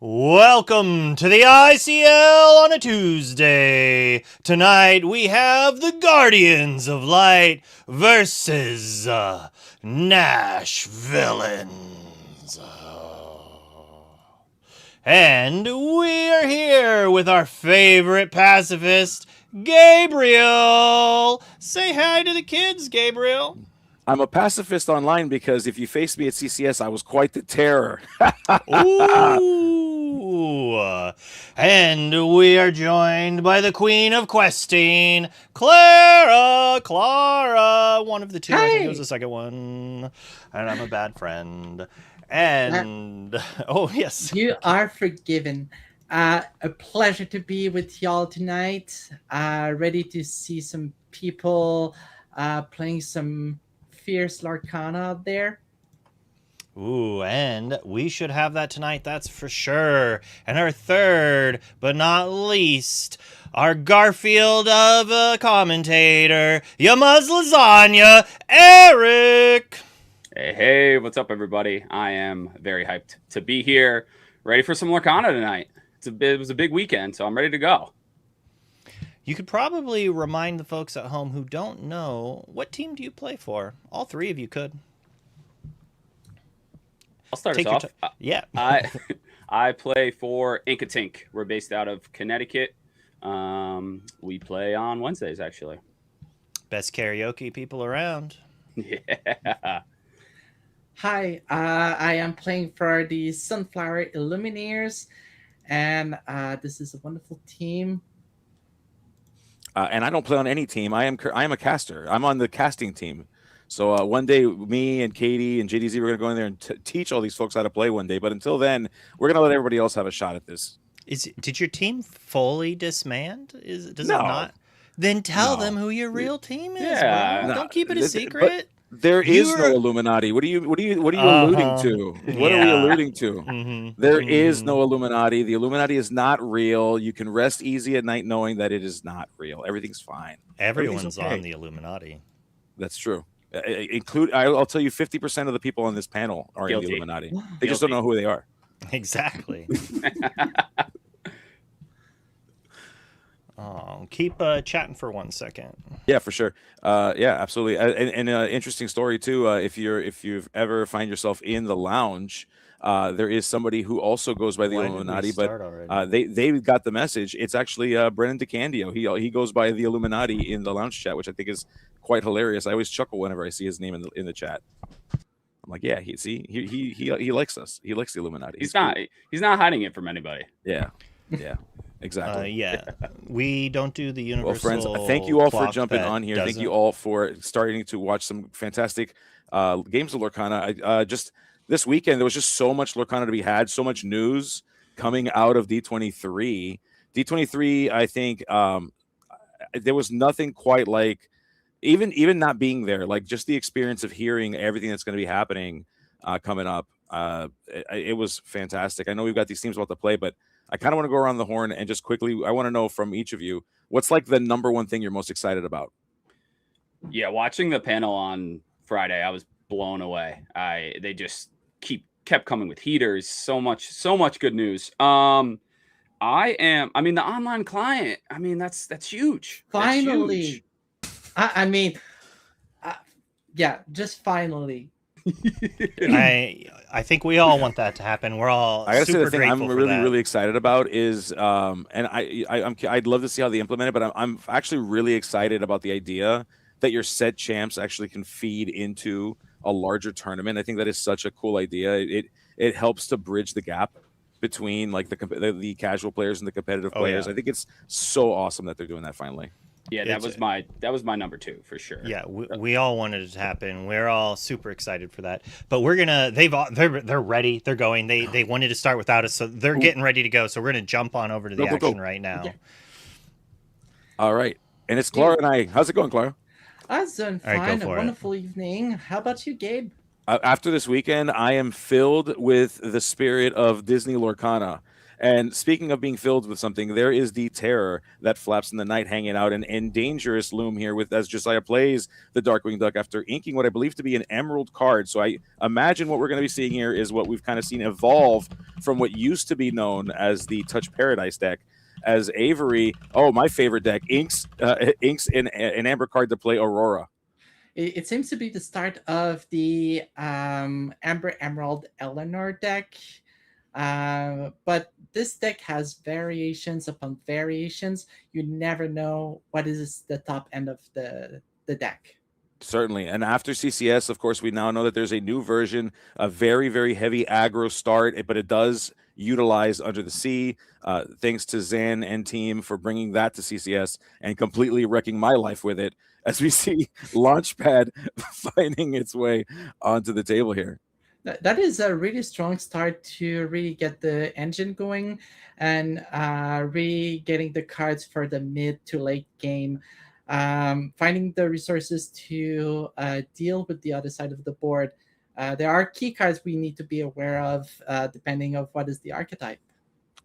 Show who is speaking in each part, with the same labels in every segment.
Speaker 1: Welcome to the ICL on a Tuesday. Tonight we have the Guardians of Light versus NashVillains. And we are here with our favorite pacifist, Gabriel. Say hi to the kids, Gabriel.
Speaker 2: I'm a pacifist online because if you faced me at CCS, I was quite the terror.
Speaker 1: Ooh. And we are joined by the Queen of Questing, Clara. One of the two. I think it was the second one. And I'm a bad friend. And oh yes,
Speaker 3: you are forgiven. A pleasure to be with y'all tonight. Ready to see some people playing some fierce Lorcana out there.
Speaker 1: Ooh, and we should have that tonight, that's for sure. And our third, but not least, our Garfield of a commentator, Yamuz Lasagna, Eric.
Speaker 4: Hey, what's up, everybody? I am very hyped to be here, ready for some Lorcana tonight. It was a big weekend, so I'm ready to go.
Speaker 1: You could probably remind the folks at home who don't know, what team do you play for? All three of you could.
Speaker 4: I'll start us off.
Speaker 1: Yeah.
Speaker 4: I play for Inkatink. We're based out of Connecticut. We play on Wednesdays, actually.
Speaker 1: Best karaoke people around.
Speaker 4: Yeah.
Speaker 3: Hi, I am playing for the Sunflower Illumineers, and this is a wonderful team.
Speaker 2: And I don't play on any team. I am a caster. I'm on the casting team. So one day, me and Katie and JDZ, we're going to go in there and teach all these folks how to play one day. But until then, we're going to let everybody else have a shot at this.
Speaker 1: Did your team fully disband? Does it
Speaker 2: No.
Speaker 1: not? Then tell them who your real team is.
Speaker 4: Yeah.
Speaker 1: Bro. Don't keep it a secret.
Speaker 2: There is no Illuminati. What are you alluding to? What are we alluding to?
Speaker 1: Mm-hmm.
Speaker 2: There is no Illuminati. The Illuminati is not real. You can rest easy at night knowing that it is not real. Everything's fine.
Speaker 1: Everyone's okay on the Illuminati.
Speaker 2: That's true. I'll tell you, 50% of the people on this panel are in the Illuminati. They just don't know who they are.
Speaker 1: Exactly. Oh, keep chatting for 1 second.
Speaker 2: Yeah, for sure. Yeah, absolutely. And interesting story too. If you've ever find yourself in the lounge, there is somebody who also goes by the Illuminati, but they got the message. It's actually Brennan DeCandio. He goes by the Illuminati in the lounge chat, which I think is quite hilarious. I always chuckle whenever I see his name in the chat. I'm like, yeah, he likes us. He likes the Illuminati.
Speaker 4: He's not hiding it from anybody.
Speaker 2: Yeah. Exactly.
Speaker 1: Yeah, we don't do the universal.
Speaker 2: Well, friends, thank you all for jumping on here. Thank you all for starting to watch some fantastic games of Lorcana. Just this weekend, there was just so much Lorcana to be had, so much news coming out of D23. D23, I think there was nothing quite like, even not being there, like just the experience of hearing everything that's going to be happening coming up. It was fantastic. I know we've got these teams about to play, but I kind of want to go around the horn and just quickly, I want to know from each of you, what's like the number one thing you're most excited about?
Speaker 4: Yeah, watching the panel on Friday, I was blown away. They just kept coming with heaters. So much good news. The online client. I mean, that's huge.
Speaker 3: Finally, that's huge. Yeah, just finally.
Speaker 1: I think we all want that to happen. We're all. I gotta say, the thing I'm
Speaker 2: really excited about is, and I'd love to see how they implement it, but I'm actually really excited about the idea that your set champs actually can feed into a larger tournament. I think that is such a cool idea. It helps to bridge the gap between like the casual players and the competitive players. Yeah. I think it's so awesome that they're doing that finally.
Speaker 4: Yeah, that was my number two for sure.
Speaker 1: Yeah, we all wanted it to happen. We're all super excited for that. But we're gonna they're ready. They're going. They wanted to start without us, so they're getting ready to go. So we're gonna jump on over to the action right now. Yeah.
Speaker 2: All right, and it's Clara and I. How's it going, Clara?
Speaker 3: I was doing fine. Right, a wonderful evening. How about you, Gabe?
Speaker 2: After this weekend, I am filled with the spirit of Disney Lorcana. And speaking of being filled with something, there is the terror that flaps in the night hanging out in dangerous loom here with as Josiah plays the Darkwing Duck after inking what I believe to be an emerald card. So I imagine what we're going to be seeing here is what we've kind of seen evolve from what used to be known as the Touch Paradise deck. As Avery, my favorite deck, inks an amber card to play Aurora.
Speaker 3: It seems to be the start of the Amber Emerald Eleanor deck. But this deck has variations upon variations. You never know what is the top end of the deck.
Speaker 2: Certainly. And after CCS, of course, we now know that there's a new version, a very, very heavy aggro start, but it does utilize Under the Sea. Thanks to Zan and team for bringing that to CCS and completely wrecking my life with it as we see Launchpad finding its way onto the table here.
Speaker 3: That is a really strong start to really get the engine going and really getting the cards for the mid to late game. Finding the resources to deal with the other side of the board. There are key cards we need to be aware of depending on what is the archetype.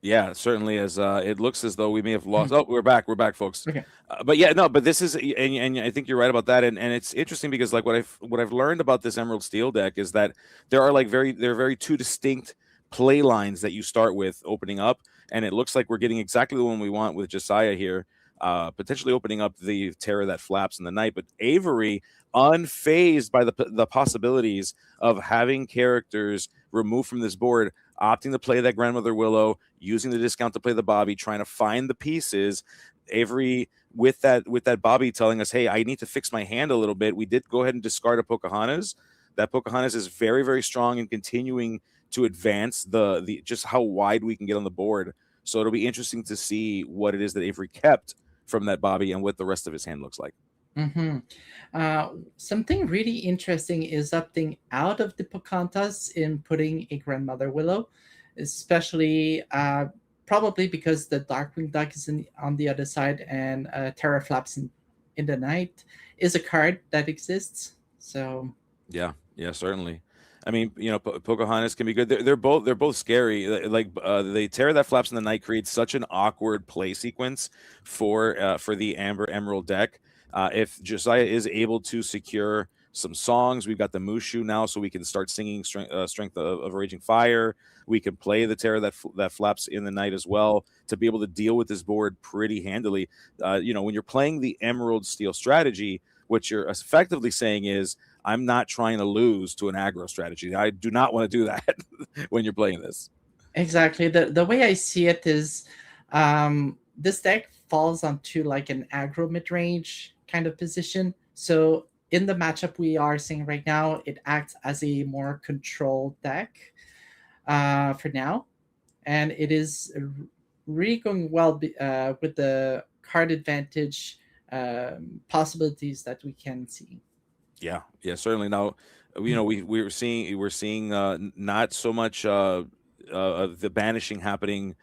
Speaker 2: Yeah, certainly. As it looks as though we may have lost. Oh, we're back, folks.
Speaker 3: Okay.
Speaker 2: But this is, and I think you're right about that. And it's interesting because like what I've learned about this Emerald Steel deck is that there are very two distinct play lines that you start with opening up, and it looks like we're getting exactly the one we want with Josiah here. Potentially opening up the terror that flaps in the night, but Avery unfazed by the possibilities of having characters removed from this board, opting to play that Grandmother Willow, using the discount to play the Bobby, trying to find the pieces. Avery with that Bobby telling us, hey, I need to fix my hand a little bit. We did go ahead and discard a Pocahontas. That Pocahontas is very, very strong and continuing to advance the just how wide we can get on the board. So it'll be interesting to see what it is that Avery kept from that Bobby and what the rest of his hand looks like.
Speaker 3: Mm-hmm. Something really interesting is opting out of the Pocahontas in putting a Grandmother Willow, especially probably because the Darkwing Duck is on the other side and Terror Flaps in the Night is a card that exists. So
Speaker 2: yeah, certainly. I mean, Pocahontas can be good. They're both scary. Like the Terror that Flaps in the Night creates such an awkward play sequence for the Amber Emerald deck. If Josiah is able to secure some songs, we've got the Mushu now, so we can start singing Strength of Raging Fire. We can play the Terror that Flaps in the Night as well to be able to deal with this board pretty handily. When you're playing the Emerald Steel strategy, what you're effectively saying is, I'm not trying to lose to an aggro strategy. I do not want to do that when you're playing this.
Speaker 3: Exactly. The way I see it is this deck falls onto like an aggro mid-range kind of position. So in the matchup we are seeing right now, it acts as a more controlled deck for now. And it is really going well with the card advantage possibilities that we can see.
Speaker 2: Yeah, certainly. Now, we're seeing not so much the banishing happening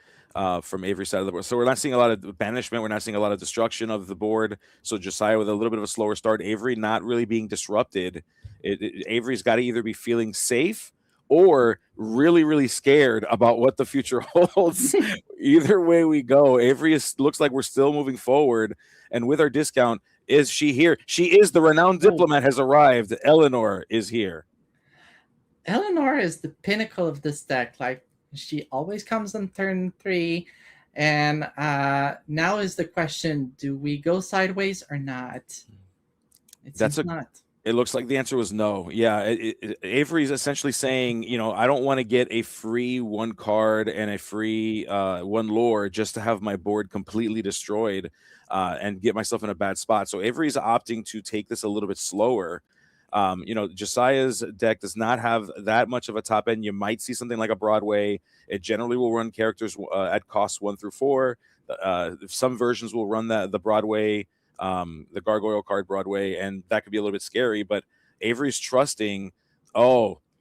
Speaker 2: from Avery's side of the board. So we're not seeing a lot of banishment. We're not seeing a lot of destruction of the board. So Josiah with a little bit of a slower start. Avery not really being disrupted. Avery's got to either be feeling safe or really, really scared about what the future holds. Either way we go, Avery looks like we're still moving forward. And with our discount, is she here? She is. The renowned diplomat has arrived. Eleanor is here.
Speaker 3: Eleanor is the pinnacle of this deck. Like, she always comes on turn 3. And now is the question, do we go sideways or not? Not.
Speaker 2: It looks like the answer was no. Yeah, Avery's essentially saying, I don't want to get a free 1 card and a free 1 lore just to have my board completely destroyed and get myself in a bad spot. So Avery's opting to take this a little bit slower. Josiah's deck does not have that much of a top end. You might see something like a Broadway. It generally will run characters at costs 1 through 4. Some versions will run the Broadway, the Gargoyle card Broadway, and that could be a little bit scary. But Avery's trusting.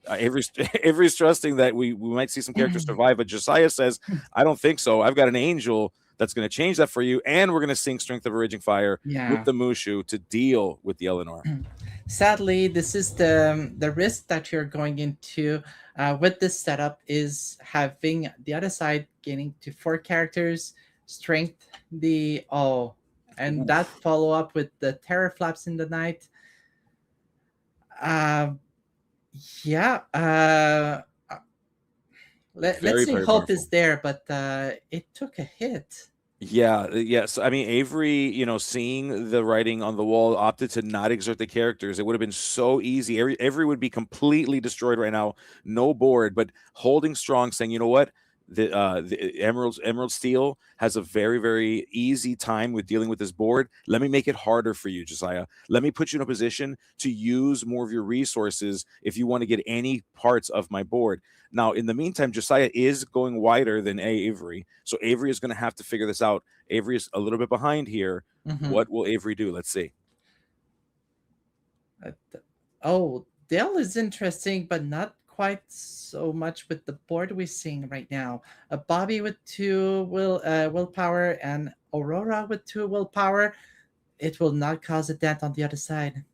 Speaker 2: Avery's trusting that we might see some characters survive. But Josiah says, I don't think so. I've got an angel that's going to change that for you, and we're going to sing Strength of a Raging Fire with the Mushu to deal with the Eleanor.
Speaker 3: Sadly, this is the risk that you're going into with this setup is having the other side getting to 4 characters, strength and that
Speaker 2: Oof.
Speaker 3: follow up with the terror flaps in the night. Uh, yeah. Let's
Speaker 2: Very,
Speaker 3: see.
Speaker 2: very
Speaker 3: Hope is
Speaker 2: powerful.
Speaker 3: there, but it took a hit.
Speaker 2: Yeah, yes. I mean, Avery, seeing the writing on the wall, opted to not exert the characters. It would have been so easy. Avery would be completely destroyed right now, no board, but holding strong, saying, you know what? The Emerald Steel has a very, very easy time with dealing with this board. Let me make it harder for you, Josiah. Let me put you in a position to use more of your resources if you want to get any parts of my board. Now, in the meantime, Josiah is going wider than Avery. So Avery is going to have to figure this out. Avery is a little bit behind here.
Speaker 3: Mm-hmm.
Speaker 2: What will Avery do? Let's see.
Speaker 3: Dale is interesting, but not quite so much with the board we're seeing right now. Bobby with 2 willpower and Aurora with 2 willpower. It will not cause a dent on the other side.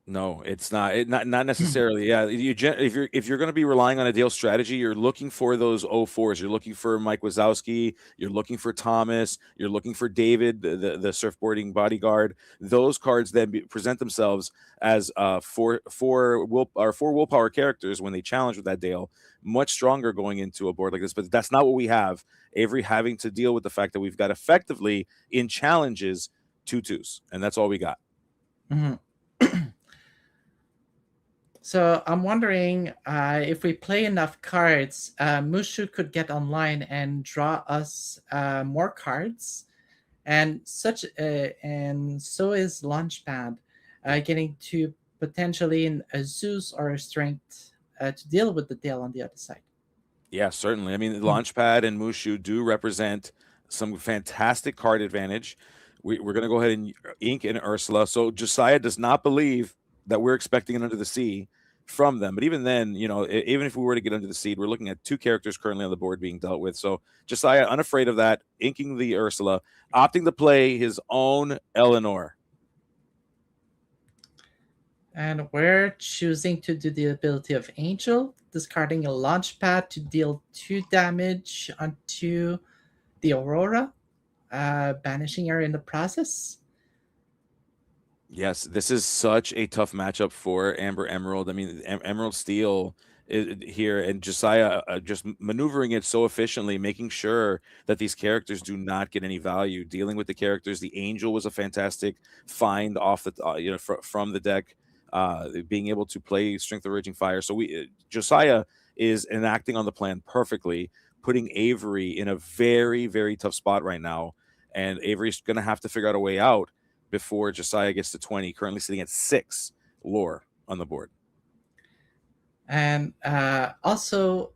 Speaker 2: No, it's not. Not necessarily. Yeah, if you're going to be relying on a deal strategy, you're looking for those 04s. You're looking for Mike Wazowski. You're looking for Thomas. You're looking for David, the surfboarding bodyguard. Those cards then present themselves as four willpower characters when they challenge with that Dale. Much stronger going into a board like this, but that's not what we have. Avery having to deal with the fact that we've got effectively in challenges 2/2s, and that's all we got.
Speaker 3: Mm-hmm. So I'm wondering if we play enough cards, Mushu could get online and draw us more cards, and so is Launchpad getting to potentially in a Zeus or a Strength to deal with the Dale on the other side.
Speaker 2: Yeah, certainly. I mean, Launchpad and Mushu do represent some fantastic card advantage. We're going to go ahead and ink in Ursula. So Josiah does not believe that we're expecting an Under the Sea from them. But even then, even if we were to get Under the Sea, we're looking at 2 characters currently on the board being dealt with. So Josiah, unafraid of that, inking the Ursula, opting to play his own Eleanor.
Speaker 3: And we're choosing to do the ability of Angel, discarding a Launchpad to deal 2 damage onto the Aurora, banishing her in the process.
Speaker 2: Yes, this is such a tough matchup for Amber Emerald. I mean, Emerald Steel here, and Josiah just maneuvering it so efficiently, making sure that these characters do not get any value. Dealing with the characters, the Angel was a fantastic find off the from the deck. Being able to play Strength of Raging Fire. So Josiah is enacting on the plan perfectly, putting Avery in a very, very tough spot right now, and Avery's going to have to figure out a way out before Josiah gets to 20, currently sitting at 6 lore on the board.
Speaker 3: And also,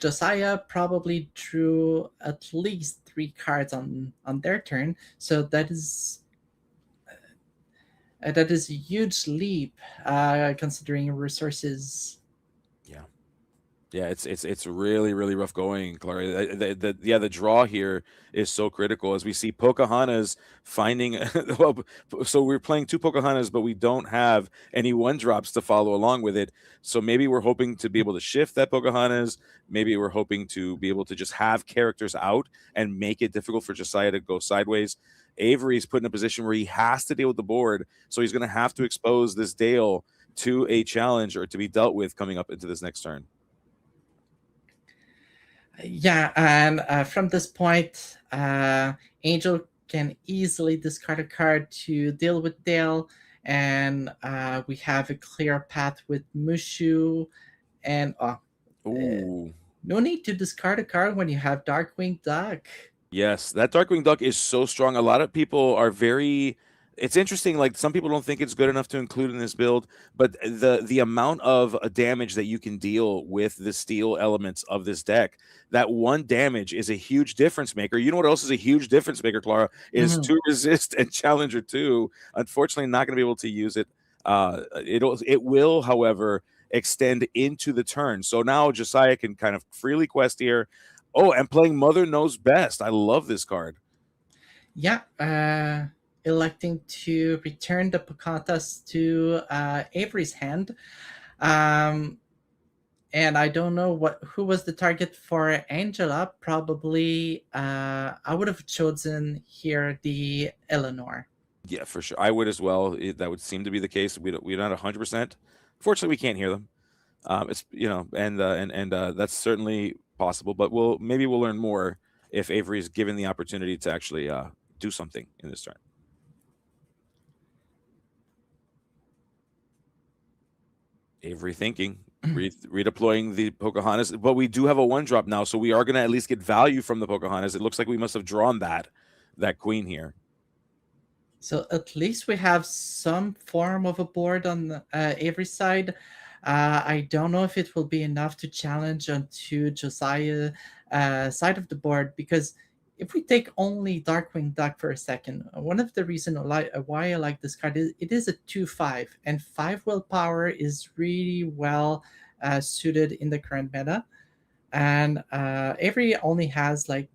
Speaker 3: Josiah probably drew at least 3 cards on their turn, so that is a huge leap considering resources.
Speaker 2: Yeah, it's really, really rough going, Clara. The draw here is so critical as we see Pocahontas finding. Well, so we're playing 2 Pocahontas, but we don't have any 1-drops to follow along with it. So maybe we're hoping to be able to shift that Pocahontas. Maybe we're hoping to be able to just have characters out and make it difficult for Josiah to go sideways. Avery's put in a position where he has to deal with the board, so he's going to have to expose this Dale to a challenge or to be dealt with coming up into this next turn.
Speaker 3: Yeah, and from this point, Angel can easily discard a card to deal with Dale, and we have a clear path with Mushu, and no need to discard a card when you have Darkwing Duck.
Speaker 2: Yes, that Darkwing Duck is so strong. A lot of people are very. It's interesting. Like some people don't think it's good enough to include in this build, but the amount of damage that you can deal with the steel elements of this deck, that 1 damage is a huge difference maker. You know what else is a huge difference maker, Clara? Is 2 resist and Challenger 2. Unfortunately, not going to be able to use it. It will, however, extend into the turn. So now Josiah can kind of freely quest here. Oh, and playing Mother Knows Best. I love this card.
Speaker 3: Yeah. electing to return the Pocahontas to Avery's hand. Um, and I don't know who was the target for Angela. Probably, I would have chosen here the Eleanor.
Speaker 2: Yeah, for sure. I would as well. That would seem to be the case. We're not 100%. Fortunately, we can't hear them. It's that's certainly possible. But maybe we'll learn more if Avery is given the opportunity to actually do something in this turn. Avery thinking, redeploying the Pocahontas, but we do have a 1-drop now, so we are going to at least get value from the Pocahontas. It looks like we must have drawn that queen here.
Speaker 3: So at least we have some form of a board on the, Avery's side. I don't know if it will be enough to challenge onto Josiah side of the board, because if we take only Darkwing Duck for a second, one of the reasons why I like this card is it is a 2/5, and 5 willpower is really well suited in the current meta. And Avery only has like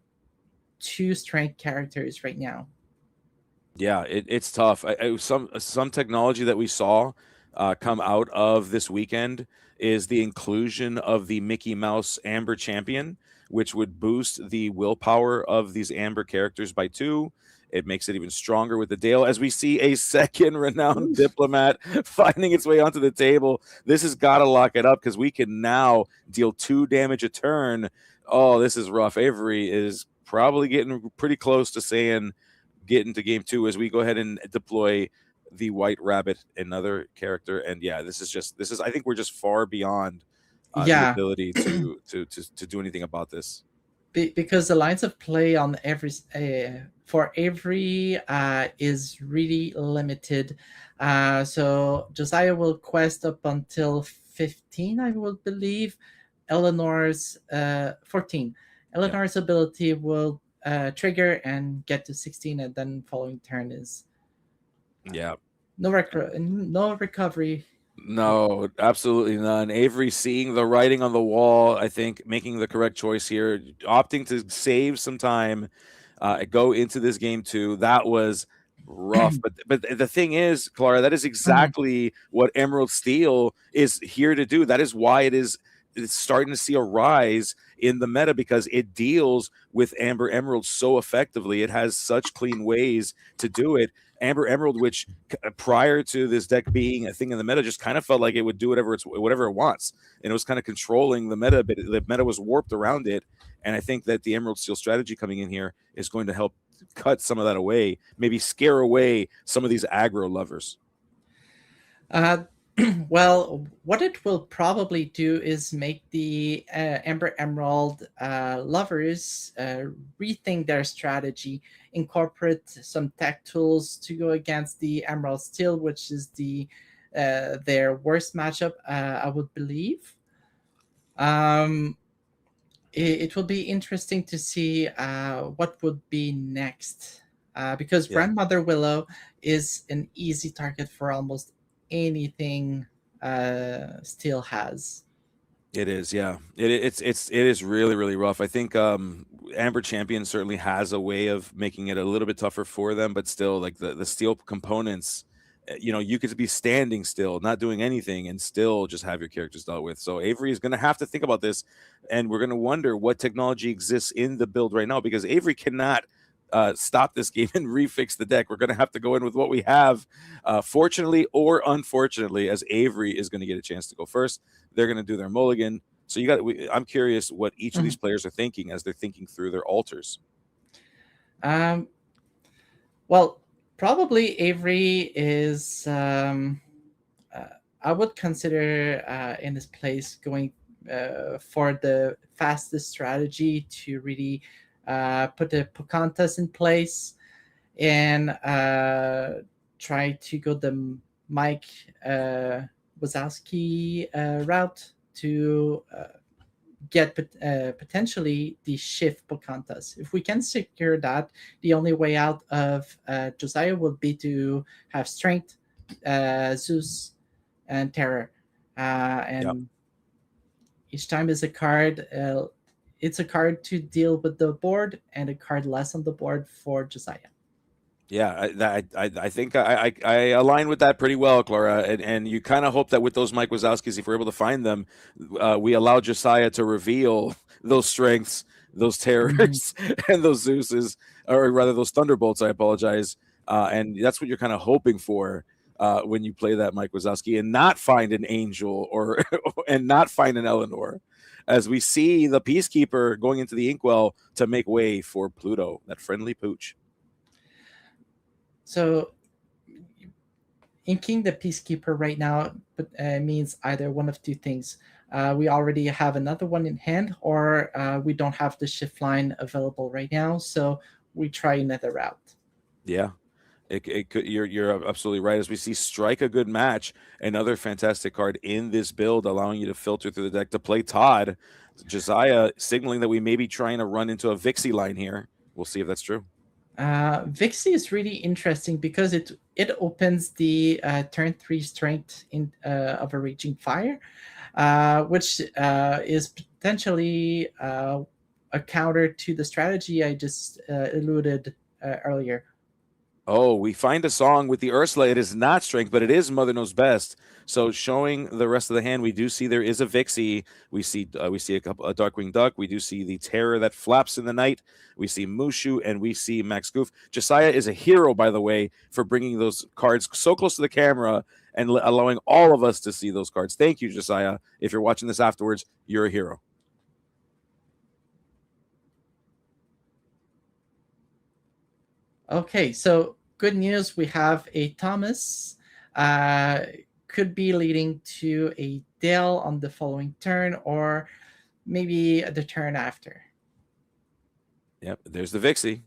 Speaker 3: 2 strength characters right now.
Speaker 2: Yeah, it's tough. Some technology that we saw come out of this weekend is the inclusion of the Mickey Mouse Amber Champion, which would boost the willpower of these Amber characters by 2. It makes it even stronger with the Dale, as we see a second renowned diplomat finding its way onto the table. This has got to lock it up, because we can now deal 2 damage a turn. Oh, this is rough. Avery is probably getting pretty close to saying get into game 2 as we go ahead and deploy the White Rabbit, another character. And yeah, this is I think we're just far beyond the ability to do anything about this,
Speaker 3: because the lines of play on every for Avery is really limited. So Josiah will quest up until 15, I will believe. Eleanor's 14. Eleanor's ability will trigger and get to 16, and then following turn is no recovery.
Speaker 2: No, absolutely none. Avery seeing the writing on the wall, I think making the correct choice here, opting to save some time, go into this game 2. That was rough. But the thing is, Clara, that is exactly what Emerald Steel is here to do. That is why it's starting to see a rise in the meta, because it deals with Amber Emerald so effectively. It has such clean ways to do it. Amber Emerald, which prior to this deck being a thing in the meta, just kind of felt like it would do whatever it wants, and it was kind of controlling the meta. But the meta was warped around it, and I think that the Emerald Steel strategy coming in here is going to help cut some of that away, maybe scare away some of these aggro lovers.
Speaker 3: Well, what it will probably do is make the Amber Emerald lovers rethink their strategy, incorporate some tech tools to go against the Emerald Steel, which is their worst matchup, I would believe. It will be interesting to see what would be next, because Grandmother Willow is an easy target for almost anything Steel has.
Speaker 2: It is, yeah. It is really, really rough. I think Amber Champion certainly has a way of making it a little bit tougher for them, but still, like the steel components, you could be standing still, not doing anything, and still just have your characters dealt with. So Avery is going to have to think about this, and we're going to wonder what technology exists in the build right now, because Avery cannot stop this game and refix the deck. We're going to have to go in with what we have, fortunately or unfortunately, as Avery is going to get a chance to go first. They're going to do their mulligan. So I'm curious what each of these players are thinking as they're thinking through their altars.
Speaker 3: Well, probably Avery is, I would consider in this place going for the fastest strategy to really put the Pocahontas in place and try to go the Mike Wazowski route to get potentially the shift Pocahontas. If we can secure that, the only way out of Josiah would be to have Strength, Zeus, and Terror. Each time is a card. It's a card to deal with the board, and a card less on the board for Josiah.
Speaker 2: Yeah, I think I align with that pretty well, Clara. And you kind of hope that with those Mike Wazowskis, if we're able to find them, we allow Josiah to reveal those strengths, those terrors, and those Zeuses, or rather those Thunderbolts. I apologize. And that's what you're kind of hoping for when you play that Mike Wazowski, and not find an Angel or and not find an Eleanor, as we see the Peacekeeper going into the Inkwell to make way for Pluto, that friendly pooch.
Speaker 3: So, inking the Peacekeeper right now means either one of two things. We already have another one in hand, or we don't have the shift line available right now, so we try another route.
Speaker 2: Yeah, it could. You're absolutely right. As we see Strike a good match, another fantastic card in this build, allowing you to filter through the deck to play Todd. Josiah signaling that we may be trying to run into a Vixie line here. We'll see if that's true.
Speaker 3: Vixie is really interesting because it opens the turn 3 strength of a Raging Fire, which is potentially a counter to the strategy I just alluded earlier.
Speaker 2: Oh, we find a song with the Ursula. It is not strength, but it is Mother Knows Best. So showing the rest of the hand, we do see there is a Vixie. We see a Darkwing Duck. We do see the Terror that flaps in the night. We see Mushu, and we see Max Goof. Josiah is a hero, by the way, for bringing those cards so close to the camera and allowing all of us to see those cards. Thank you, Josiah. If you're watching this afterwards, you're a hero.
Speaker 3: Okay, so good news. We have a Thomas. Could be leading to a Dale on the following turn, or maybe the turn after.
Speaker 2: Yep, there's the Vixie.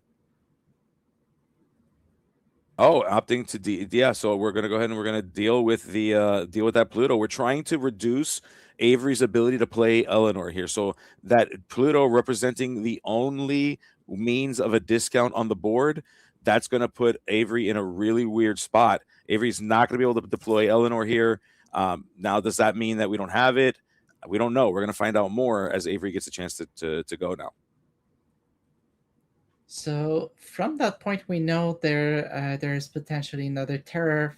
Speaker 2: Oh, opting to yeah. So we're gonna go ahead and we're gonna deal with that Pluto. We're trying to reduce Avery's ability to play Eleanor here. So that Pluto representing the only means of a discount on the board, that's gonna put Avery in a really weird spot. Avery's not gonna be able to deploy Eleanor here. Now, does that mean that we don't have it? We don't know. We're gonna find out more as Avery gets a chance to go now.
Speaker 3: So from that point, we know there's potentially another Terror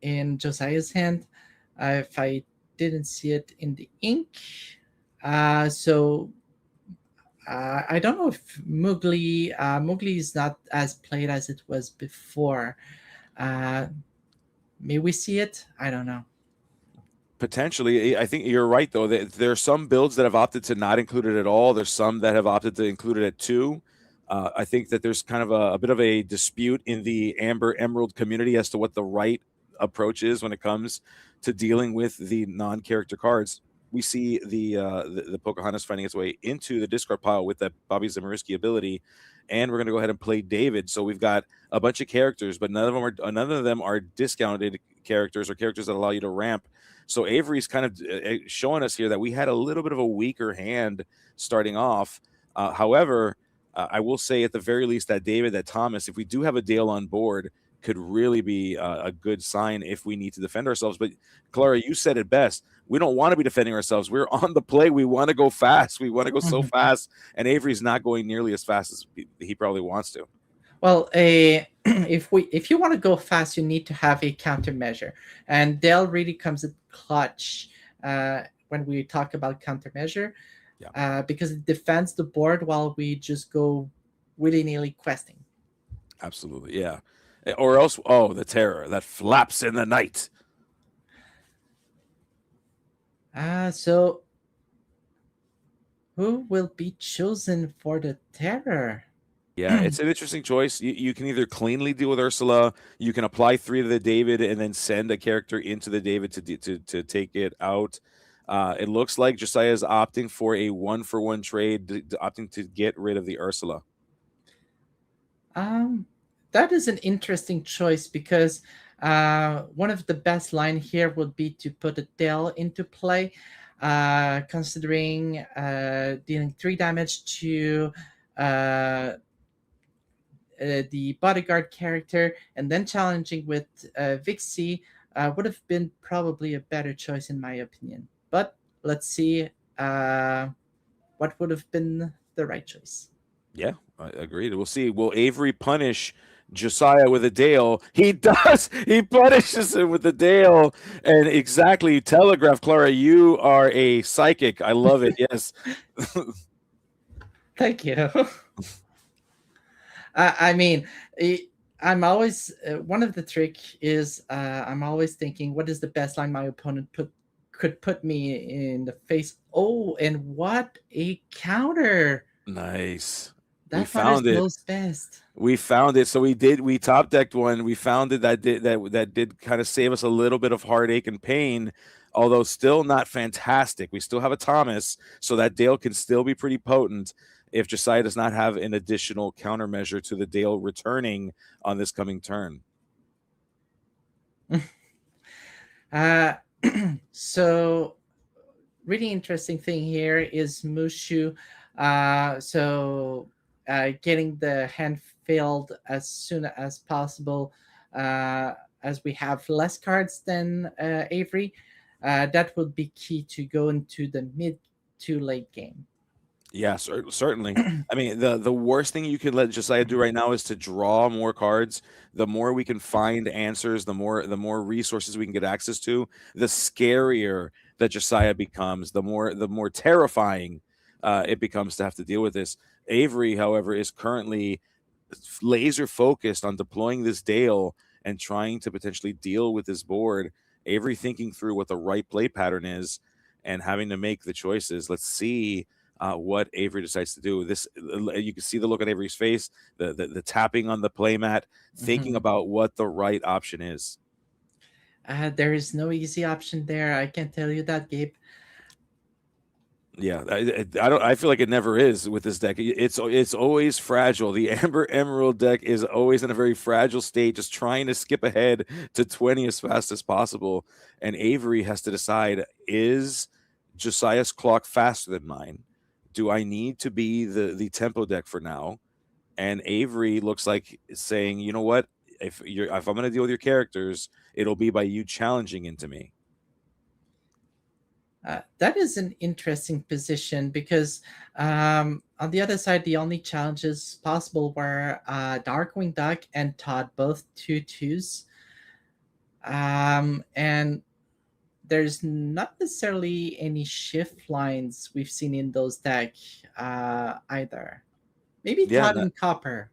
Speaker 3: in Josiah's hand. If I didn't see it in the ink, so I don't know if Mowgli is not as played as it was before. May we see it? I don't know.
Speaker 2: Potentially, I think you're right, though. There are some builds that have opted to not include it at all. There's some that have opted to include it at 2. I think that there's kind of a bit of a dispute in the Amber Emerald community as to what the right approach is when it comes to dealing with the non-character cards. We see the Pocahontas finding its way into the discard pile with that Bobby Zamariski ability, and we're going to go ahead and play David. So we've got a bunch of characters, but none of them are discounted characters or characters that allow you to ramp. So Avery's kind of showing us here that we had a little bit of a weaker hand starting off. However, I will say at the very least that David, that Thomas, if we do have a Dale on board, could really be a good sign if we need to defend ourselves. But Clara, you said it best. We don't want to be defending ourselves. We're on the play. We want to go fast. We want to go so fast. And Avery's not going nearly as fast as he probably wants to.
Speaker 3: Well, if you want to go fast, you need to have a countermeasure, and Dale really comes in clutch when we talk about countermeasure, because it defends the board while we just go willy-nilly questing.
Speaker 2: Absolutely, yeah. Or else, the Terror that flaps in the night.
Speaker 3: So who will be chosen for the Terror?
Speaker 2: Yeah, it's an interesting choice. You can either cleanly deal with Ursula, you can apply 3 to the David, and then send a character into the David to take it out. It looks like Josiah is opting for a 1-for-1 trade, opting to get rid of the Ursula.
Speaker 3: That is an interesting choice because one of the best line here would be to put a Dale into play, considering dealing 3 damage to the bodyguard character and then challenging with Vixie would have been probably a better choice in my opinion. But let's see what would have been the right choice.
Speaker 2: Yeah, Agreed. We'll see. Will Avery punish Josiah with a Dale? He does. He punishes him with a Dale. And exactly, telegraph, Clara, you are a psychic. I love it. Yes.
Speaker 3: Thank you. I mean, I'm always one of the trick is I'm always thinking, what is the best line my opponent could put me in the face? Oh, and what a counter!
Speaker 2: Nice.
Speaker 3: That one knows best.
Speaker 2: We found it. So we top decked one. We found it that did kind of save us a little bit of heartache and pain, although still not fantastic. We still have a Thomas, so that Dale can still be pretty potent if Josiah does not have an additional countermeasure to the Dale returning on this coming turn.
Speaker 3: So really interesting thing here is Mushu. Getting the hand filled as soon as possible, as we have less cards than Avery. That would be key to go into the mid to late game.
Speaker 2: Yeah, certainly. I mean, the worst thing you could let Josiah do right now is to draw more cards. The more we can find answers, the more resources we can get access to, the scarier that Josiah becomes, the more terrifying it becomes to have to deal with this. Avery, however, is currently laser focused on deploying this Dale and trying to potentially deal with this board. Avery thinking through what the right play pattern is and having to make the choices. Let's see what Avery decides to do. This, you can see the look on Avery's face, the tapping on the playmat, thinking about what the right option is.
Speaker 3: There is no easy option there. I can tell you that, Gabe.
Speaker 2: Yeah, I feel like it never is with this deck. It's always fragile. The Amber Emerald deck is always in a very fragile state, just trying to skip ahead to 20 as fast as possible. And Avery has to decide, is Josiah's clock faster than mine? Do I need to be the tempo deck for now? And Avery looks like saying, you know what? If I'm going to deal with your characters, it'll be by you challenging into me.
Speaker 3: That is an interesting position because on the other side, the only challenges possible were Darkwing Duck and Todd, both 2/2s. And there's not necessarily any shift lines we've seen in those decks either. Maybe Todd and Copper.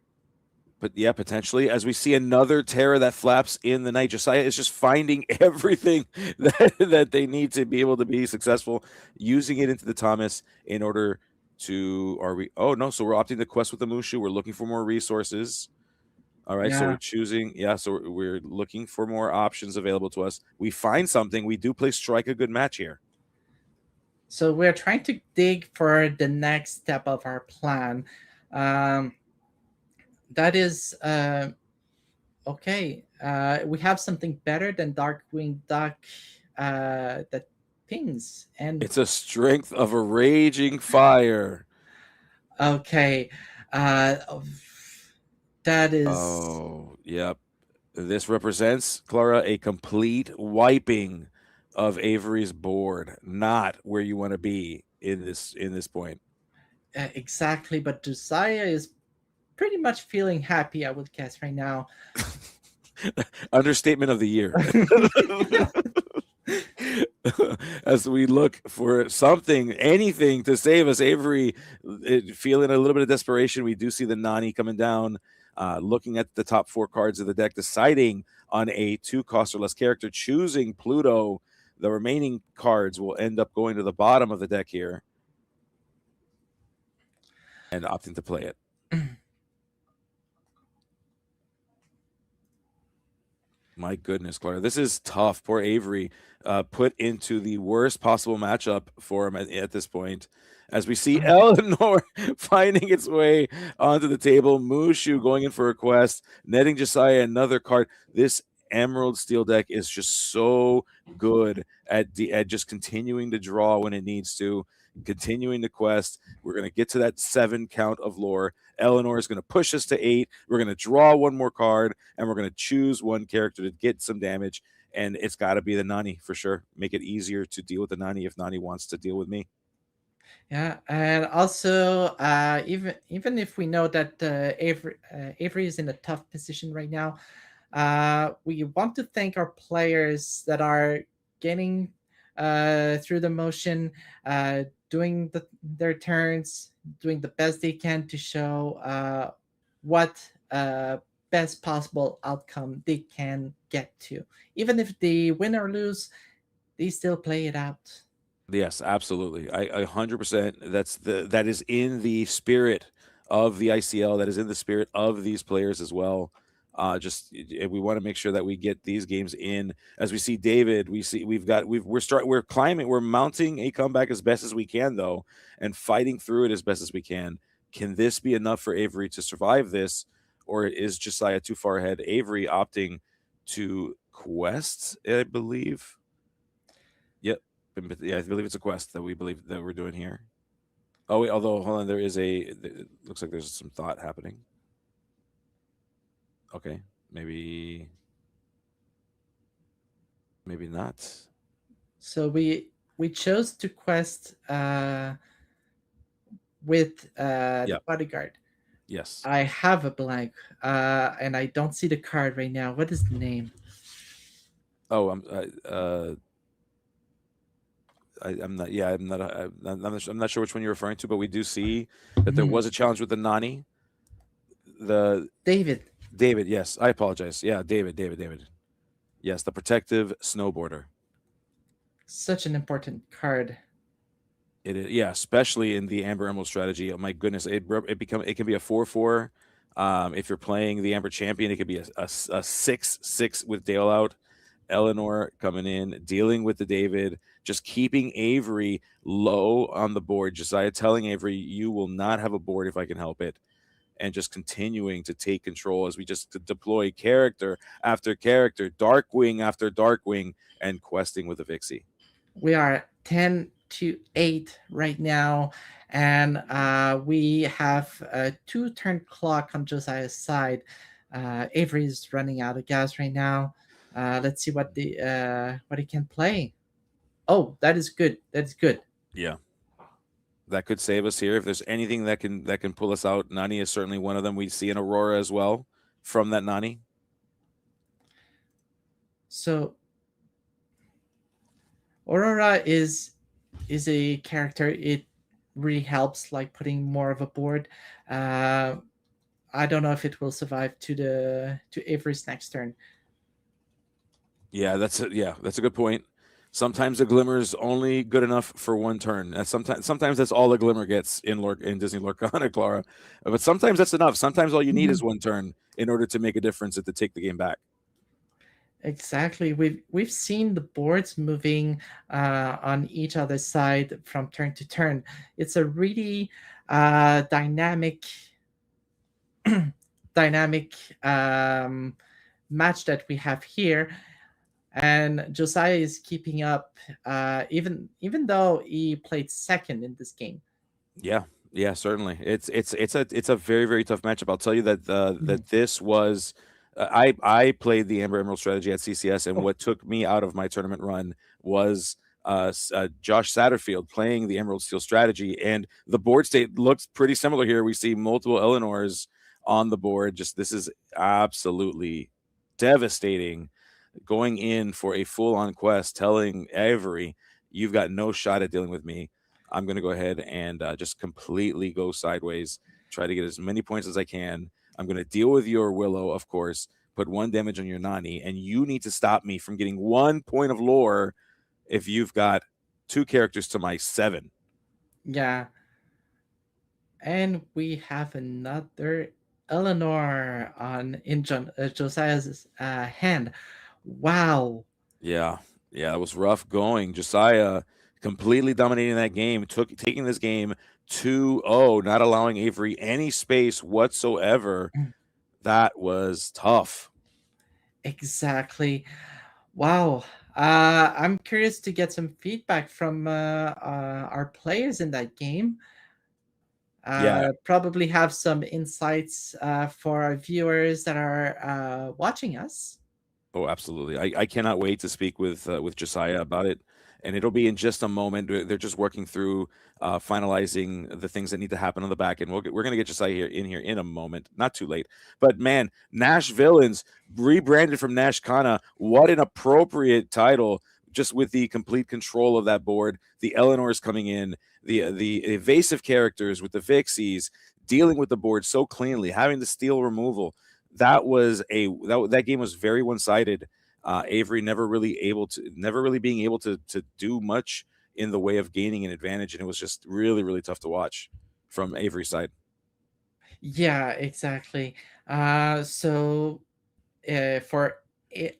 Speaker 2: But yeah, potentially, as we see another Terra that flaps in the night, Josiah is just finding everything that they need to be able to be successful, using it into the Thomas in order to, so we're opting the quest with the Mushu. We're looking for more resources. All right, so we're choosing, so we're looking for more options available to us. We find something. We do play Strike a good match here.
Speaker 3: So we're trying to dig for the next step of our plan. That is okay. We have something better than Darkwing Duck that pings, and
Speaker 2: it's a Strength of a Raging Fire.
Speaker 3: Okay, that is.
Speaker 2: Oh, yep. This represents, Clara, a complete wiping of Avery's board. Not where you want to be in this point.
Speaker 3: Exactly, but Josiah is pretty much feeling happy, I would guess, right now.
Speaker 2: Understatement of the year. As we look for something, anything to save us, Avery feeling a little bit of desperation. We do see the Nani coming down, looking at the top 4 cards of the deck, deciding on a 2-cost or less character, choosing Pluto. The remaining cards will end up going to the bottom of the deck here and opting to play it. My goodness, Clara. This is tough. Poor Avery put into the worst possible matchup for him at this point. As we see Eleanor finding its way onto the table, Mushu going in for a quest, netting Josiah another card. This Emerald Steel deck is just so good at just continuing to draw when it needs to, continuing the quest. We're going to get to that 7 count of lore. Eleanor is going to push us to 8. We're going to draw one more card, and we're going to choose one character to get some damage, and it's got to be the Nani for sure. Make it easier to deal with the Nani if Nani wants to deal with me.
Speaker 3: Yeah, and also even if we know that Avery is in a tough position right now, we want to thank our players that are getting through the motion, doing their turns, doing the best they can to show what best possible outcome they can get to. Even if they win or lose, they still play it out.
Speaker 2: Yes, absolutely. I 100%. That is in the spirit of the ICL. That is in the spirit of these players as well. We want to make sure that we get these games in. As we see David, we're climbing, we're mounting a comeback as best as we can though, and fighting through it as best as we can. Can this be enough for Avery to survive this, or is Josiah too far ahead? Avery opting to quest, I believe. Yep. Yeah, I believe it's a quest that we believe that we're doing here. Oh wait, although hold on, it looks like there's some thought happening. Okay, maybe not.
Speaker 3: So we chose to quest with the bodyguard.
Speaker 2: Yes.
Speaker 3: I have a blank, and I don't see the card right now. What is the name?
Speaker 2: Oh, I'm not. Yeah, I'm not sure which one you're referring to, but we do see that there was a challenge with the Nani.
Speaker 3: David.
Speaker 2: Yes, I apologize. Yeah, David. Yes, the protective snowboarder.
Speaker 3: Such an important card.
Speaker 2: It is, yeah, especially in the Amber Emerald strategy. Oh my goodness, it can be a 4/4. If you're playing the Amber Champion, it could be a 6/6 with Dale out. Eleanor coming in, dealing with the David, just keeping Avery low on the board. Josiah telling Avery, "You will not have a board if I can help it," and just continuing to take control as we just deploy character after character, Darkwing after Darkwing, and questing with the Vixie.
Speaker 3: We are 10-8 right now, and we have a 2-turn clock on Josiah's side. Avery is running out of gas right now. Let's see what he can play. Oh, that is good. That's good.
Speaker 2: Yeah, that could save us here. If there's anything that can pull us out, Nani is certainly one of them. We see an Aurora as well from that Nani.
Speaker 3: So Aurora is a character. It really helps, like putting more of a board. I don't know if it will survive to Avery's next turn.
Speaker 2: Yeah, that's a good point. Sometimes a glimmer is only good enough for one turn. That's sometimes that's all a glimmer gets in Disney Lorcana, Clara. But sometimes that's enough. Sometimes all you need is one turn in order to make a difference and to take the game back.
Speaker 3: Exactly. We've seen the boards moving on each other's side from turn to turn. It's a really dynamic match that we have here, and Josiah is keeping up, even though he played second in this game.
Speaker 2: Yeah, certainly. It's a very, very tough matchup. I'll tell you that that this was. I played the Amber Emerald strategy at CCS, and what took me out of my tournament run was Josh Satterfield playing the Emerald Steel strategy, and the board state looks pretty similar here. We see multiple Eleanors on the board. Just this is absolutely devastating. Going in for a full-on quest, telling Avery, "You've got no shot at dealing with me. I'm going to go ahead and just completely go sideways, try to get as many points as I can. I'm going to deal with your Willow, of course, put 1 damage on your Nani, and you need to stop me from getting 1 point of lore if you've got 2 characters to my 7.
Speaker 3: Yeah. And we have another Eleanor in Josiah's hand. Wow.
Speaker 2: Yeah, it was rough going. Josiah completely dominating that game, taking this game 2-0, not allowing Avery any space whatsoever. That was tough.
Speaker 3: Exactly. Wow. I'm curious to get some feedback from our players in that game. Probably have some insights for our viewers that are watching us.
Speaker 2: Oh, absolutely. I cannot wait to speak with Josiah about it and it'll be in just a moment. They're just working through finalizing the things that need to happen on the back end. We're going to get Josiah in here in a moment, not too late. But man, NashVillains rebranded from NashCana. What an appropriate title, just with the complete control of that board. The Eleanors coming in, the evasive characters with the Vixies, dealing with the board so cleanly, having the steel removal. That game was very one-sided. Avery never really being able to do much in the way of gaining an advantage, and it was just really, really tough to watch from Avery's side.
Speaker 3: Yeah, exactly. So for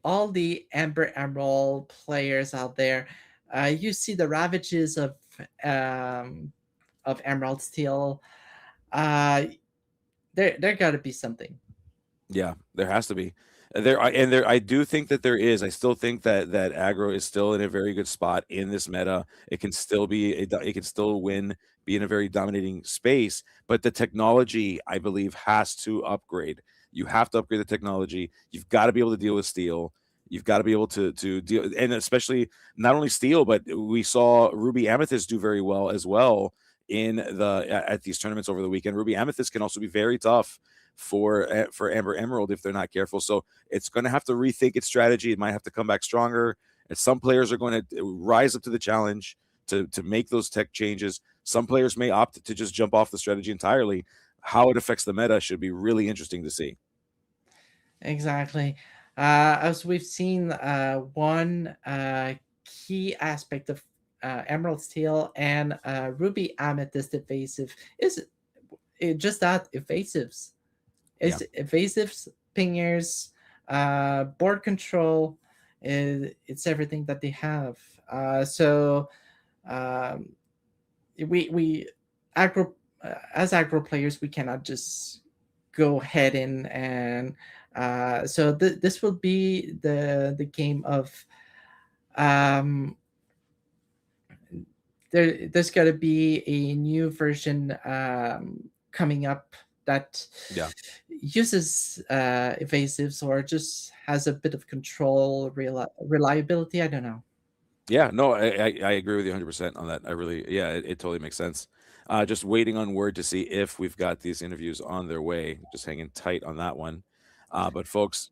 Speaker 3: all the Amber Emerald players out there, you see the ravages of Emerald Steel. There got to be something.
Speaker 2: Yeah, there has to be. I do think that there is. I still think that aggro is still in a very good spot in this meta. It can still win, be in a very dominating space, but the technology, I believe, has to upgrade. You have to upgrade the technology. You've got to be able to deal with steel. You've got to be able to deal, and especially not only steel, but we saw Ruby Amethyst do very well as well at these tournaments over the weekend. Ruby Amethyst can also be very tough for Amber Emerald if they're not careful. So it's going to have to rethink its strategy. It might have to come back stronger. And some players are going to rise up to the challenge to make those tech changes. Some players may opt to just jump off the strategy entirely. How it affects the meta should be really interesting to see.
Speaker 3: Exactly. As we've seen, one key aspect of Emerald Steel and Ruby Amethyst evasive is just that, evasives. It's evasives, pingers, board control. It's everything that they have. So we aggro as aggro players, we cannot just go head in, and so this will be the game of there's got to be a new version coming up that uses evasives or just has a bit of control, reliability. I don't know.
Speaker 2: Yeah, no, I agree with you 100% on that. It totally makes sense. Just waiting on word to see if we've got these interviews on their way. Just hanging tight on that one. But folks,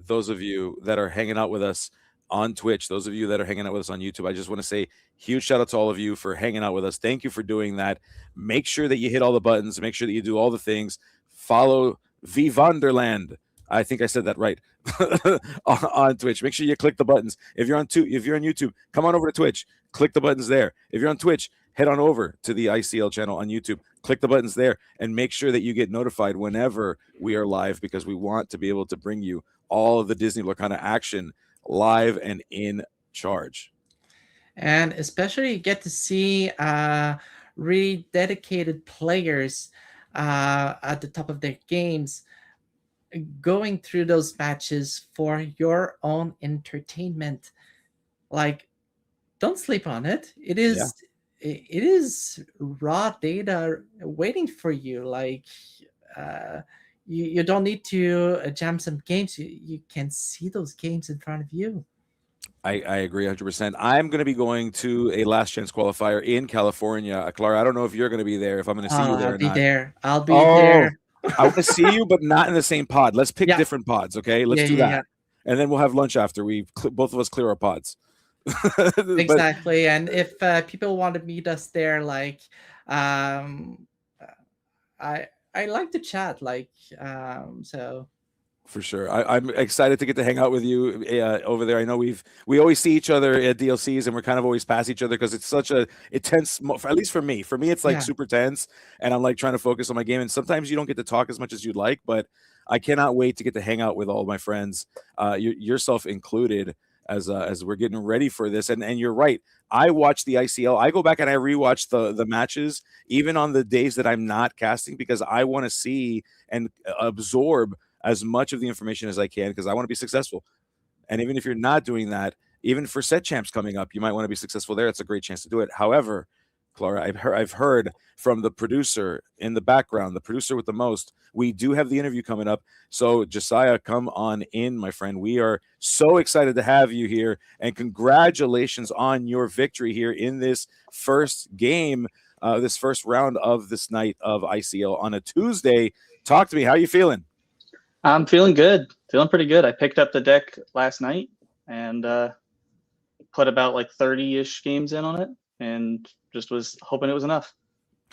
Speaker 2: those of you that are hanging out with us on Twitch, those of you that are hanging out with us on YouTube, I just want to say huge shout out to all of you for hanging out with us. Thank you for doing that. Make sure that you hit all the buttons. Make sure that you do all the things. Follow V Vonderland. I think I said that right on Twitch. Make sure you click the buttons. If you're on YouTube, come on over to Twitch. Click the buttons there. If you're on Twitch, head on over to the ICL channel on YouTube. Click the buttons there and make sure that you get notified whenever we are live, because we want to be able to bring you all of the Disney Lorcana action live and in charge.
Speaker 3: And especially get to see really dedicated players at the top of their games going through those matches for your own entertainment. Like, don't sleep on it. It is raw data waiting for you. Like, you don't need to jam some games. You can see those games in front of you.
Speaker 2: I agree 100%. I'm going to be going to a last chance qualifier in California. Clara, I don't know if you're going to be there, if I'm going to see you there or not.
Speaker 3: I'll be there.
Speaker 2: I want to see you, but not in the same pod. Let's pick different pods, okay? Let's do that. And then we'll have lunch after we both of us clear our pods.
Speaker 3: Exactly. And if people want to meet us there, like, I like to chat, like, so. For sure.
Speaker 2: I'm excited to get to hang out with you over there. I know we always see each other at DLCs, and we're kind of always past each other because it's such a tense, at least for me. For me, it's like super tense, and I'm like trying to focus on my game. And sometimes you don't get to talk as much as you'd like, but I cannot wait to get to hang out with all of my friends, yourself included, as we're getting ready for this. And you're right. I watch the ICL. I go back and I rewatch the matches, even on the days that I'm not casting, because I want to see and absorb as much of the information as I can, because I want to be successful. And even if you're not doing that, even for set champs coming up, you might want to be successful there. It's a great chance to do it. However, Clara. I've heard from the producer in the background, the producer with the most. We do have the interview coming up. So Josiah, come on in, my friend. We are so excited to have you here, and congratulations on your victory here in this first game, this first round of this night of ICL on a Tuesday. Talk to me. How are you feeling?
Speaker 5: I'm feeling good. Feeling pretty good. I picked up the deck last night and put about like 30-ish games in on it, and just was hoping it was enough.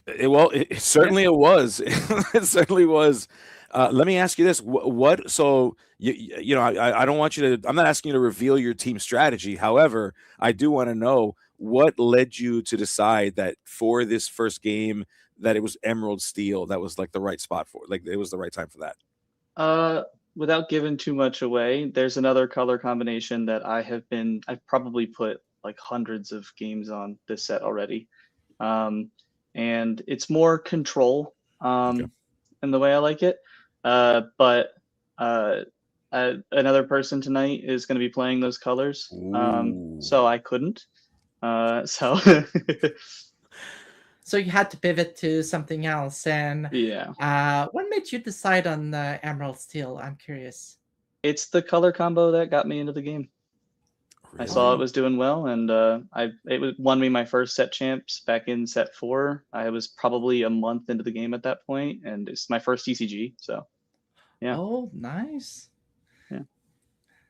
Speaker 2: It certainly it was. It certainly was. Let me ask you this: what? So you know, I don't want you to. I'm not asking you to reveal your team strategy. However, I do want to know what led you to decide that for this first game that it was Emerald Steel that was like the right spot for, like it was the right time for that.
Speaker 5: Without giving too much away, there's another color combination that I've probably put like hundreds of games on this set already. And it's more control in the way I like it. But another person tonight is going to be playing those colors. So I couldn't. So
Speaker 3: you had to pivot to something else. And what made you decide on Emerald Steel? I'm curious.
Speaker 5: It's the color combo that got me into the game. I saw it was doing well, and it won me my first set champs back in set 4. I was probably a month into the game at that point, and it's my first TCG. So, yeah.
Speaker 3: Oh, nice.
Speaker 5: Yeah.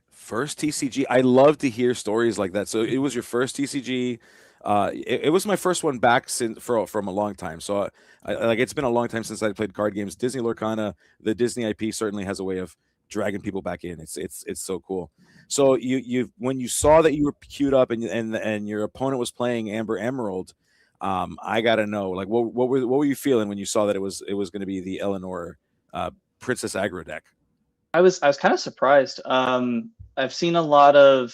Speaker 2: First TCG. I love to hear stories like that. So it was your first TCG. It was my first one back from a long time. So like it's been a long time since I played card games. Disney Lorcana, the Disney IP certainly has a way of dragging people back in. It's so cool. So you when you saw that you were queued up and your opponent was playing Amber Emerald, I gotta know, like what were you feeling when you saw that it was going to be the Eleanor Princess Aggro deck?
Speaker 5: I was kind of surprised. I've seen a lot of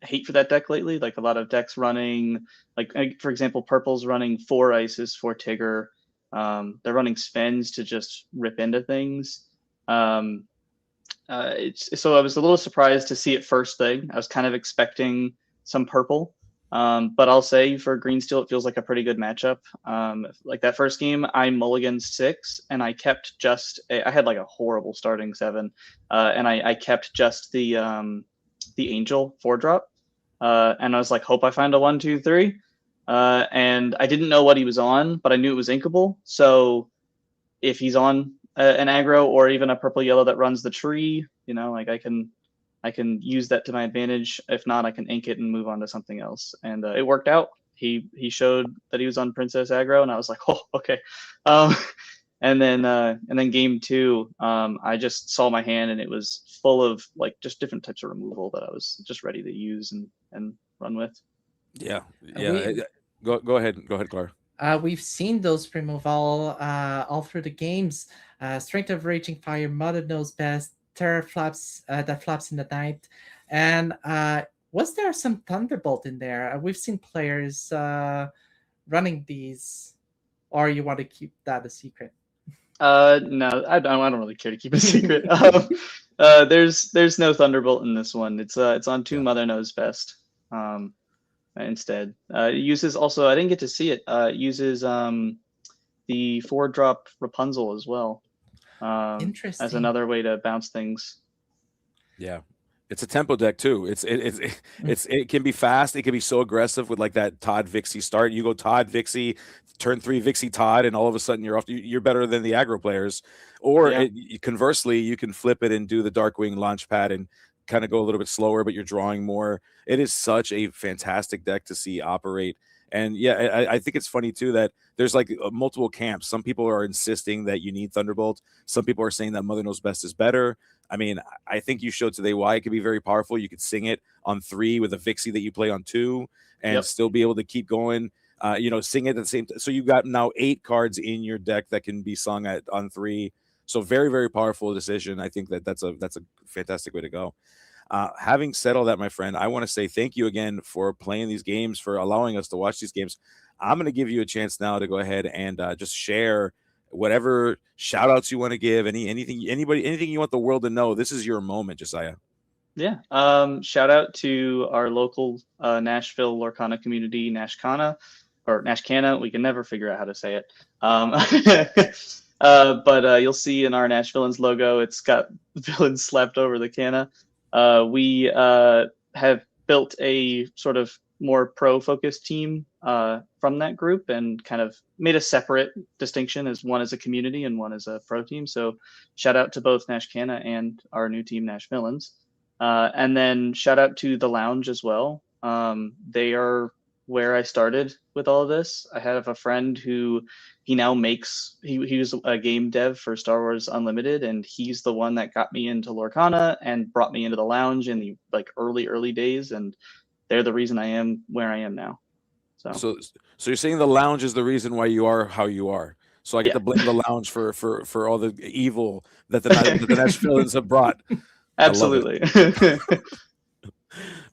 Speaker 5: hate for that deck lately, like a lot of decks running, like for example, Purple's running 4 Isis, 4 Tigger. They're running Svens to just rip into things. So I was a little surprised to see it first thing. I was kind of expecting some purple, but I'll say for Green Steel, it feels like a pretty good matchup. Like that first game, I mulliganed 6, and I kept I had like a horrible starting 7, and I kept just the Angel 4-drop, and I was like, hope I find a 1, 2, 3, and I didn't know what he was on, but I knew it was inkable. So if he's on an aggro or even a purple yellow that runs the tree, you know, like I can use that to my advantage. If not, I can ink it and move on to something else. And it worked out. He showed that he was on Princess Aggro, and I was like, oh, okay. And then game 2, I just saw my hand, and it was full of like just different types of removal that I was just ready to use and run with.
Speaker 2: Yeah. Go ahead, Clara.
Speaker 3: We've seen those removal all through the games. Strength of Raging Fire, Mother Knows Best, Terror Flaps that flaps in the night. And was there some Thunderbolt in there? We've seen players running these, or you want to keep that a secret?
Speaker 5: No, I don't really care to keep it a secret. There's no Thunderbolt in this one. It's on 2 Mother Knows Best. Instead, it uses also, I didn't get to see it. It uses the 4-drop Rapunzel as well.
Speaker 3: Interesting.
Speaker 5: As another way to bounce things.
Speaker 2: Yeah, it's a tempo deck too. It can be fast. It can be so aggressive with like that Todd Vixie start. You go Todd Vixie, turn 3 Vixie Todd, and all of a sudden you're off. You're better than the aggro players. Or conversely, you can flip it and do the Darkwing Launchpad and kind of go a little bit slower, but you're drawing more. It is such a fantastic deck to see operate. And yeah, I think it's funny too that there's like multiple camps. Some people are insisting that you need Thunderbolt. Some people are saying that Mother Knows Best is better. I mean, I think you showed today why it could be very powerful. You could sing it on 3 with a Vixie that you play on 2 and still be able to keep going. Sing it at the same time. So you've got now 8 cards in your deck that can be sung on 3. So very, very powerful decision. I think that's a fantastic way to go. Having said all that, my friend, I want to say thank you again for playing these games, for allowing us to watch these games. I'm going to give you a chance now to go ahead and just share whatever shout outs you want to give, anything you want the world to know. This is your moment, Josiah.
Speaker 5: Yeah. Shout out to our local Nashville Lorcana community, NashCana. or NashCana. We can never figure out how to say it. But you'll see in our NashVillains logo, it's got villains slapped over the Cana. We have built a sort of more pro-focused team from that group and kind of made a separate distinction as one is a community and one is a pro team. So shout out to both NashCana and our new team, NashVillains. And then shout out to the Lounge as well. They are where I started with all of this. I have a friend who he now makes, he was a game dev for Star Wars Unlimited, and he's the one that got me into Lorcana and brought me into the Lounge in the like early days, and they're the reason I am where I am now.
Speaker 2: So you're saying the Lounge is the reason why you are how you are. So I get to blame the Lounge for all the evil that the NashVillains have brought.
Speaker 5: Absolutely.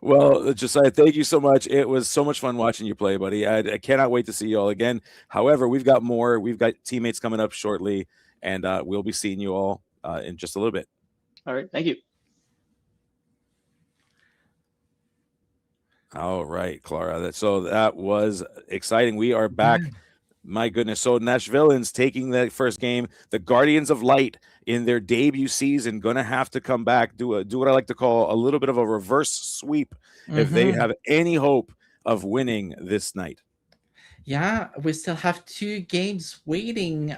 Speaker 2: Well, Josiah, thank you so much. It was so much fun watching you play, buddy. I cannot wait to see you all again. However, we've got more. We've got teammates coming up shortly, and we'll be seeing you all in just a little bit.
Speaker 5: All right. Thank you.
Speaker 2: All right, Clara. So that was exciting. We are back. My goodness. So NashVillains taking the first game, the Guardians of Light in their debut season, going to have to come back, do what I like to call a little bit of a reverse sweep if they have any hope of winning this night.
Speaker 3: Yeah, we still have 2 games waiting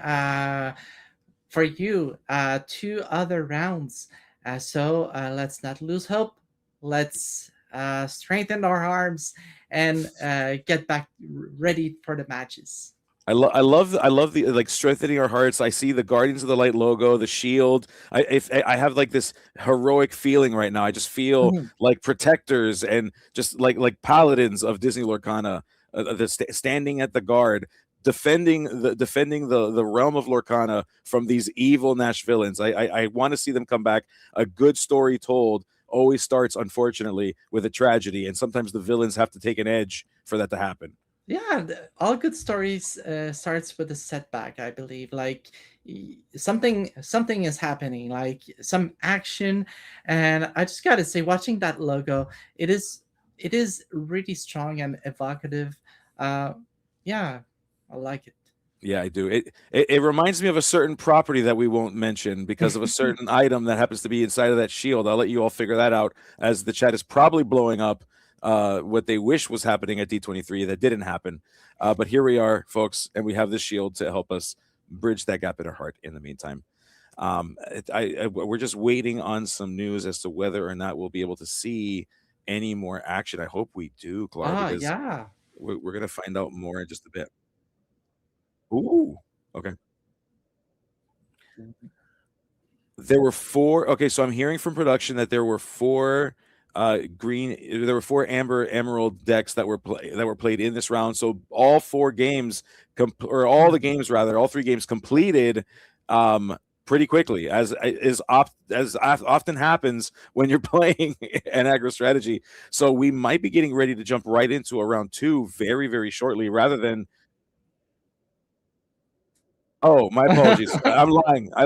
Speaker 3: for you, 2 other rounds. So let's not lose hope. Let's strengthen our arms and get back ready for the matches.
Speaker 2: I love the like strengthening our hearts. I see the Guardians of the Light logo, the shield. I have like this heroic feeling right now. I just feel like protectors and just like paladins of Disney Lorcana, standing at the guard, defending the realm of Lorcana from these evil NashVillains. I want to see them come back. A good story told always starts, unfortunately, with a tragedy, and sometimes the villains have to take an edge for that to happen.
Speaker 3: Yeah, all good stories starts with a setback, I believe. Like something is happening, like some action, and I just gotta say, watching that logo, it is really strong and evocative. Yeah, I like it.
Speaker 2: Yeah, I do. It reminds me of a certain property that we won't mention because of a certain item that happens to be inside of that shield. I'll let you all figure that out as the chat is probably blowing up what they wish was happening at D23 that didn't happen. But here we are, folks, and we have this shield to help us bridge that gap in our heart in the meantime. We're just waiting on some news as to whether or not we'll be able to see any more action. I hope we do, Clara, because
Speaker 3: yeah.
Speaker 2: we're going to find out more in just a bit. Ooh, okay. There were 4. Okay, so I'm hearing from production that there were 4 there were 4 amber emerald decks that were played in this round. So all 4 games all the games rather, all 3 games completed pretty quickly, as often happens when you're playing an aggro strategy. So we might be getting ready to jump right into a round 2 very, very shortly, rather than. Oh, my apologies. I'm lying. I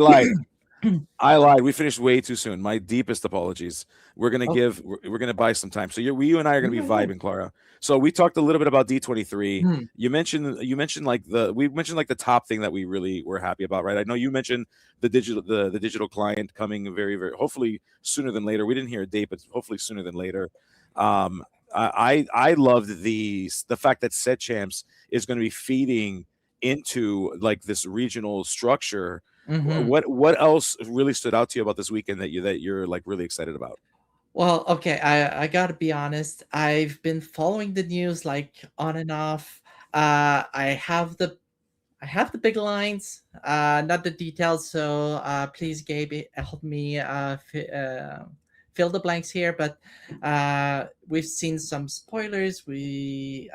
Speaker 2: lied. We finished way too soon. My deepest apologies. We're gonna buy some time. So you and I are gonna be vibing, Clara. So we talked a little bit about D23. You mentioned like the top thing that we really were happy about, right? I know you mentioned the digital client coming very, very hopefully sooner than later. We didn't hear a date, but hopefully sooner than later. I loved the fact that Set Champs is going to be feeding into like this regional structure. What else really stood out to you about this weekend that you're like really excited about?
Speaker 3: Well, okay, I gotta be honest. I've been following the news like on and off. I have the big lines, not the details. So please, Gabe, help me fill the blanks here. But we've seen some spoilers. We've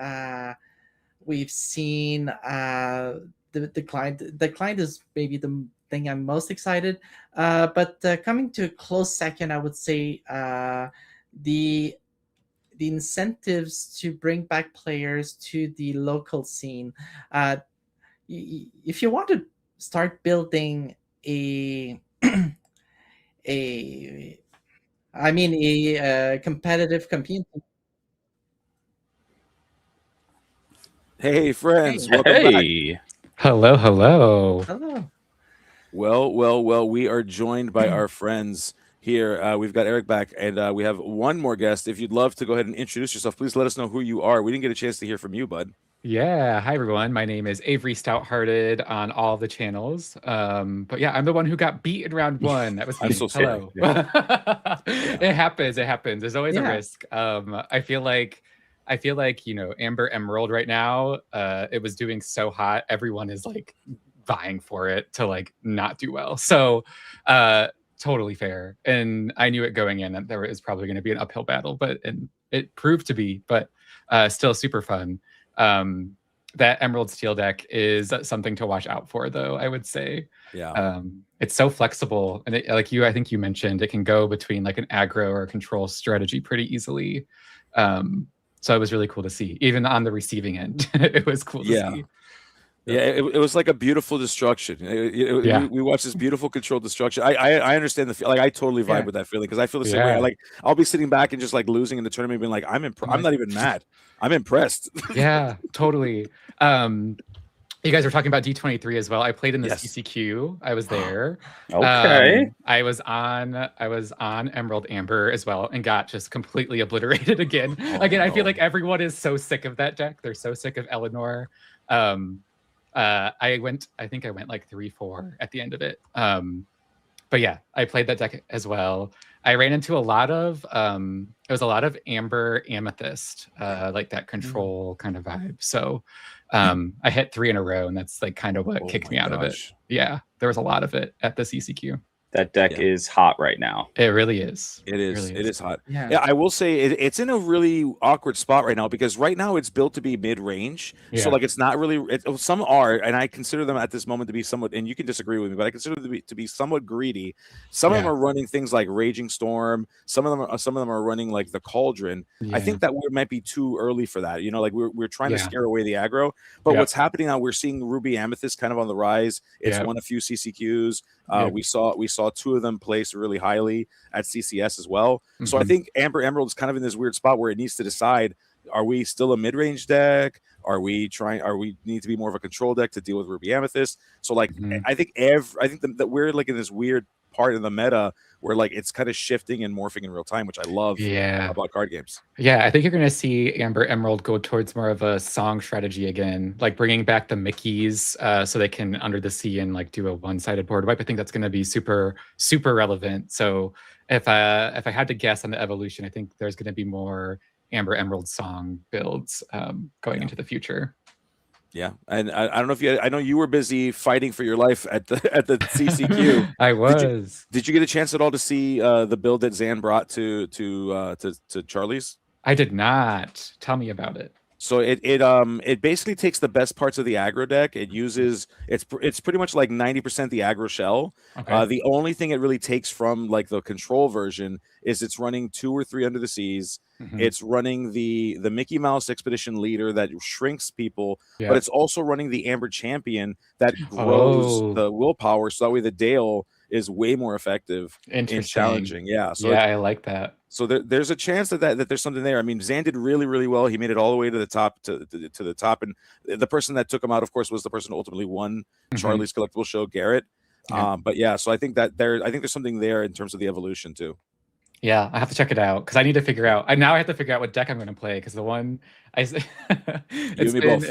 Speaker 3: seen the client. The client is maybe the thing I'm most excited. But coming to a close second, I would say the incentives to bring back players to the local scene. If you want to start building a competitive community.
Speaker 2: Hey, friends. Welcome back.
Speaker 6: Hello, hello.
Speaker 3: Hello.
Speaker 2: Well, we are joined by our friends here. We've got Eric back, and we have one more guest. If you'd love to go ahead and introduce yourself, please let us know who you are. We didn't get a chance to hear from you, bud.
Speaker 6: Yeah, hi everyone. My name is Avery Stouthearted on all the channels. But yeah, I'm the one who got beat in round 1. That was me.
Speaker 2: I'm so sorry.
Speaker 6: Hello. It happens. There's always a risk. I feel like Amber Emerald right now, it was doing so hot. Everyone is like vying for it to like not do well. So totally fair. And I knew it going in that there was probably going to be an uphill battle, and it proved to be, but still super fun. That Emerald Steel deck is something to watch out for, though, I would say.
Speaker 2: Yeah.
Speaker 6: It's so flexible, and I think you mentioned, it can go between like an aggro or a control strategy pretty easily. So it was really cool to see, even on the receiving end. It was cool to see.
Speaker 2: Yeah, it was like a beautiful destruction. We watched this beautiful controlled destruction. I understand I totally vibe with that feeling, because I feel the same way. I'll be sitting back and just like losing in the tournament, being like, I'm not even mad. I'm impressed.
Speaker 6: Yeah, totally. You guys were talking about D23 as well. I played in the CCQ. I was there.
Speaker 4: Okay.
Speaker 6: I was on Emerald Amber as well, and got just completely obliterated again. I feel like everyone is so sick of that deck. They're so sick of Eleanor. I think I went like 3-4 at the end of it. But yeah, I played that deck as well. I ran into a lot of it was a lot of Amber Amethyst, like that control kind of vibe. So I hit 3 in a row, and that's like kind of what kicked me out of it. Yeah, there was a lot of it at the CCQ.
Speaker 4: That deck is hot right now.
Speaker 6: It really is.
Speaker 2: It is. It is hot.
Speaker 3: Yeah.
Speaker 2: I will say it's in a really awkward spot right now, because right now it's built to be mid-range. So like it's not really. Some are, and I consider them at this moment to be somewhat. And you can disagree with me, but I consider them to be somewhat greedy. Some of them are running things like Raging Storm. Some of them are running like the Cauldron. I think that we might be too early for that. Like we're trying to scare away the aggro. But what's happening now? We're seeing Ruby Amethyst kind of on the rise. It's won a few CCQs. We saw 2 of them placed really highly at CCS as well. So I think Amber Emerald is kind of in this weird spot where it needs to decide: are we still a mid-range deck? Are we need to be more of a control deck to deal with Ruby Amethyst? So like I think that we're like in this weird part of the meta where like it's kind of shifting and morphing in real time, which I love about card games.
Speaker 6: Yeah, I think you're going to see Amber Emerald go towards more of a song strategy again, like bringing back the Mickeys so they can Under the Sea and like do a one-sided board wipe. I think that's going to be super, super relevant. So if I had to guess on the evolution, I think there's going to be more Amber Emerald song builds going into the future.
Speaker 2: Yeah, and I don't know if I know you were busy fighting for your life at the CCQ.
Speaker 6: I was.
Speaker 2: Did you get a chance at all to see the build that Zan brought to Charlie's?
Speaker 6: I did not. Tell me about it.
Speaker 2: So it basically takes the best parts of the aggro deck. It uses it's pretty much like 90% the aggro shell. Okay. The only thing it really takes from like the control version is it's running 2 or 3 Under the Seas. It's running the Mickey Mouse Expedition Leader that shrinks people, but it's also running the Amber Champion that grows the willpower, so that way the Dale is way more effective and challenging. Yeah, so
Speaker 6: I like that.
Speaker 2: So there's a chance that there's something there. I mean, Zan did really, really well. He made it all the way to the top, to the top, and the person that took him out, of course, was the person who ultimately won Charlie's collectible show, Garrett. But yeah, so I think there's something there in terms of the evolution too.
Speaker 6: Yeah, I have to check it out because I need to figure out. Now I have to figure out what deck I'm going to play because the one it's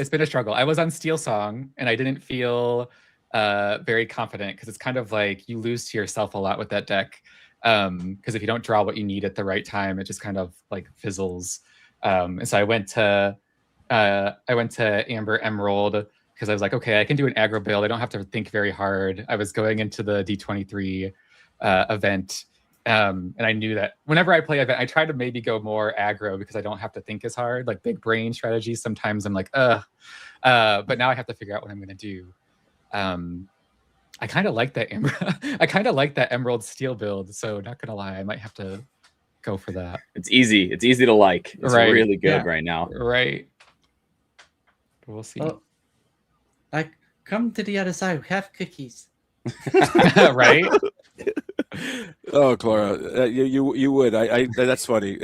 Speaker 6: been a struggle. I was on Steel Song and I didn't feel very confident because it's kind of like you lose to yourself a lot with that deck. Because if you don't draw what you need at the right time, it just kind of like fizzles. And so I went to Amber Emerald because I was like, okay, I can do an aggro build. I don't have to think very hard. I was going into the D23 event. And I knew that whenever I play event, I try to maybe go more aggro because I don't have to think as hard, like big brain strategies. Sometimes I'm like, but now I have to figure out what I'm going to do. I kind of like that Emerald Steel build. So not gonna lie, I might have to go for that.
Speaker 4: It's easy. It's easy to like. It's really good right now.
Speaker 6: Right. But we'll see.
Speaker 3: Oh, like, come to the other side. We have cookies.
Speaker 6: Right.
Speaker 2: Oh, Clara, you would. That's funny.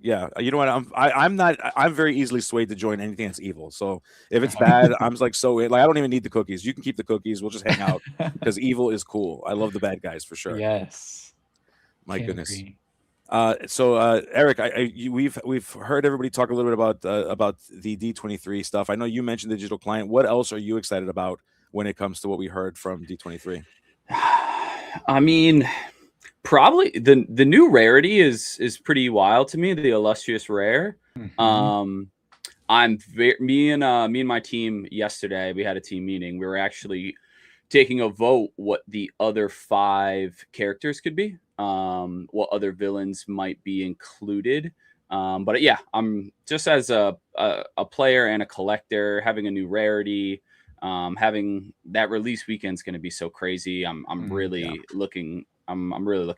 Speaker 2: Yeah. You know what? I'm very easily swayed to join anything that's evil. So if it's bad, I'm like I don't even need the cookies. You can keep the cookies. We'll just hang out because evil is cool. I love the bad guys for sure.
Speaker 6: Yes.
Speaker 2: My
Speaker 6: Can't
Speaker 2: goodness.
Speaker 6: agree.
Speaker 2: So Eric, we've heard everybody talk a little bit about the D23 stuff. I know you mentioned the digital client. What else are you excited about when it comes to what we heard from D23?
Speaker 4: I mean, probably the new rarity is pretty wild to me. The illustrious rare.
Speaker 6: Mhm.
Speaker 4: Me and my team yesterday, we had a team meeting. We were actually taking a vote what the other 5 characters could be, what other villains might be included. But yeah, I'm just as a player and a collector, having a new rarity, having that release weekend's going to be so crazy. I'm really looking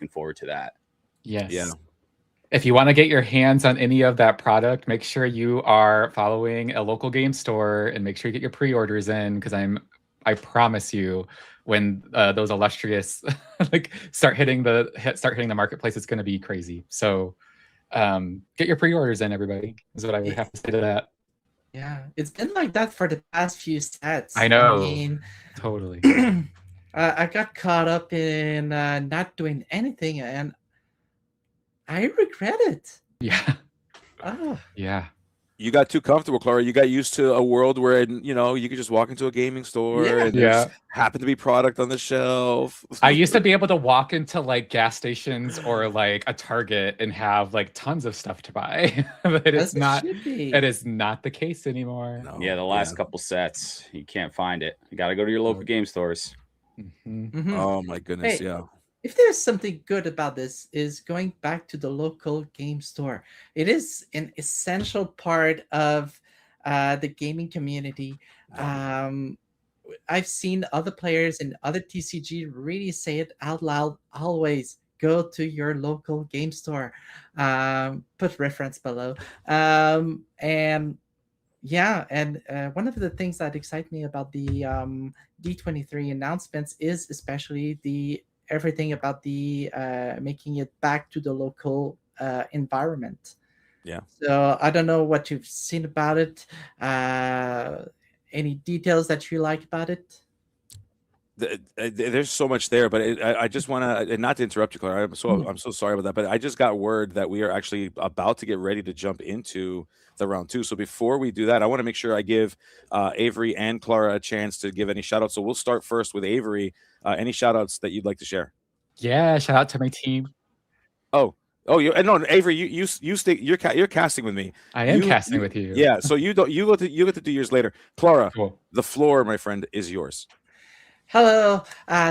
Speaker 4: forward to that.
Speaker 6: Yes.
Speaker 2: Yeah.
Speaker 6: If you want to get your hands on any of that product, make sure you are following a local game store and make sure you get your pre-orders in, because I promise you, when those illustrious like start hitting the marketplace, it's going to be crazy. So get your pre-orders in, everybody, is what I would have to say to that.
Speaker 3: Yeah, it's been like that for the past few sets.
Speaker 6: I know.
Speaker 3: I mean,
Speaker 6: totally.
Speaker 3: I got caught up in not doing anything, and I regret it.
Speaker 6: Yeah.
Speaker 3: Oh.
Speaker 6: Yeah.
Speaker 2: You got too comfortable, Clara. You got used to a world where, you could just walk into a gaming store and there's happen to be product on the shelf.
Speaker 6: I used to be able to walk into like gas stations or like a Target and have like tons of stuff to buy. But it is not the case anymore.
Speaker 2: No.
Speaker 4: Yeah, the last couple sets, you can't find it. You got to go to your local game stores.
Speaker 2: Oh my goodness.
Speaker 3: Hey,
Speaker 2: yeah.
Speaker 3: If there's something good about this, is going back to the local game store. It is an essential part of the gaming community. I've seen other players in other TCG really say it out loud. Always go to your local game store. Put reference below. And yeah, and one of the things that excite me about the D23 announcements is especially everything about the making it back to the local environment.
Speaker 2: Yeah.
Speaker 3: So I don't know what you've seen about it. Any details that you like about it?
Speaker 2: There's so much there, but I just want to, not to interrupt you, Clara. I'm so sorry about that, but I just got word that we are actually about to get ready to jump into the round 2. So before we do that, I want to make sure I give Avery and Clara a chance to give any shout outs. So we'll start first with Avery. Any shout outs that you'd like to share?
Speaker 6: Yeah, shout out to my team.
Speaker 2: Oh, no, Avery, you stay. You're casting with me.
Speaker 6: I am casting with you.
Speaker 2: Yeah, so you get to do yours later. Clara,
Speaker 6: cool. The
Speaker 2: floor, my friend, is yours.
Speaker 3: Hello.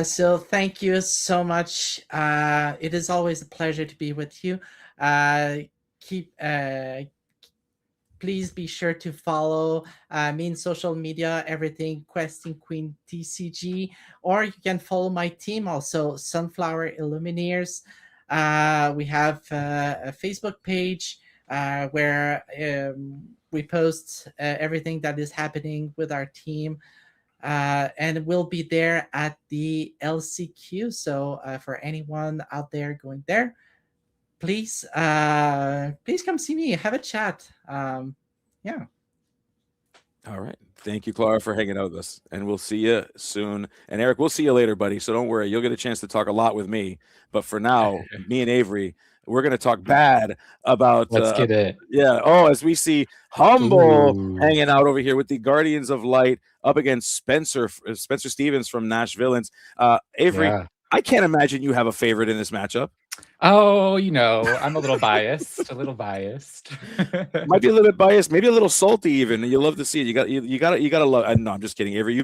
Speaker 3: So thank you so much. It is always a pleasure to be with you. Please be sure to follow me in social media, everything Questing Queen TCG, or you can follow my team also, Sunflower Illumineers. We have a Facebook page where we post everything that is happening with our team. And we'll be there at the LCQ. So for anyone out there going there, please come see me, have a chat. Yeah.
Speaker 2: All right. Thank you, Clara, for hanging out with us. And we'll see you soon. And Eric, we'll see you later, buddy. So don't worry. You'll get a chance to talk a lot with me. But for now, me and Avery, we're going to talk bad about...
Speaker 6: Let's get it.
Speaker 2: Yeah. Oh, as we see Humble hanging out over here with the Guardians of Light up against Spencer Stevens from NashVillains. Avery, I can't imagine you have a favorite in this matchup.
Speaker 6: Oh, I'm a little biased. Might
Speaker 2: be a little bit biased, maybe a little salty even. You love to see it. You got to love. No, I'm just kidding, Avery.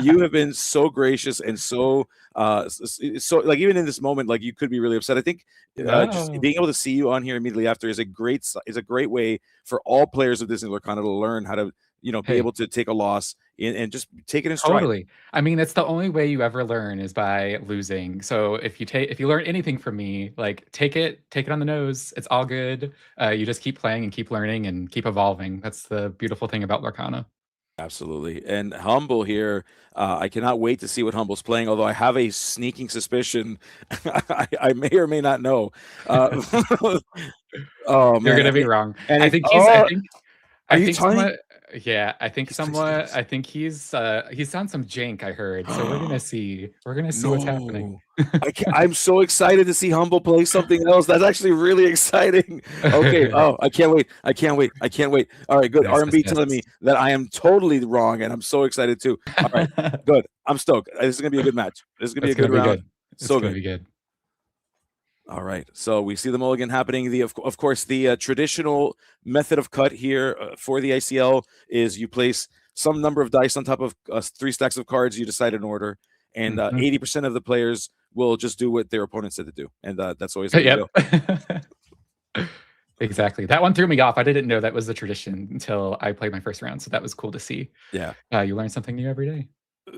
Speaker 2: You have been so gracious and so like even in this moment, like you could be really upset. I think just being able to see you on here immediately after is a great way for all players of Disney Lorcana to learn how to be able to take a loss and just take it in stride.
Speaker 6: Totally. I mean, it's the only way you ever learn is by losing. So if you learn anything from me, like take it on the nose. It's all good. You just keep playing and keep learning and keep evolving. That's the beautiful thing about Lorcana.
Speaker 2: Absolutely. And Humble here, I cannot wait to see what Humble's playing, although I have a sneaking suspicion I may or may not know. Oh,
Speaker 6: You're
Speaker 2: man.
Speaker 6: gonna be wrong.
Speaker 2: And
Speaker 6: I think he's.
Speaker 2: are
Speaker 6: I
Speaker 2: you
Speaker 6: think
Speaker 2: telling me?
Speaker 6: somewhat. Yeah, I think somewhat. I think he's on some jank. I heard. So we're gonna see. We're gonna see what's happening.
Speaker 2: I'm so excited to see Humble play something else. That's actually really exciting. Okay. Oh, I can't wait. I can't wait. I can't wait. All right, good.
Speaker 6: Yes,
Speaker 2: R&B
Speaker 6: yes,
Speaker 2: telling me that I am totally wrong, and I'm so excited too. All right, good. I'm stoked. This is gonna be a good match. This is gonna be a good round. So good.
Speaker 6: Be good.
Speaker 2: All right, so we see the mulligan happening. Of course, the traditional method of cut here for the ICL is you place some number of dice on top of 3 stacks of cards. You decide an order, and 80% of the players will just do what their opponent said to do, and that's always how you go.
Speaker 6: Exactly. That one threw me off. I didn't know that was the tradition until I played my first round, so that was cool to see.
Speaker 2: Yeah,
Speaker 6: you learn something new every day.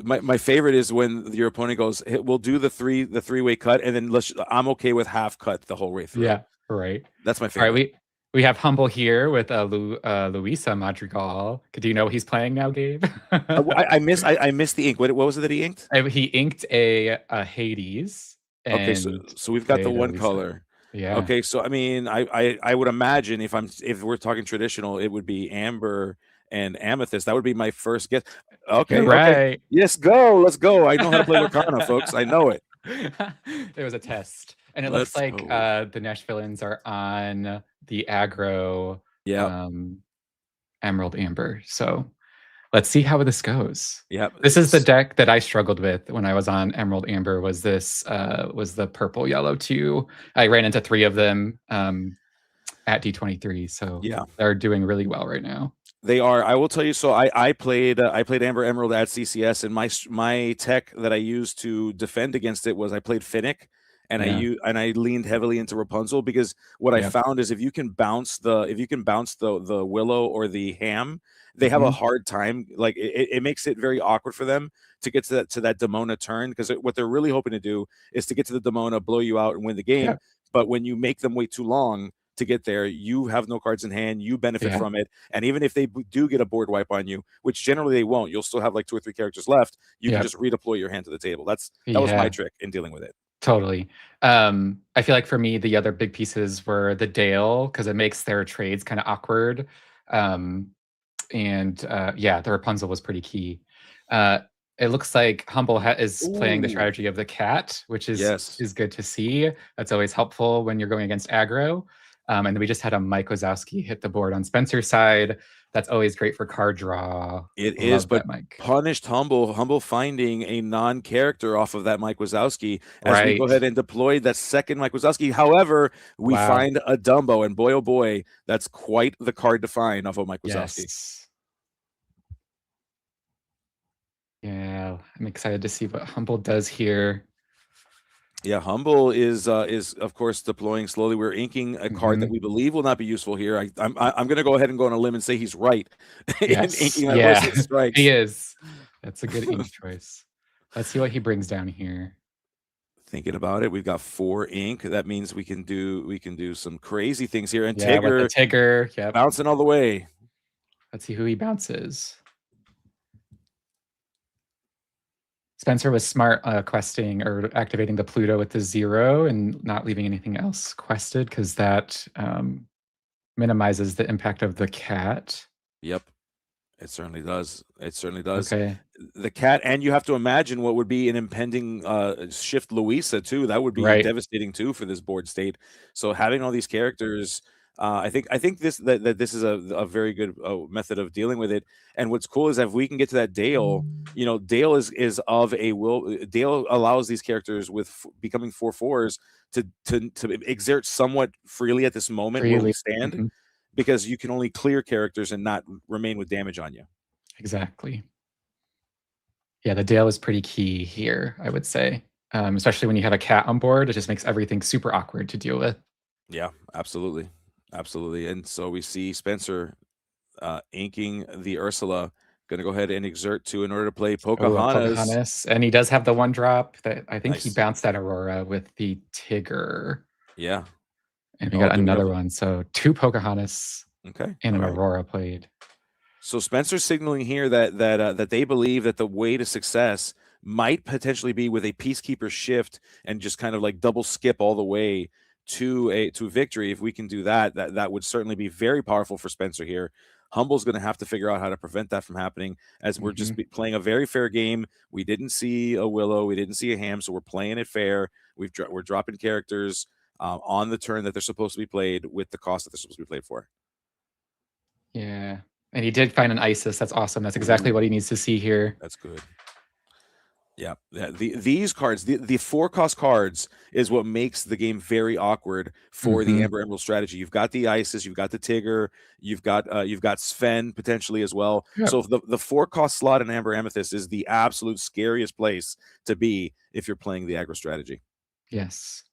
Speaker 2: My favorite is when your opponent goes, hey, we'll do the three-way cut, and then I'm okay with half cut the whole way through.
Speaker 6: Yeah, right.
Speaker 2: That's my favorite.
Speaker 6: All right, we have Humble here with Luisa Madrigal. Do you know what he's playing now, Gabe?
Speaker 2: I missed the ink. What was it that he inked?
Speaker 6: He inked a Hades.
Speaker 2: Okay, so we've got the one
Speaker 6: Luisa.
Speaker 2: color.
Speaker 6: Yeah.
Speaker 2: Okay, so I mean, I would imagine if we're talking traditional, it would be amber and amethyst. That would be my first guess. Okay,
Speaker 6: right.
Speaker 2: Okay. Yes, go. Let's go. I know how to play Lorcana, folks. I know it.
Speaker 6: There was a test, and it looks like the NashVillains are on the aggro.
Speaker 2: Yeah.
Speaker 6: Emerald Amber. So let's see how this goes.
Speaker 2: Yeah.
Speaker 6: This is the deck that I struggled with when I was on Emerald Amber. Was the purple yellow too? I ran into 3 of them at D23. So
Speaker 2: yeah,
Speaker 6: they're doing really well right now.
Speaker 2: They are. I will tell you. So I played Amber Emerald at CCS, and my tech that I used to defend against it was I played Finnick, and I leaned heavily into Rapunzel, because what I found is if you can bounce the Willow or the Ham, they have a hard time. Like it makes it very awkward for them to get to that Demona turn, because what they're really hoping to do is to get to the Demona, blow you out, and win the game. But when you make them wait too long to get there, you have no cards in hand, you benefit from it, and even if they do get a board wipe on you, which generally they won't, you'll still have like 2 or 3 characters left, you can just redeploy your hand to the table. That was my trick in dealing with it.
Speaker 6: Totally. I feel like for me, the other big pieces were the Dale, because it makes their trades kind of awkward, and the Rapunzel was pretty key. It looks like Humble is playing the strategy of the cat, which is good to see. That's always helpful when you're going against aggro. And then we just had a Mike Wazowski hit the board on Spencer's side. That's always great for card draw.
Speaker 2: It is, but punished Humble finding a non-character off of that Mike Wazowski as we go ahead and deploy that second Mike Wazowski. However, we find a Dumbo, and boy, oh boy, that's quite the card to find off of Mike Wazowski.
Speaker 6: Yeah, I'm excited to see what Humble does here.
Speaker 2: Yeah, Humble is of course deploying slowly. We're inking a card that we believe will not be useful here. I'm going to go ahead and go on a limb and say he's right. Inking that strikes.
Speaker 6: He is. That's a good ink choice. Let's see what he brings down here.
Speaker 2: Thinking about it, we've got 4 ink. That means we can do some crazy things here. And
Speaker 6: Tigger,
Speaker 2: bouncing all the way.
Speaker 6: Let's see who he bounces. Spencer was smart questing or activating the Pluto with the 0 and not leaving anything else quested, because that minimizes the impact of the cat.
Speaker 2: Yep, it certainly does. It certainly does.
Speaker 6: Okay.
Speaker 2: The cat, and you have to imagine what would be an impending shift Luisa too. That would be devastating too for this board state. So having all these characters, I think this is a very good method of dealing with it. And what's cool is that if we can get to that Dale, Dale is of a will. Dale allows these characters with becoming 4/4s to exert somewhat freely at this moment where we stand, because you can only clear characters and not remain with damage on you.
Speaker 6: Exactly. Yeah, the Dale is pretty key here, I would say, especially when you have a cat on board. It just makes everything super awkward to deal with.
Speaker 2: Yeah, absolutely. Absolutely. And so we see Spencer inking the Ursula, going to go ahead and exert 2 in order to play Pocahontas.
Speaker 6: And he does have the 1-drop that I think he bounced that Aurora with the Tigger.
Speaker 2: Yeah.
Speaker 6: And we got another one. So 2 Pocahontas and an Aurora played.
Speaker 2: So Spencer's signaling here that they believe that the way to success might potentially be with a Peacekeeper shift and just kind of like double skip all the way to victory. If we can do that, that would certainly be very powerful for Spencer here. Humble's going to have to figure out how to prevent that from happening, as we're just playing a very fair game. We didn't see a Willow, we didn't see a Ham, so we're playing it fair. We're dropping characters on the turn that they're supposed to be played with the cost that they're supposed to be played for.
Speaker 6: Yeah, and he did find an Isis. That's awesome. That's exactly what he needs to see here.
Speaker 2: That's good. Yeah, these cards, the 4-cost cards, is what makes the game very awkward for the Amber Emerald strategy. You've got the Isis, you've got the Tigger, you've got Sven potentially as well. Yep. So the 4-cost slot in Amber Amethyst is the absolute scariest place to be if you're playing the aggro strategy.
Speaker 6: Yes.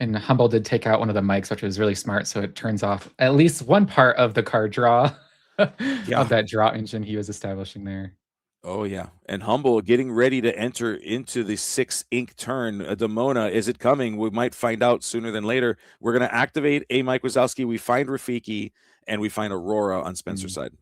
Speaker 6: And Humble did take out one of the mics, which was really smart, so it turns off at least one part of the card draw of that draw engine he was establishing there.
Speaker 2: Oh, yeah. And Humble getting ready to enter into the 6 ink turn. Demona, is it coming? We might find out sooner than later. We're going to activate a Mike Wazowski. We find Rafiki, and we find Aurora on Spencer's side.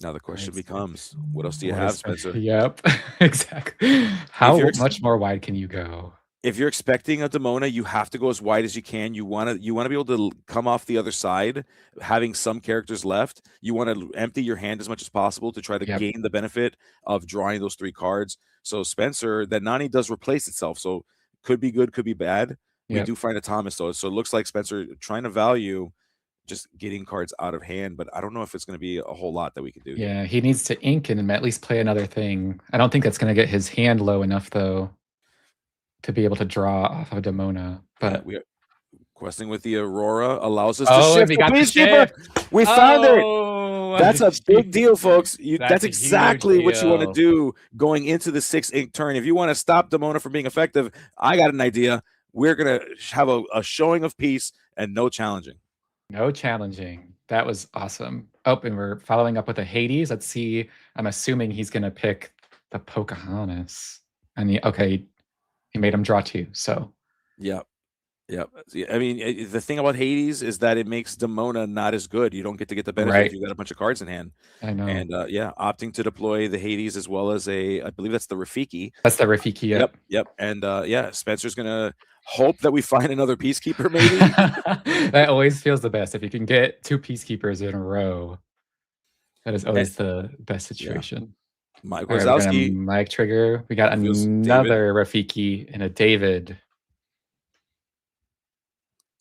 Speaker 2: Now the question becomes, what else do you have, Spencer?
Speaker 6: Yep, exactly. How much more wide can you go?
Speaker 2: If you're expecting a Demona, you have to go as wide as you can. You want to be able to come off the other side, having some characters left. You want to empty your hand as much as possible to try to gain the benefit of drawing those 3 cards. So Spencer, that Nani does replace itself. So could be good, could be bad. We do find a Thomas though. So it looks like Spencer trying to value just getting cards out of hand, but I don't know if it's going to be a whole lot that we can do.
Speaker 6: Yeah, he needs to ink and at least play another thing. I don't think that's going to get his hand low enough though to be able to draw off of Demona. But
Speaker 2: we are questing with the Aurora allows us to shift.
Speaker 6: We got the
Speaker 2: shift. We found it. That's a big deal, folks. That's exactly what you want to do going into the 6 ink turn. If you want to stop Demona from being effective, I got an idea. We're going to have a showing of peace and no challenging.
Speaker 6: No challenging. That was awesome. Oh, and we're following up with a Hades. Let's see. I'm assuming he's going to pick the Pocahontas. And he made him draw 2. So,
Speaker 2: yep. I mean, the thing about Hades is that it makes Demona not as good. You don't get to get the benefit if you got a bunch of cards in hand.
Speaker 6: I know.
Speaker 2: And opting to deploy the Hades as well as I believe that's the Rafiki.
Speaker 6: That's the Rafiki.
Speaker 2: Yep. And Spencer's gonna hope that we find another Peacekeeper, maybe.
Speaker 6: That always feels the best if you can get 2 Peacekeepers in a row. That is always the best situation.
Speaker 2: Mike Wazowski,
Speaker 6: Mike Trigger. We got another Rafiki and a David.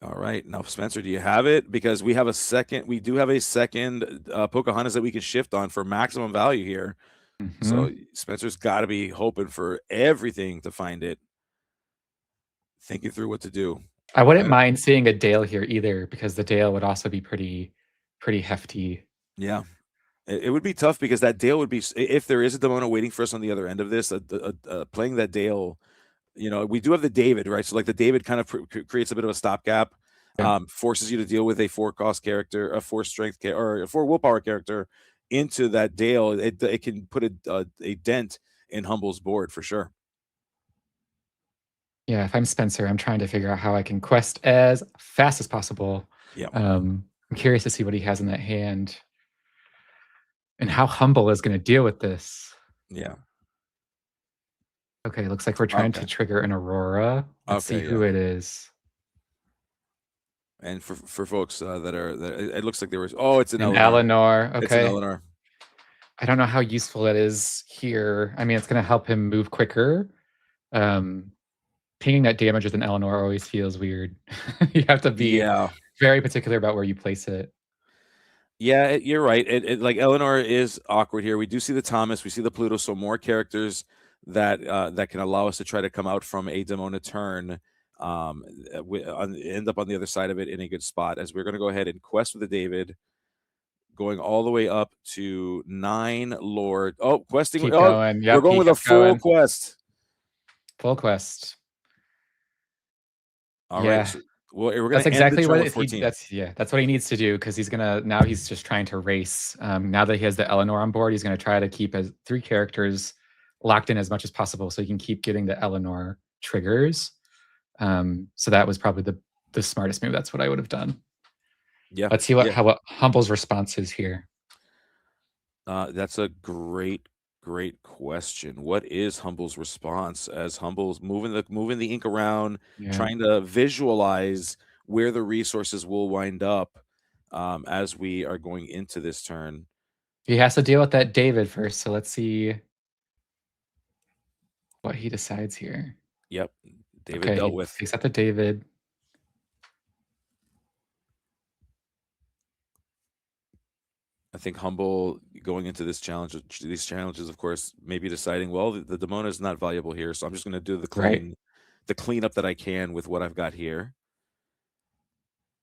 Speaker 2: All right, now Spencer, do you have it? Because we have a second. We do have a second Pocahontas that we can shift on for maximum value here. So Spencer's got to be hoping for everything to find it. Thinking through what to do.
Speaker 6: I wouldn't mind seeing a Dale here either, because the Dale would also be pretty hefty.
Speaker 2: Yeah. It would be tough because that Dale would be, if there is a Demona waiting for us on the other end of this, playing that Dale, we do have the David, right? So like the David kind of creates a bit of a stopgap, forces you to deal with a 4-cost character, a 4-strength or a 4-willpower character into that Dale. It can put a dent in Humble's board for sure.
Speaker 6: Yeah, if I'm Spencer, I'm trying to figure out how I can quest as fast as possible.
Speaker 2: Yeah.
Speaker 6: I'm curious to see what he has in that hand. And how Humble is going to deal with this.
Speaker 2: Yeah.
Speaker 6: Okay, looks like we're trying to trigger an Aurora. Let's see who it is.
Speaker 2: And for folks that it looks like there was. Oh, it's an
Speaker 6: Eleanor. Okay.
Speaker 2: It's an Eleanor.
Speaker 6: I don't know how useful it is here. I mean, it's going to help him move quicker. Pinging that damage with an Eleanor always feels weird. You have to be very particular about where you place it.
Speaker 2: Yeah, you're right. It like Eleanor is awkward here. We do see the Thomas, we see the Pluto, so more characters that can allow us to try to come out from a Demona turn, end up on the other side of it in a good spot. As we're going to go ahead and quest with the David, going all the way up to 9 Lord. Oh, questing.
Speaker 6: Keep going. Yep,
Speaker 2: we're going with a full quest.
Speaker 6: Full quest.
Speaker 2: All right. So, well, we're
Speaker 6: that's exactly what that's what he needs to do, because he's just trying to race. Now that he has the Eleanor on board, he's going to try to keep 3 characters locked in as much as possible so he can keep getting the Eleanor triggers. So that was probably the the smartest move. That's what I would have done.
Speaker 2: Yeah.
Speaker 6: Let's see what Humble's response is here.
Speaker 2: That's a great question. What is Humble's response as Humble's moving the ink around, trying to visualize where the resources will wind up as we are going into this turn?
Speaker 6: He has to deal with that David first, so let's see what he decides here.
Speaker 2: Yep, David dealt with.
Speaker 6: Takes out the David.
Speaker 2: I think Humble going into these challenges, of course, maybe deciding, well, the Demona is not valuable here, so I'm just going to do the cleanup that I can with what I've got here.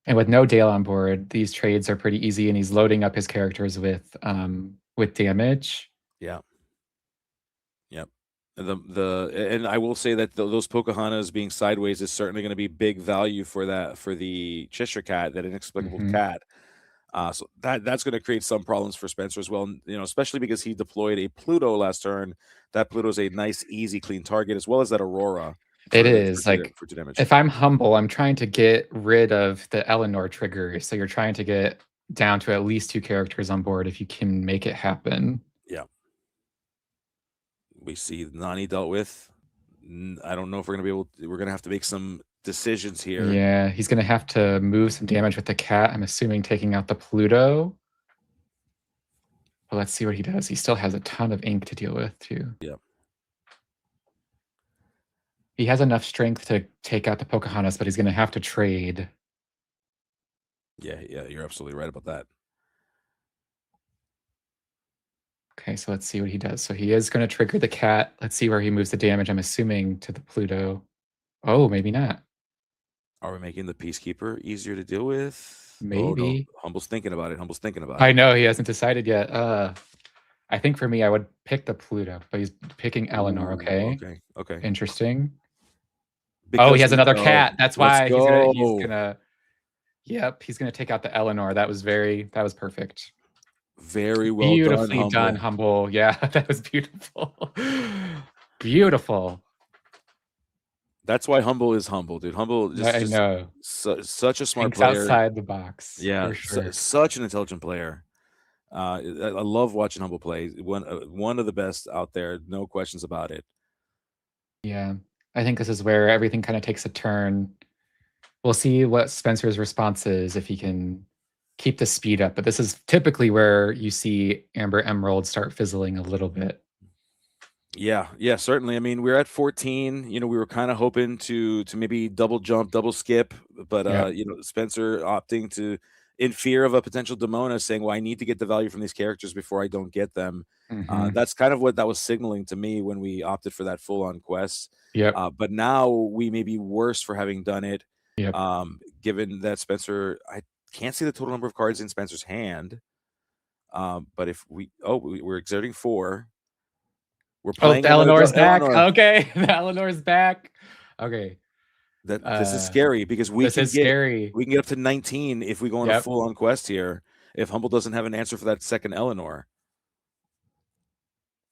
Speaker 6: And with no Dale on board, these trades are pretty easy, and he's loading up his characters with damage.
Speaker 2: Yeah. Yep. And I will say that those Pocahontas being sideways is certainly going to be big value for the Cheshire Cat, that inexplicable cat. So that's going to create some problems for Spencer as well, especially because he deployed a Pluto last turn. That Pluto is a nice, easy, clean target, as well as that Aurora.
Speaker 6: It is like, if I'm Humble, I'm trying to get rid of the Eleanor trigger. So you're trying to get down to at least 2 characters on board if you can make it happen.
Speaker 2: Yeah. We see Nani dealt with. I don't know if we're going to have to make some decisions here.
Speaker 6: Yeah, he's going to have to move some damage with the cat. I'm assuming taking out the Pluto. But let's see what he does. He still has a ton of ink to deal with too.
Speaker 2: Yeah.
Speaker 6: He has enough strength to take out the Pocahontas, but he's going to have to trade.
Speaker 2: Yeah, you're absolutely right about that.
Speaker 6: Okay, so let's see what he does. So he is going to trigger the cat. Let's see where he moves the damage. I'm assuming to the Pluto. Oh, maybe not.
Speaker 2: Are we making the Peacekeeper easier to deal with?
Speaker 6: Maybe.
Speaker 2: Oh, no. Humble's thinking about it.
Speaker 6: I know, he hasn't decided yet. I think for me, I would pick the Pluto, but he's picking Eleanor. Okay. Interesting. Because he has another cat. That's why he's gonna. Yep, he's gonna take out the Eleanor. That was perfect.
Speaker 2: Very well
Speaker 6: Beautifully done, Humble. Yeah, that was beautiful. Beautiful.
Speaker 2: That's why Humble is Humble, dude. Humble
Speaker 6: I know.
Speaker 2: Such a smart player.
Speaker 6: Outside the box.
Speaker 2: Yeah,
Speaker 6: sure.
Speaker 2: Such an intelligent player. I love watching Humble play. One of the best out there, no questions about it.
Speaker 6: Yeah, I think this is where everything kind of takes a turn. We'll see what Spencer's response is, if he can keep the speed up. But this is typically where you see Amber Emerald start fizzling a little bit.
Speaker 2: Yeah, certainly. I mean, we're at 14. We were kind of hoping to maybe double jump, double skip, but Spencer opting to, in fear of a potential Demona, saying, well, I need to get the value from these characters before I don't get them. That's kind of what that was signaling to me when we opted for that full-on quest. But now we may be worse for having done it, given that Spencer, I can't see the total number of cards in Spencer's hand. But if we're exerting 4. We're playing.
Speaker 6: The Eleanor's back. Okay, the Eleanor's back. Okay.
Speaker 2: This is scary because we can get up to 19 if we go on a full-on quest here. If Humble doesn't have an answer for that second Eleanor,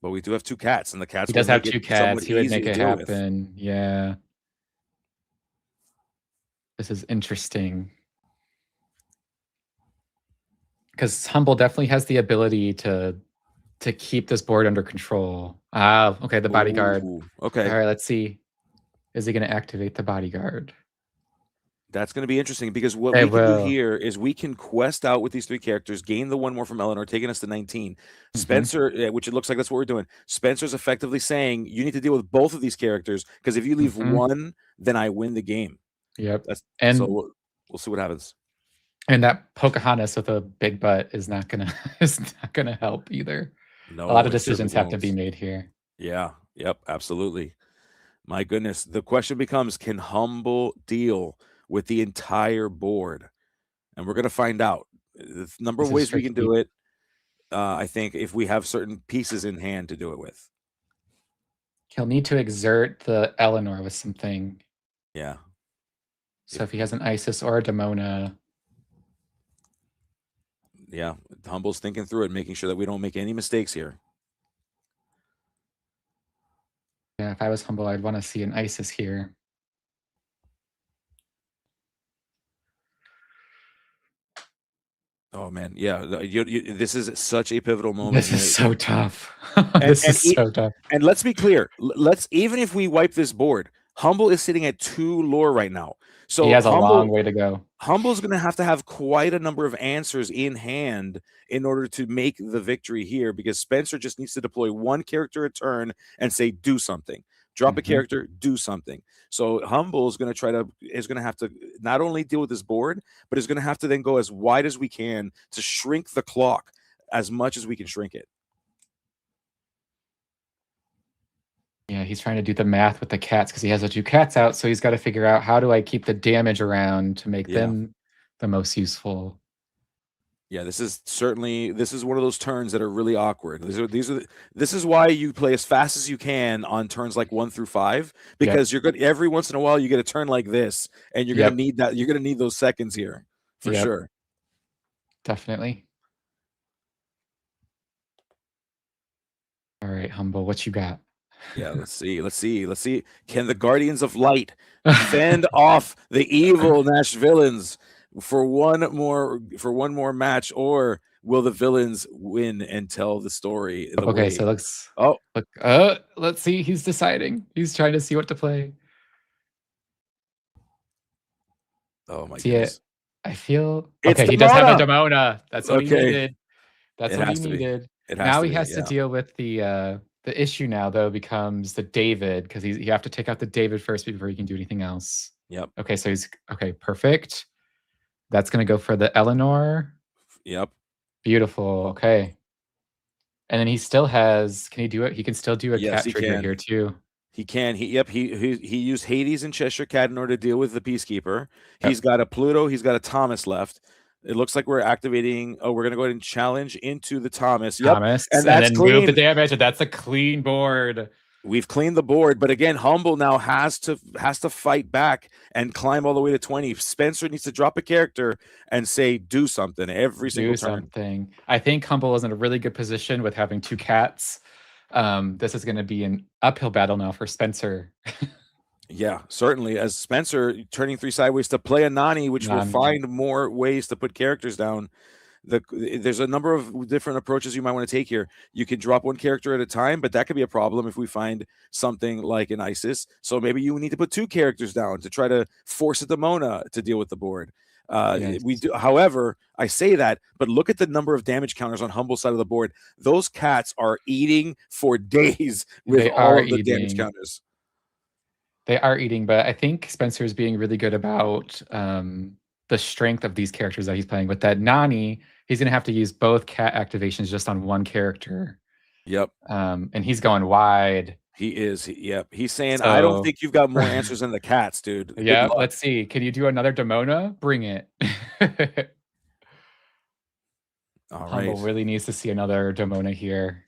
Speaker 2: but we do have 2 cats, and the cats.
Speaker 6: He does have 2 cats. He would make it happen. Yeah. This is interesting because Humble definitely has the ability to keep this board under control. Okay, the bodyguard.
Speaker 2: Ooh, okay.
Speaker 6: All right, let's see. Is he going to activate the bodyguard?
Speaker 2: That's going to be interesting because what we can do here is we can quest out with these 3 characters, gain the 1 more from Eleanor, taking us to 19. Spencer, which it looks like that's what we're doing. Spencer's effectively saying you need to deal with both of these characters because if you leave one, then I win the game.
Speaker 6: Yep.
Speaker 2: So we'll see what happens.
Speaker 6: And that Pocahontas with a big butt is not gonna help either.
Speaker 2: No,
Speaker 6: a lot of decisions have to be made here.
Speaker 2: Yeah. Yep. Absolutely. My goodness. The question becomes: can Humble deal with the entire board? And we're going to find out. The number of ways we can do it. I think if we have certain pieces in hand to do it with,
Speaker 6: he'll need to exert the Eleanor with something.
Speaker 2: Yeah.
Speaker 6: So if he has an Isis or a Demona.
Speaker 2: Yeah, Humble's thinking through it, making sure that we don't make any mistakes here.
Speaker 6: Yeah, if I was Humble, I'd want to see an Isis here.
Speaker 2: Oh man, yeah. This is such a pivotal moment.
Speaker 6: This is so tough. This is so tough.
Speaker 2: And let's be clear. Let's even if we wipe this board, Humble is sitting at 2 lore right now. So
Speaker 6: he has a long way to go.
Speaker 2: Humble's going to have quite a number of answers in hand in order to make the victory here, because Spencer just needs to deploy one character a turn and say, do something. Drop a character, do something. So Humble is going to have to not only deal with this board, but is going to have to then go as wide as we can to shrink the clock as much as we can shrink it.
Speaker 6: Yeah, he's trying to do the math with the cats because he has the 2 cats out. So he's got to figure out, how do I keep the damage around to make them the most useful?
Speaker 2: Yeah, this is one of those turns that are really awkward. This is why you play as fast as you can on turns like 1 through 5, because you're good. Every once in a while you get a turn like this, and you're gonna need that. You're gonna need those seconds here for sure.
Speaker 6: Definitely. All right, Humble, what you got?
Speaker 2: Yeah, let's see. Can the Guardians of Light fend off the evil NashVillains for one more match, or will the villains win and tell the story?
Speaker 6: So let's let's see. He's deciding. He's trying to see what to play.
Speaker 2: Oh my goodness.
Speaker 6: I feel okay. He does have a Demona. That's what he needed. That's what he needed. Now he has to deal with the issue. Now though becomes the David, because you have to take out the David first before you can do anything else.
Speaker 2: Yep.
Speaker 6: Okay, so he's perfect. That's gonna go for the Eleanor.
Speaker 2: Yep.
Speaker 6: Beautiful. Okay. And then he still has. Can he do it? He can still do a cat trigger here too.
Speaker 2: He can. He used Hades and Cheshire Cat in order to deal with the Peacekeeper. He's got a Pluto. He's got a Thomas left. It looks like we're activating. Oh, we're gonna go ahead and challenge into the Thomas. Yep.
Speaker 6: Thomas, and that's then move the damage, and that's a clean board.
Speaker 2: We've cleaned the board, but again, Humble now has to fight back and climb all the way to 20. Spencer needs to drop a character and say, do something every single turn.
Speaker 6: I think Humble is in a really good position with having 2 cats. This is going to be an uphill battle now for Spencer.
Speaker 2: Yeah, certainly. As Spencer turning 3 sideways to play a Nani, which will find more ways to put characters down. There's a number of different approaches you might want to take here. You can drop one character at a time, but that could be a problem if we find something like an Isis. So maybe you need to put 2 characters down to try to force a Demona to deal with the board. We do, however, I say that, but look at the number of damage counters on Humble's side of the board. Those cats are eating for days with all of the damage counters.
Speaker 6: They are eating, but I think Spencer is being really good about the strength of these characters that he's playing. With that Nani, he's going to have to use both cat activations just on one character.
Speaker 2: Yep.
Speaker 6: And he's going wide.
Speaker 2: He is. Yep. He's saying, I don't think you've got more answers than the cats, dude.
Speaker 6: Yeah. Let's see. Can you do another Demona? Bring it.
Speaker 2: All right.
Speaker 6: Humble really needs to see another Demona here.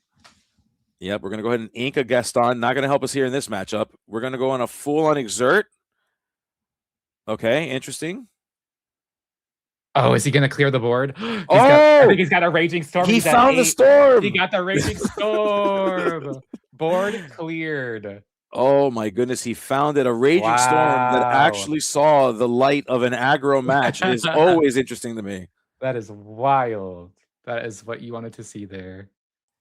Speaker 2: Yep. We're going to go ahead and ink a Gaston. Not going to help us here in this matchup. We're going to go on a full-on Exert. Okay. Interesting.
Speaker 6: Oh, is he going to clear the board? I think he's got a Raging Storm.
Speaker 2: He found the storm.
Speaker 6: He got the Raging Storm. Board cleared.
Speaker 2: Oh my goodness, he found it. A Raging Storm that actually saw the light of an aggro match is always interesting to me.
Speaker 6: That is wild. That is what you wanted to see there.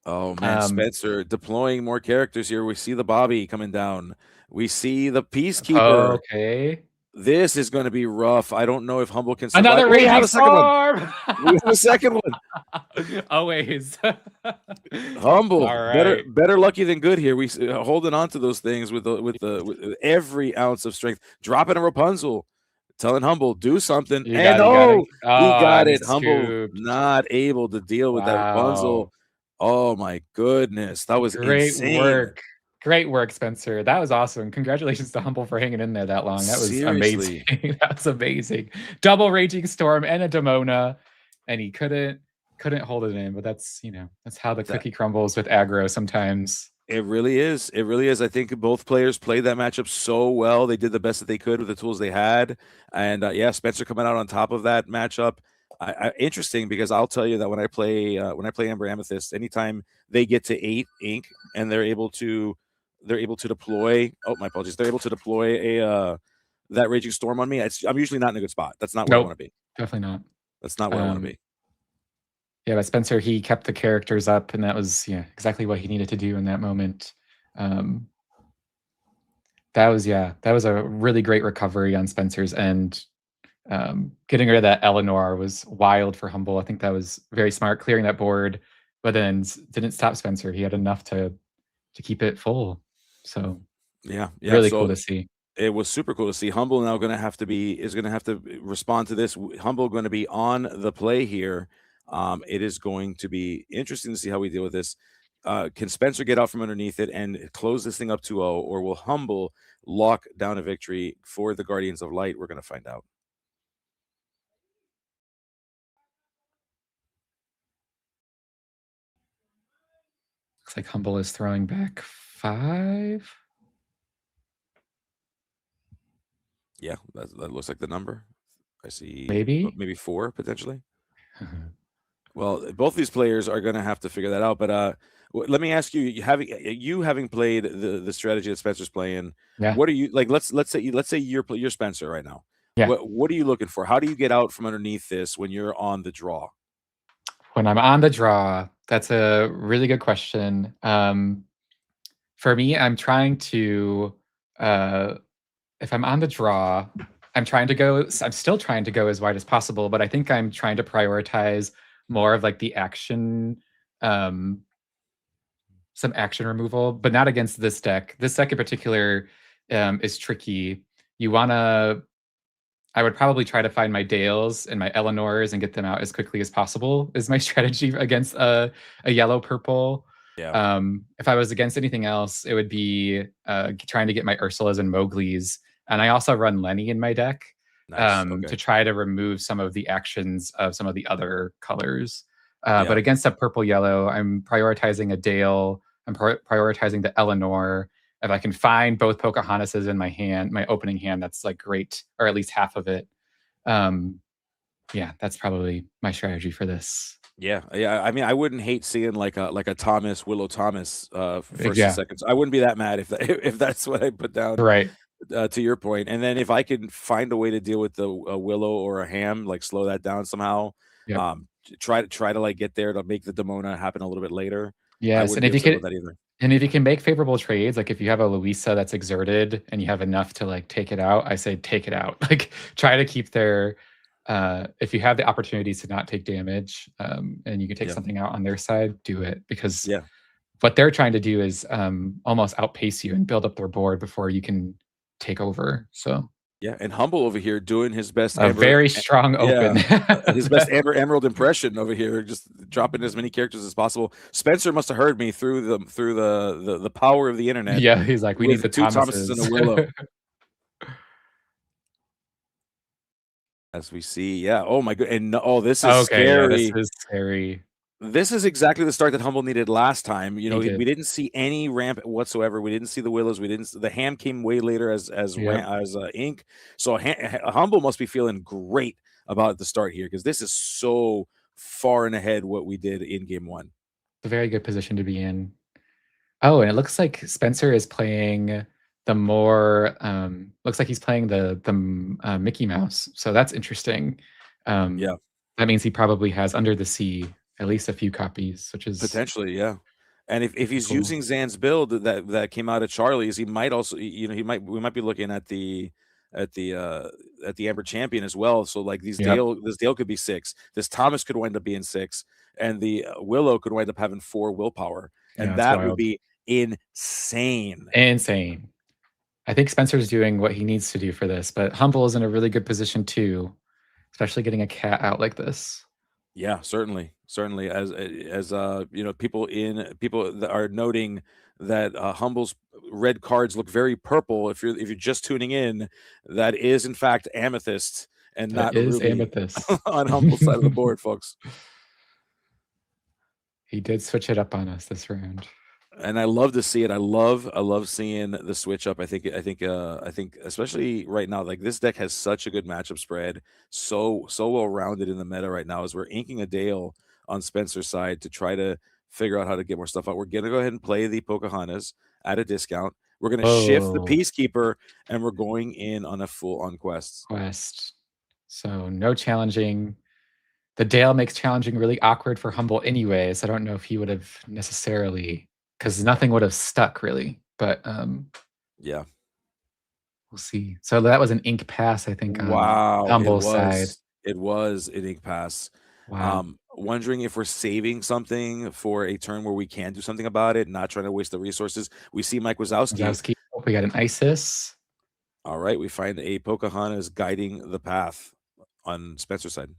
Speaker 2: Oh man, Spencer deploying more characters here. We see the Bobby coming down. We see the Peacekeeper.
Speaker 6: Okay.
Speaker 2: This is going to be rough. I don't know if Humble can survive.
Speaker 6: Another Raging Storm.
Speaker 2: We have a second one.
Speaker 6: Always.
Speaker 2: Humble. Right. Better lucky than good here. We holding on to those things with every ounce of strength. Dropping a Rapunzel. Telling Humble, do something. He got it. Humble not able to deal with that Rapunzel. Oh my goodness. That was insane.
Speaker 6: Work. Great work, Spencer. That was awesome. Congratulations to Humble for hanging in there that long. That was amazing. That's amazing. Double Raging Storm and a Demona, and he couldn't hold it in. But that's how the cookie crumbles with aggro sometimes.
Speaker 2: It really is. It really is. I think both players played that matchup so well. They did the best that they could with the tools they had, and Spencer coming out on top of that matchup. Interesting, because I'll tell you that when I play Amber Amethyst, anytime they get to 8 ink and they're able to deploy. Oh, my apologies. They're able to deploy that Raging Storm on me. I'm usually not in a good spot. That's not where I want to be.
Speaker 6: Definitely not.
Speaker 2: That's not where I want to be.
Speaker 6: Yeah, but Spencer, he kept the characters up, and that was exactly what he needed to do in that moment. That was a really great recovery on Spencer's end. Getting rid of that Eleanor was wild for Humble. I think that was very smart, clearing that board, but then didn't stop Spencer. He had enough to keep it full. So really cool to see.
Speaker 2: It was super cool to see. Humble now going to have to respond to this. Humble going to be on the play here. It is going to be interesting to see how we deal with this. Can Spencer get out from underneath it and close this thing up 2-0, or will Humble lock down a victory for the Guardians of Light? We're going to find out.
Speaker 6: Looks like Humble is throwing back 5.
Speaker 2: Yeah, that looks like the number. I see
Speaker 6: maybe
Speaker 2: 4 potentially. Well, both these players are going to have to figure that out. But let me ask you, having played the strategy that Spencer's playing, what are you like? Let's say you're Spencer right now.
Speaker 6: Yeah.
Speaker 2: What are you looking for? How do you get out from underneath this when you're on the draw?
Speaker 6: When I'm on the draw, that's a really good question. For me, I'm trying to, if I'm on the draw, I'm still trying to go as wide as possible, but I think I'm trying to prioritize more of like the action, some action removal, but not against this deck. This deck in particular is tricky. I would probably try to find my Dales and my Eleanors and get them out as quickly as possible is my strategy against a yellow-purple.
Speaker 2: Yeah.
Speaker 6: If I was against anything else, it would be trying to get my Ursulas and Mowglis. And I also run Lenny in my deck to try to remove some of the actions of some of the other colors. But against a purple-yellow, I'm prioritizing a Dale. I'm prioritizing the Eleanor. If I can find both Pocahontases in my hand, my opening hand, that's like great, or at least half of it. That's probably my strategy for this.
Speaker 2: Yeah. I mean, I wouldn't hate seeing like a Willow Thomas first and seconds. I wouldn't be that mad if that's what I put down.
Speaker 6: Right.
Speaker 2: To your point, and then if I can find a way to deal with the Willow or a Ham, like slow that down somehow.
Speaker 6: Yep.
Speaker 2: Try to like get there to make the Demona happen a little bit later.
Speaker 6: Yes, and if you can make favorable trades, like if you have a Louisa that's exerted and you have enough to like take it out, I say take it out. Like try to keep their if you have the opportunities to not take damage and you can take something out on their side, do it, because what they're trying to do is almost outpace you and build up their board before you can take over. So
Speaker 2: and Humble over here doing his best.
Speaker 6: Very strong open.
Speaker 2: His best Emerald impression over here, just dropping as many characters as possible. Spencer must have heard me through the power of the internet.
Speaker 6: Yeah, he's like, we need the 2 Thomases
Speaker 2: and a Willow. As we see, oh my god, and this is scary.
Speaker 6: Yeah, this is scary.
Speaker 2: This is exactly the start that Humble needed last time. We didn't see any ramp whatsoever. We didn't see the Willows. The Ham came way later as Ink. So Humble must be feeling great about the start here, because this is so far and ahead what we did in game 1.
Speaker 6: It's a very good position to be in. Oh, and it looks like Spencer is playing the more looks like he's playing the Mickey Mouse. So that's interesting. That means he probably has Under the Sea at least a few copies, which is
Speaker 2: potentially, and if he's using Zan's build that came out of Charlie's, he might also, we might be looking at the Amber Champion as well. So like this Dale could be 6, this Thomas could wind up being 6, and the Willow could wind up having 4 willpower, and that would be insane.
Speaker 6: I think Spencer's doing what he needs to do for this, but Humble is in a really good position too, especially getting a cat out like this.
Speaker 2: Yeah, certainly. As people that are noting that Humble's red cards look very purple. If you're just tuning in, that is in fact Amethyst and not Ruby
Speaker 6: Amethyst
Speaker 2: on Humble's side of the board, folks.
Speaker 6: He did switch it up on us this round.
Speaker 2: And I love to see it. I love seeing the switch up. I think especially right now, like this deck has such a good matchup spread, so well rounded in the meta right now, as we're inking a Dale on Spencer's side to try to figure out how to get more stuff out. We're gonna go ahead and play the Pocahontas at a discount. We're gonna shift the Peacekeeper, and we're going in on a full-on quest.
Speaker 6: So no challenging. The Dale makes challenging really awkward for Humble anyway, so I don't know if he would have necessarily, because nothing would have stuck really. But
Speaker 2: yeah,
Speaker 6: we'll see. So that was an ink pass, I think,
Speaker 2: wow,
Speaker 6: on Humble's side.
Speaker 2: It was an ink pass.
Speaker 6: Wow.
Speaker 2: Wondering if we're saving something for a turn where we can do something about it, not trying to waste the resources. We see Mike Wazowski.
Speaker 6: Oh, we got an Isis.
Speaker 2: All right, we find a Pocahontas guiding the path on Spencer's side.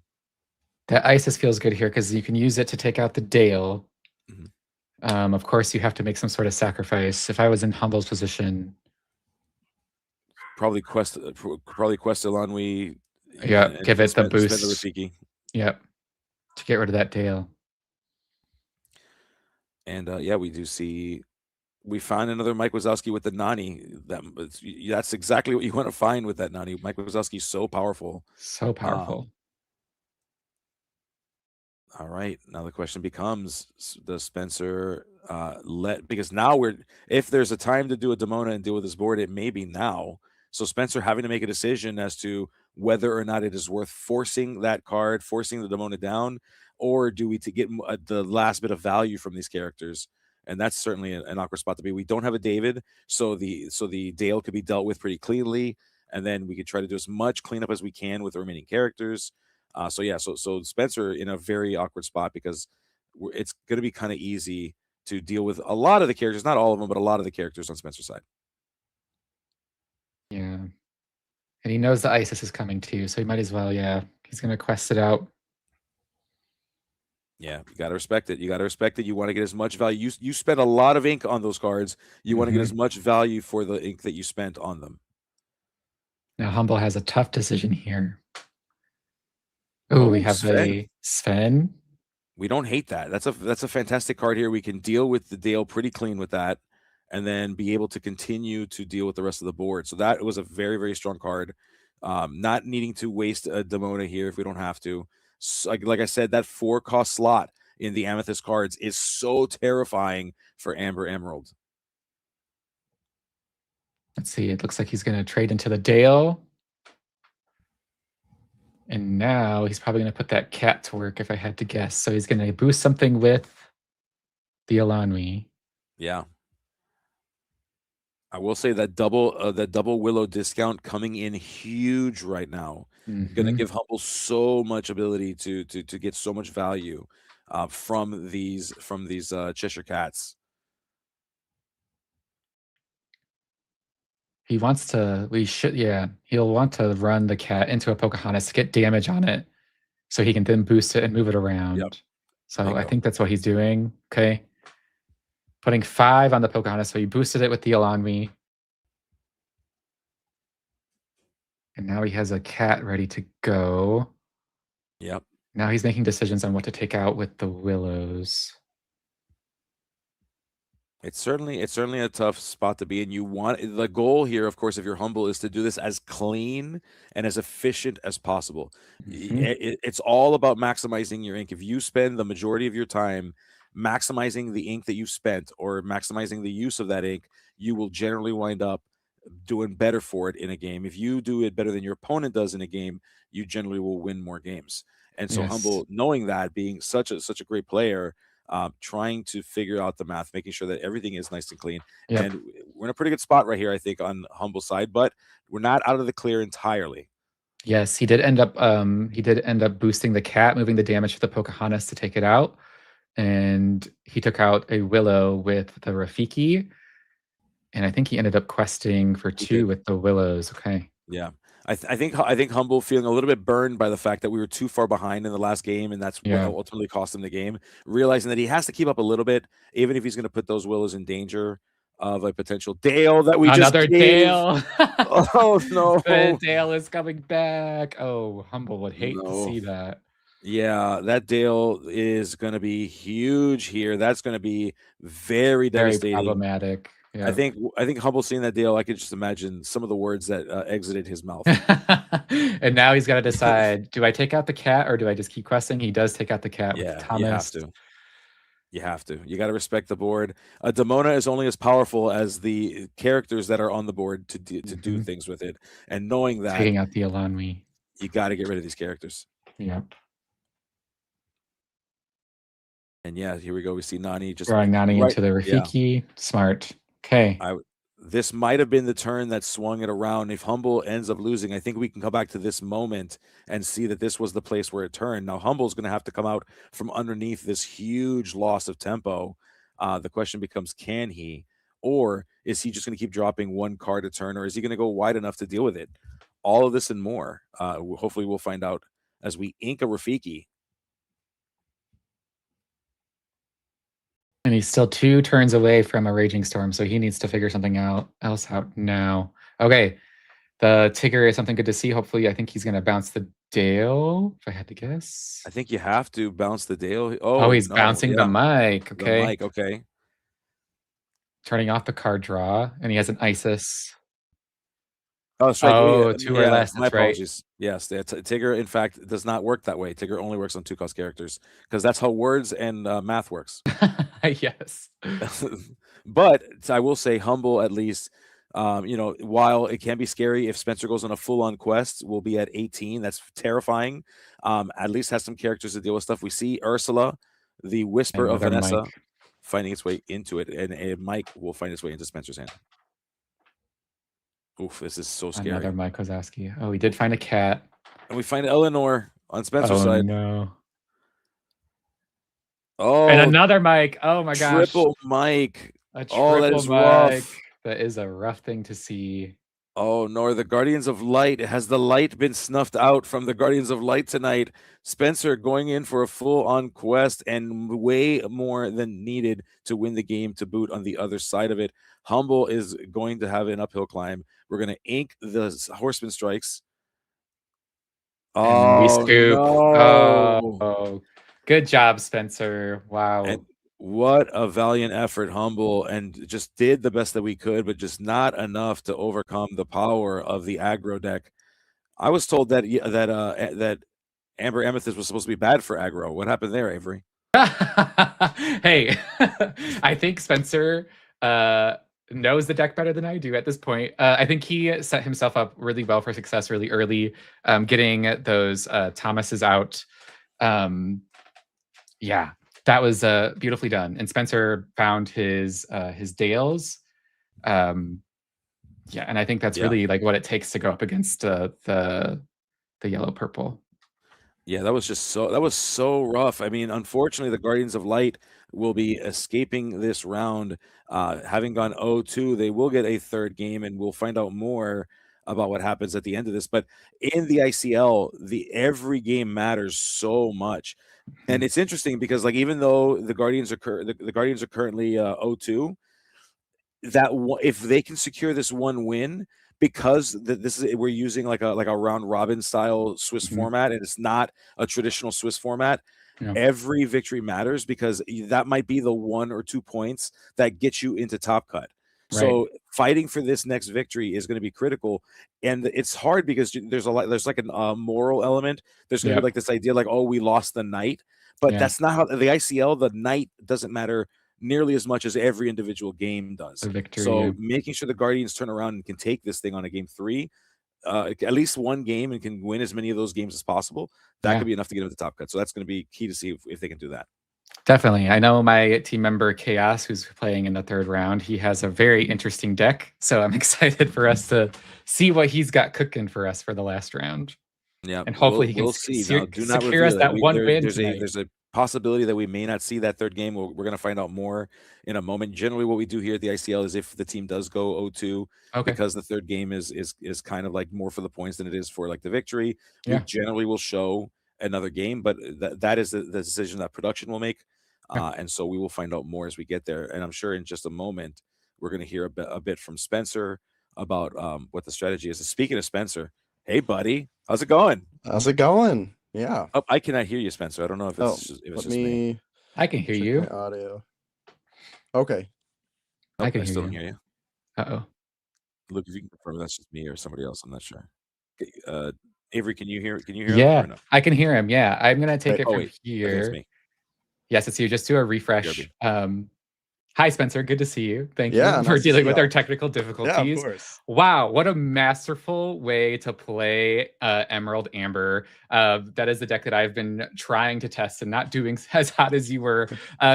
Speaker 6: That Isis feels good here because you can use it to take out the Dale.
Speaker 2: Mm-hmm.
Speaker 6: Of course, you have to make some sort of sacrifice. If I was in Humble's position,
Speaker 2: probably quest Illumineer.
Speaker 6: Yeah, give it the boost.
Speaker 2: Spend the Rafiki.
Speaker 6: Yep, to get rid of that Dale.
Speaker 2: And yeah, we do see. We found another Mike Wazowski with the Nani. That's exactly what you want to find with that Nani. Mike Wazowski is so powerful.
Speaker 6: So powerful.
Speaker 2: All right. Now the question becomes, does Spencer because now if there's a time to do a Demona and deal with this board, it may be now. So Spencer having to make a decision as to whether or not it is worth forcing that card, forcing the Demona down, or do we to get the last bit of value from these characters? And that's certainly an awkward spot to be. We don't have a David, so the Dale could be dealt with pretty cleanly, and then we could try to do as much cleanup as we can with the remaining characters. So Spencer in a very awkward spot because it's going to be kind of easy to deal with a lot of the characters, not all of them, but a lot of the characters on Spencer's side.
Speaker 6: Yeah, and he knows the Isis is coming too, so he might as well. Yeah, he's going to quest it out.
Speaker 2: Yeah, you got to respect it. You got to respect it. You want to get as much value. You spent a lot of ink on those cards. You want to get as much value for the ink that you spent on them.
Speaker 6: Now Humble has a tough decision here. Oh, we have Sven. A Sven.
Speaker 2: We don't hate that. That's a fantastic card here. We can deal with the Dale pretty clean with that, and then be able to continue to deal with the rest of the board. So that was a very, very strong card. Not needing to waste a Demona here if we don't have to. So, like I said, that 4-cost slot in the Amethyst cards is so terrifying for Amber Emerald.
Speaker 6: Let's see. It looks like he's going to trade into the Dale. And now he's probably going to put that cat to work if I had to guess. So he's going to boost something with the Illumineer.
Speaker 2: Yeah. I will say that double Willow discount coming in huge right now. Going to give Humble so much ability to get so much value from these Cheshire Cats.
Speaker 6: He wants to. He'll want to run the cat into a Pocahontas to get damage on it, so he can then boost it and move it around.
Speaker 2: Yep.
Speaker 6: So I think that's what he's doing. Okay. Putting 5 on the Pocahontas, so he boosted it with the Illumineer. And now he has a cat ready to go.
Speaker 2: Yep.
Speaker 6: Now he's making decisions on what to take out with the Willows.
Speaker 2: It's certainly a tough spot to be in. You want the goal here, of course, if you're Humble, is to do this as clean and as efficient as possible. It's all about maximizing your ink. If you spend the majority of your time maximizing the ink that you've spent or maximizing the use of that ink, you will generally wind up doing better for it in a game. If you do it better than your opponent does in a game, you generally will win more games. And so Humble, knowing that, being such a great player, trying to figure out the math, making sure that everything is nice and clean.
Speaker 6: Yep.
Speaker 2: And we're in a pretty good spot right here, I think, on Humble's side, but we're not out of the clear entirely.
Speaker 6: Yes, he did end up boosting the cat, moving the damage to the Pocahontas to take it out. And he took out a Willow with the Rafiki. And I think he ended up questing for 2 with the Willows. Okay.
Speaker 2: Yeah. I think Humble feeling a little bit burned by the fact that we were too far behind in the last game, and that's what ultimately cost him the game. Realizing that he has to keep up a little bit, even if he's going to put those Willows in danger of a potential Dale that we
Speaker 6: Another
Speaker 2: just gave.
Speaker 6: Dale.
Speaker 2: Oh no,
Speaker 6: the Dale is coming back. Oh, Humble would hate to see that.
Speaker 2: Yeah, that Dale is going to be huge here. That's going to be very devastating.
Speaker 6: Problematic. Yeah.
Speaker 2: I think Humble seeing that Dale, I could just imagine some of the words that exited his mouth.
Speaker 6: And now he's got to decide: do I take out the cat or do I just keep questing? He does take out the cat.
Speaker 2: Yeah,
Speaker 6: with Thomas.
Speaker 2: You have to. You got to respect the board. Demona is only as powerful as the characters that are on the board to do things with it. And knowing that,
Speaker 6: taking out the Illumineer,
Speaker 2: you got to get rid of these characters.
Speaker 6: Yep.
Speaker 2: And yeah, here we go. We see Nani just
Speaker 6: throwing Nani into the Rafiki. Yeah. Smart. Okay.
Speaker 2: This might have been the turn that swung it around. If Humble ends up losing, I think we can come back to this moment and see that this was the place where it turned. Now, Humble's going to have to come out from underneath this huge loss of tempo. The question becomes, can he? Or is he just going to keep dropping one card a turn? Or is he going to go wide enough to deal with it? All of this and more. Hopefully we'll find out as we ink a Rafiki.
Speaker 6: And he's still 2 turns away from a Raging Storm, so he needs to figure something else out now. Okay, the Tigger is something good to see. Hopefully, I think he's going to bounce the Dale, if I had to guess.
Speaker 2: I think you have to bounce the Dale.
Speaker 6: Oh, he's bouncing the mic. Okay.
Speaker 2: The mic, okay.
Speaker 6: Turning off the card draw, and he has an Isis.
Speaker 2: Oh, that's right.
Speaker 6: Oh, 2 or less.
Speaker 2: My apologies. Yes, Tigger, in fact, does not work that way. Tigger only works on 2-cost characters because that's how words and math works.
Speaker 6: Yes.
Speaker 2: But I will say, Humble, at least, while it can be scary, if Spencer goes on a full-on quest, we'll be at 18. That's terrifying. At least has some characters to deal with stuff. We see Ursula, the Whisper of Vanessa, finding its way into it, and Mike will find its way into Spencer's hand. Oof, this is so scary.
Speaker 6: Another Mike Kozowski. Oh, we did find a cat.
Speaker 2: And we find Eleanor on Spencer's side.
Speaker 6: No.
Speaker 2: Oh,
Speaker 6: and another Mike. Oh my gosh.
Speaker 2: Triple Mike.
Speaker 6: A triple
Speaker 2: that is
Speaker 6: Mike.
Speaker 2: rough.
Speaker 6: That is a rough thing to see.
Speaker 2: Oh, no, the Guardians of Light. Has the light been snuffed out from the Guardians of Light tonight? Spencer going in for a full-on quest and way more than needed to win the game to boot on the other side of it. Humble is going to have an uphill climb. We're going to ink the Horseman Strikes.
Speaker 6: And we scoop.
Speaker 2: No.
Speaker 6: Oh, good job, Spencer. Wow.
Speaker 2: And what a valiant effort, Humble, and just did the best that we could, but just not enough to overcome the power of the aggro deck. I was told that Amber Amethyst was supposed to be bad for aggro. What happened there, Avery?
Speaker 6: Hey, I think Spencer knows the deck better than I do at this point. I think he set himself up really well for success really early, getting those Thomases out. Yeah, that was beautifully done. And Spencer found his Dales. Yeah, and I think that's really like what it takes to go up against the yellow purple.
Speaker 2: Yeah, that was so rough. I mean, unfortunately, the Guardians of Light will be escaping this round. Having gone 0-2, they will get a third game, and we'll find out more about what happens at the end of this. But in the ICL, every game matters so much. And it's interesting because, like, even though the Guardians are currently 0-2, if they can secure this one win, because we're using like a round robin style Swiss format, and it's not a traditional Swiss format. Yeah. Every victory matters because that might be the 1 or 2 points that get you into top cut. Right. So fighting for this next victory is going to be critical, and it's hard because there's like a moral element. There's going to be like this idea like, oh, we lost the night, but that's not how the ICL. The night doesn't matter nearly as much as every individual game does.
Speaker 6: Victory,
Speaker 2: so making sure the Guardians turn around and can take this thing on a game 3, at least one game, and can win as many of those games as possible, that could be enough to get them to top cut. So that's going to be key to see if they can do that.
Speaker 6: Definitely. I know my team member Chaos, who's playing in the 3rd round, he has a very interesting deck. So I'm excited for us to see what he's got cooking for us for the last round.
Speaker 2: Yeah,
Speaker 6: and hopefully he can secure us that one win.
Speaker 2: There's a possibility that we may not see that 3rd game. We're going to find out more in a moment. Generally, what we do here at the ICL is if the team does go 0-2, because the 3rd game is kind of like more for the points than it is for like the victory. We generally will show another game, but that is the decision that production will make. And so we will find out more as we get there. And I'm sure in just a moment, we're going to hear a bit from Spencer about what the strategy is. And speaking of Spencer, hey, buddy, how's it going?
Speaker 7: How's it going? Yeah.
Speaker 2: Oh, I cannot hear you, Spencer. I don't know if it's just me.
Speaker 6: I can hear you.
Speaker 7: Audio. Okay.
Speaker 6: I can
Speaker 2: still hear you.
Speaker 6: Uh-oh.
Speaker 2: Look, if you can confirm that's just me or somebody else, I'm not sure. Avery, can you hear?
Speaker 6: Yeah,
Speaker 2: him? No?
Speaker 6: I can hear him. Yeah, I'm gonna take it from here.
Speaker 2: It's me.
Speaker 6: Yes, it's you. Just do a refresh. Hi, Spencer. Good to see you. Thank
Speaker 7: Yeah,
Speaker 6: you for
Speaker 7: nice to
Speaker 6: dealing
Speaker 7: see
Speaker 6: with
Speaker 7: y'all.
Speaker 6: our technical
Speaker 7: Yeah,
Speaker 6: difficulties.
Speaker 7: of course.
Speaker 6: Wow, what a masterful way to play Emerald Amber. That is the deck that I've been trying to test and not doing as hot as you were.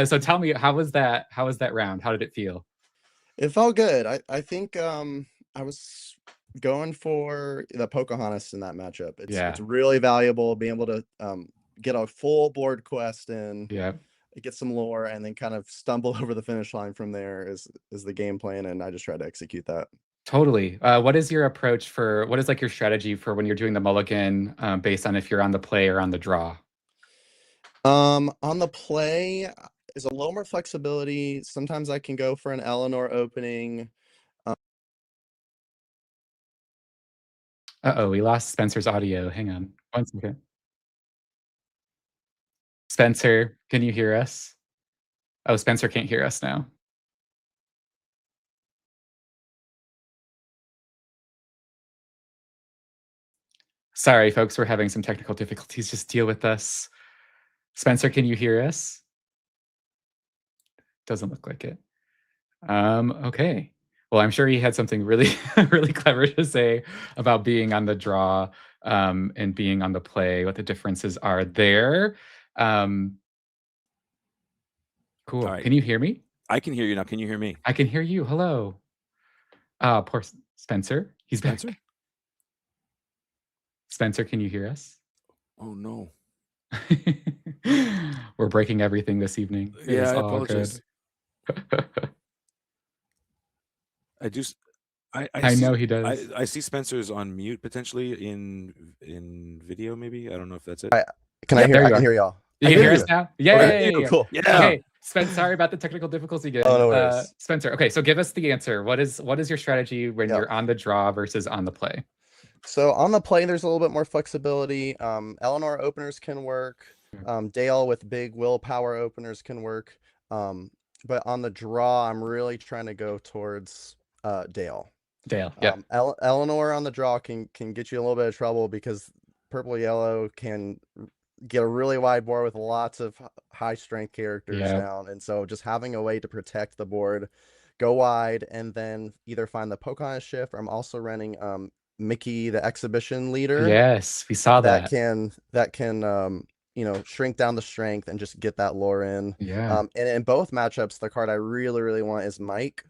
Speaker 6: So tell me, how was that? How was that round? How did it feel?
Speaker 7: It felt good. I think I was going for the Pocahontas in that matchup. It's really valuable being able to get a full board quest in.
Speaker 6: Yeah.
Speaker 7: Get some lore and then kind of stumble over the finish line from there is the game plan, and I just tried to execute that.
Speaker 6: Totally. What is your approach for what is like your strategy for when you're doing the mulligan based on if you're on the play or on the draw?
Speaker 7: On the play is a little more flexibility. Sometimes I can go for an Eleanor opening.
Speaker 6: Uh-oh, we lost Spencer's audio. Hang on 1 second. Spencer, can you hear us? Oh, Spencer can't hear us now. Sorry, folks, we're having some technical difficulties. Just deal with us. Spencer, can you hear us? Doesn't look like it. Okay. Well, I'm sure he had something really, really clever to say about being on the draw and being on the play, what the differences are there. Cool.
Speaker 2: Right.
Speaker 6: Can you hear me?
Speaker 2: I can hear you now. Can you hear me?
Speaker 6: I can hear you. Hello. Poor Spencer. He's
Speaker 2: Spencer?
Speaker 6: back. Spencer, can you hear us?
Speaker 2: Oh, no.
Speaker 6: We're breaking everything this evening.
Speaker 2: Yeah, I apologize. I
Speaker 6: know he does.
Speaker 2: I see Spencer's on mute potentially in video. Maybe I don't know if that's it.
Speaker 7: I can hear y'all.
Speaker 6: You can hear us now? Yay!
Speaker 7: Okay, cool.
Speaker 2: Yeah.
Speaker 6: Okay, Spencer. Sorry about the technical difficulty again.
Speaker 7: Oh, no worries.
Speaker 6: Spencer. Okay, so give us the answer. What is your strategy when you're on the draw versus on the play?
Speaker 7: So on the play, there's a little bit more flexibility. Eleanor openers can work. Dale with big willpower openers can work. But on the draw, I'm really trying to go towards Dale.
Speaker 6: Yeah.
Speaker 7: Eleanor on the draw can get you a little bit of trouble because purple yellow can get a really wide board with lots of high strength characters down, and so just having a way to protect the board, go wide, and then either find the Pocahontas shift. Or I'm also running Mickey, the exhibition leader.
Speaker 6: Yes, we saw that.
Speaker 7: That can shrink down the strength and just get that lore in.
Speaker 6: Yeah.
Speaker 7: And in both matchups, the card I really want is Mike.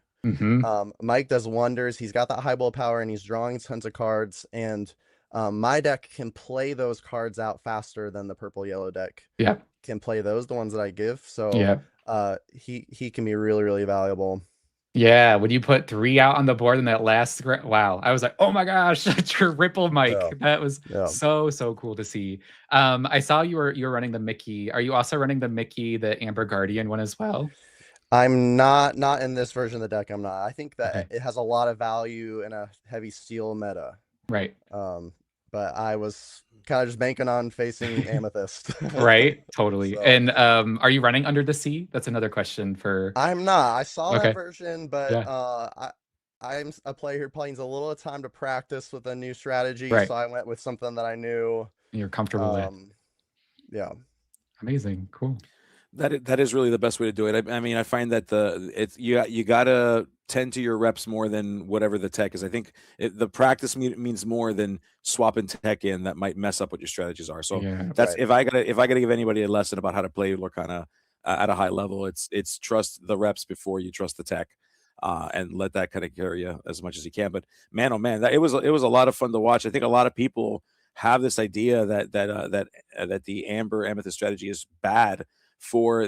Speaker 7: Mike does wonders. He's got that high bull power and he's drawing tons of cards, and my deck can play those cards out faster than the purple yellow deck can play those, the ones that I give. So he can be really valuable.
Speaker 6: Yeah, when you put 3 out on the board in that last wow, I was like, oh my gosh, triple Mike. That was so cool to see. I saw you were running the Mickey. Are you also running the Mickey, the Amber Guardian one as well?
Speaker 7: I'm not in this version of the deck. I'm not. I think that it has a lot of value in a heavy steel meta.
Speaker 6: Right.
Speaker 7: But I was kind of just banking on facing Amethyst.
Speaker 6: Right. Totally. So. And are you running Under the Sea? That's another question for.
Speaker 7: I'm not. I saw that version, but I'm a player who plays a little time to practice with a new strategy. So I went with something that I knew
Speaker 6: you're comfortable with.
Speaker 7: Yeah.
Speaker 6: Amazing. Cool.
Speaker 2: That is really the best way to do it. I mean, I find that you gotta tend to your reps more than whatever the tech is. I think the practice means more than swapping tech in that might mess up what your strategies are. So that's if I gotta give anybody a lesson about how to play Lorcana at a high level, it's trust the reps before you trust the tech, and let that kind of carry you as much as you can. But man, oh man, it was a lot of fun to watch. I think a lot of people have this idea that the Amber Amethyst strategy is bad for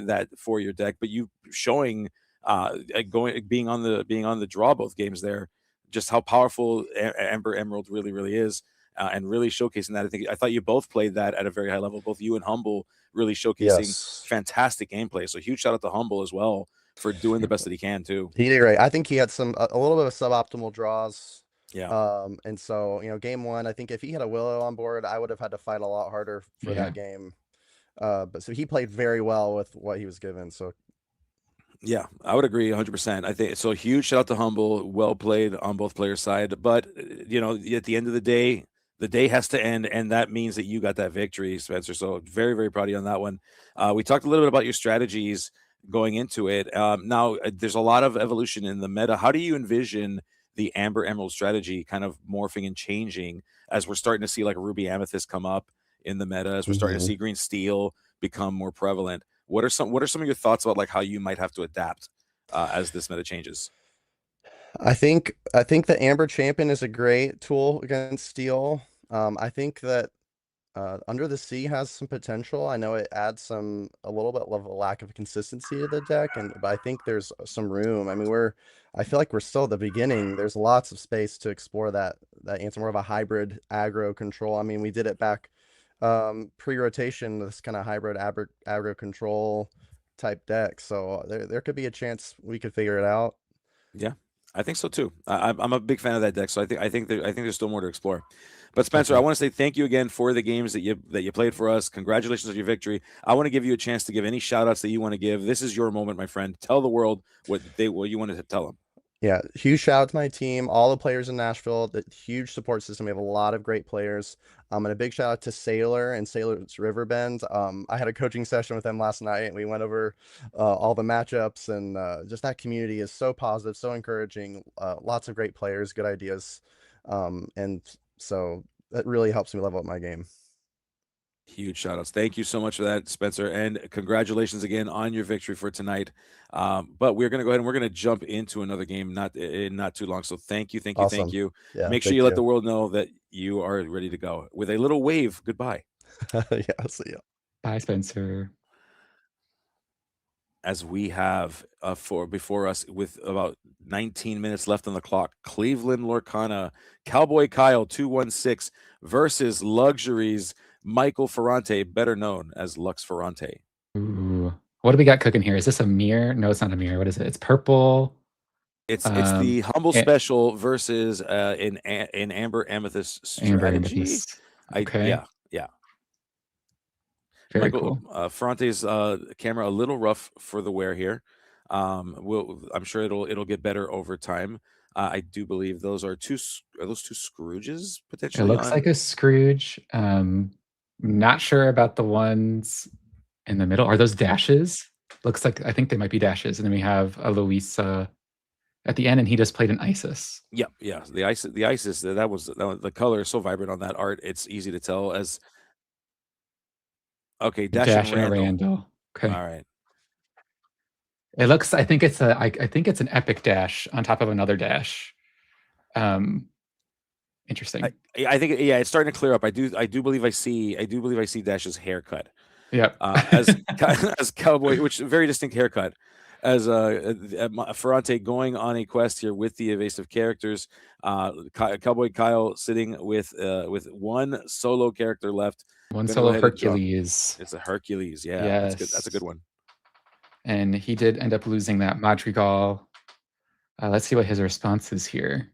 Speaker 2: your deck, but you showing being on the draw both games there, just how powerful Amber Emerald really is, and really showcasing that. I thought you both played that at a very high level, both you and Humble really showcasing fantastic gameplay. So huge shout out to Humble as well for doing the best that he can too.
Speaker 7: He did great. I think he had a little bit of suboptimal draws.
Speaker 2: Yeah.
Speaker 7: And so game 1, I think if he had a Willow on board, I would have had to fight a lot harder for that game. But so he played very well with what he was given. So
Speaker 2: yeah, I would agree 100%. I think so. Huge shout out to Humble. Well played on both players' side. But at the end of the day has to end, and that means that you got that victory, Spencer. So very proud of you on that one. We talked a little bit about your strategies going into it. Now, there's a lot of evolution in the meta. How do you envision the Amber Emerald strategy kind of morphing and changing as we're starting to see like Ruby Amethyst come up in the meta, as we're starting to see Green Steel become more prevalent? What are some of your thoughts about like how you might have to adapt as this meta changes?
Speaker 7: I think the Amber Champion is a great tool against Steel. I think that Under the Sea has some potential. I know it adds a little bit of a lack of consistency to the deck, but I think there's some room. I mean, I feel like we're still at the beginning. There's lots of space to explore that answer, more of a hybrid aggro control. I mean, we did it back pre-rotation, this kind of hybrid aggro control type deck. So there could be a chance we could figure it out.
Speaker 2: Yeah, I think so too. I'm a big fan of that deck, so I think there's still more to explore. But Spencer, I want to say thank you again for the games that you played for us. Congratulations on your victory. I want to give you a chance to give any shout outs that you want to give. This is your moment, my friend. Tell the world what you wanted to tell them.
Speaker 7: Yeah, huge shout out to my team, all the players in Nashville, the huge support system. We have a lot of great players. And a big shout out to Sailor and Sailor's Riverbend. I had a coaching session with them last night, and we went over all the matchups, and just that community is so positive, so encouraging. Lots of great players, good ideas. And so that really helps me level up my game.
Speaker 2: Huge shout outs. Thank you so much for that, Spencer. And congratulations again on your victory for tonight. But we're going to go ahead and we're going to jump into another game not too long. So thank you.
Speaker 7: Awesome.
Speaker 2: Thank you.
Speaker 7: Yeah,
Speaker 2: Make sure you let the world know that you are ready to go with a little wave. Goodbye.
Speaker 7: Yeah, see ya.
Speaker 6: Bye, Spencer.
Speaker 2: As we have before us with about 19 minutes left on the clock, Cleveland Lorcana, Cowboy Kyle 216 versus Luxuries Michael Ferrante, better known as Lux Ferrante.
Speaker 6: Ooh. What do we got cooking here? Is this a mirror? No, it's not a mirror. What is it? It's purple.
Speaker 2: It's the Humble Special versus an Amber Amethyst strategy.
Speaker 6: Amber Amethyst. Okay.
Speaker 2: Yeah.
Speaker 6: Very
Speaker 2: Michael,
Speaker 6: cool.
Speaker 2: Ferrante's camera a little rough for the wear here. I'm sure it'll get better over time. I do believe those are those two Scrooges potentially.
Speaker 6: It looks like a Scrooge. Not sure about the ones in the middle. Are those dashes? Looks like, I think they might be dashes. And then we have a Luisa at the end, and he just played an Isis.
Speaker 2: Yeah. The Isis. That was the color is so vibrant on that art. It's easy to tell as. Okay, Dash and Randall.
Speaker 6: Okay.
Speaker 2: All right.
Speaker 6: It looks. I think it's an epic dash on top of another dash. Interesting.
Speaker 2: I think it's starting to clear up. I do believe I see Dash's haircut.
Speaker 6: Yep.
Speaker 2: As Cowboy, which is a very distinct haircut. As Ferrante going on a quest here with the evasive characters. Cowboy Kyle sitting with one solo character left.
Speaker 6: One solo Hercules.
Speaker 2: It's a Hercules. Yeah,
Speaker 6: yes.
Speaker 2: That's a good one.
Speaker 6: And he did end up losing that Madrigal. Let's see what his response is here.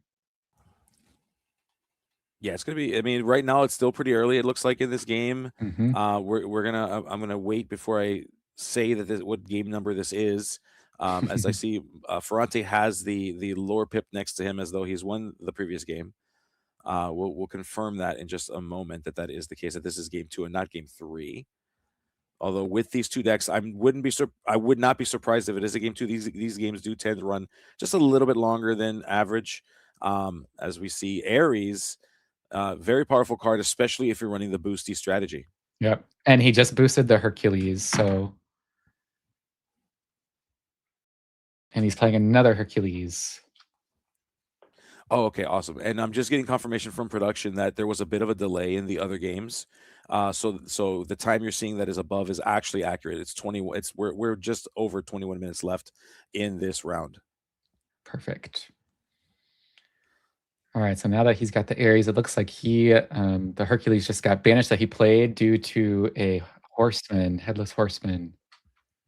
Speaker 2: Yeah, it's gonna be. I mean, right now it's still pretty early. It looks like in this game.
Speaker 6: Mm-hmm.
Speaker 2: I'm gonna wait before I say that what game number this is. As I see, Ferrante has the lore pip next to him as though he's won the previous game. We'll confirm that in just a moment that is the case, that this is game 2 and not game 3. Although with these two decks, I would not be surprised if it is a game 2. These games do tend to run just a little bit longer than average. As we see Ares, very powerful card, especially if you're running the boosty strategy.
Speaker 6: Yep. And he just boosted the Hercules, so. And he's playing another Hercules.
Speaker 2: Oh, okay, awesome. And I'm just getting confirmation from production that there was a bit of a delay in the other games. So the time you're seeing that is above is actually accurate. It's 21. We're just over 21 minutes left in this round.
Speaker 6: Perfect. All right, so now that he's got the Ares, it looks like the Hercules just got banished that he played due to a Headless Horseman.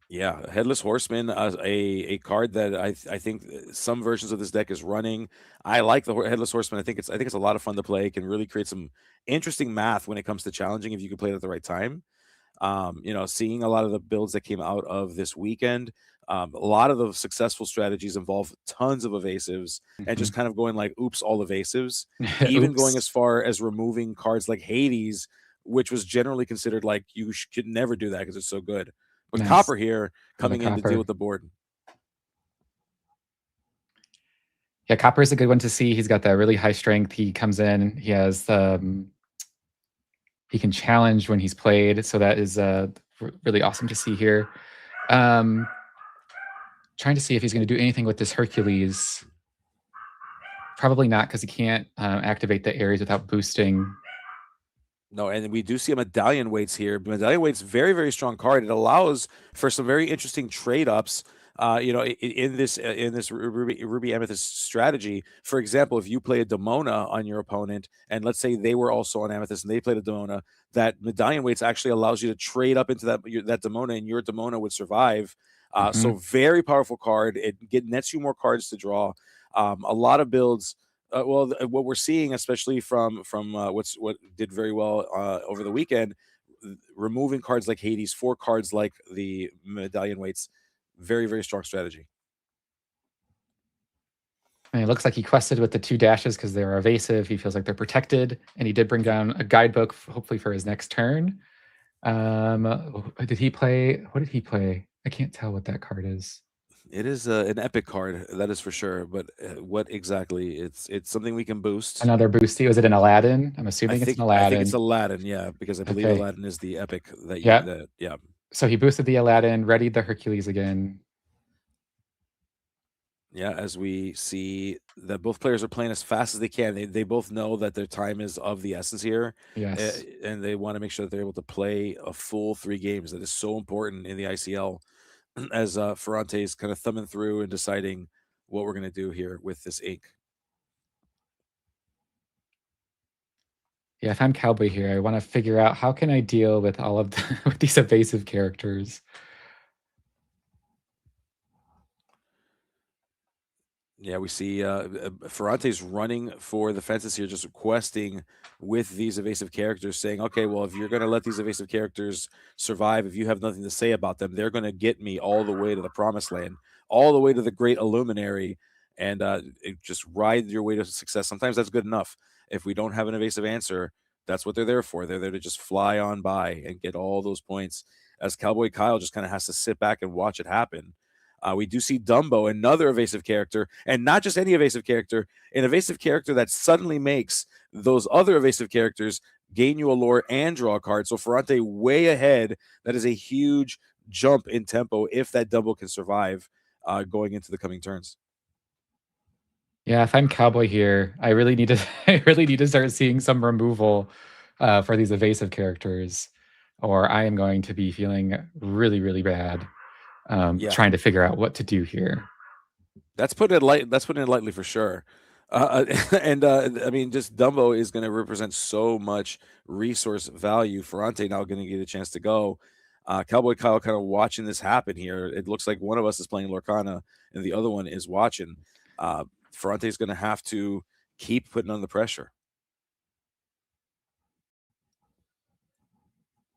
Speaker 2: Yeah, Headless Horseman, a card that I think some versions of this deck is running. I like the Headless Horseman. I think it's a lot of fun to play. It can really create some interesting math when it comes to challenging if you can play it at the right time. Seeing a lot of the builds that came out of this weekend, a lot of the successful strategies involve tons of evasives and just kind of going like, oops, all evasives. Even going as far as removing cards like Hades, which was generally considered like you could never do that because it's so good. But
Speaker 6: Nice.
Speaker 2: Copper here coming in to
Speaker 6: Copper.
Speaker 2: deal with the board.
Speaker 6: Yeah, Copper is a good one to see. He's got that really high strength. He comes in. He has he can challenge when he's played. So that is really awesome to see here. Trying to see if he's going to do anything with this Hercules. Probably not, because he can't activate the Ares without boosting.
Speaker 2: No, and we do see a Medallion Weights here. Medallion Weights, very, very strong card. It allows for some very interesting trade-ups. In this Ruby Amethyst strategy. For example, if you play a Demona on your opponent, and let's say they were also on Amethyst and they played a Demona, that Medallion Weights actually allows you to trade up into that Demona, and your Demona would survive. So very powerful card. It nets you more cards to draw. A lot of builds. What we're seeing, especially from what did very well over the weekend, removing cards like Hades for cards like the Medallion Weights, very, very strong strategy.
Speaker 6: And it looks like he quested with the 2 dashes because they're evasive. He feels like they're protected, and he did bring down a guidebook, hopefully for his next turn. Did he play? What did he play? I can't tell what that card is.
Speaker 2: It is an epic card, that is for sure. But what exactly? It's something we can boost.
Speaker 6: Another boosty. Was it an Aladdin? I'm assuming it's an Aladdin.
Speaker 2: I think it's Aladdin, yeah, because I believe Aladdin is the epic that you.
Speaker 6: Yeah.
Speaker 2: Yeah.
Speaker 6: So he boosted the Aladdin, readied the Hercules again.
Speaker 2: Yeah, as we see that both players are playing as fast as they can. They both know that their time is of the essence here.
Speaker 6: Yes.
Speaker 2: And they want to make sure that they're able to play a full 3 games. That is so important in the ICL, as Ferrante is kind of thumbing through and deciding what we're going to do here with this ink.
Speaker 6: Yeah, if I'm Cowboy here, I want to figure out how can I deal with all of with these evasive characters.
Speaker 2: Yeah, we see Ferrante's running for the fences here, just requesting with these evasive characters, saying, okay, well, if you're going to let these evasive characters survive, if you have nothing to say about them, they're going to get me all the way to the promised land, all the way to the great Illuminary, and just ride your way to success. Sometimes that's good enough. If we don't have an evasive answer, that's what they're there for. They're there to just fly on by and get all those points, as Cowboy Kyle just kind of has to sit back and watch it happen. We do see Dumbo, another evasive character, and not just any evasive character, an evasive character that suddenly makes those other evasive characters gain you a lore and draw a card. So Ferrante way ahead. That is a huge jump in tempo if that Dumbo can survive going into the coming turns.
Speaker 6: Yeah, if I'm Cowboy here, I really need to start seeing some removal for these evasive characters, or I am going to be feeling really, really bad. Trying to figure out what to do here.
Speaker 2: That's putting it lightly for sure. I mean, just Dumbo is going to represent so much resource value. Ferrante now going to get a chance to go. Cowboy Kyle kind of watching this happen here. It looks like one of us is playing Lorcana and the other one is watching. Ferrante is going to have to keep putting on the pressure.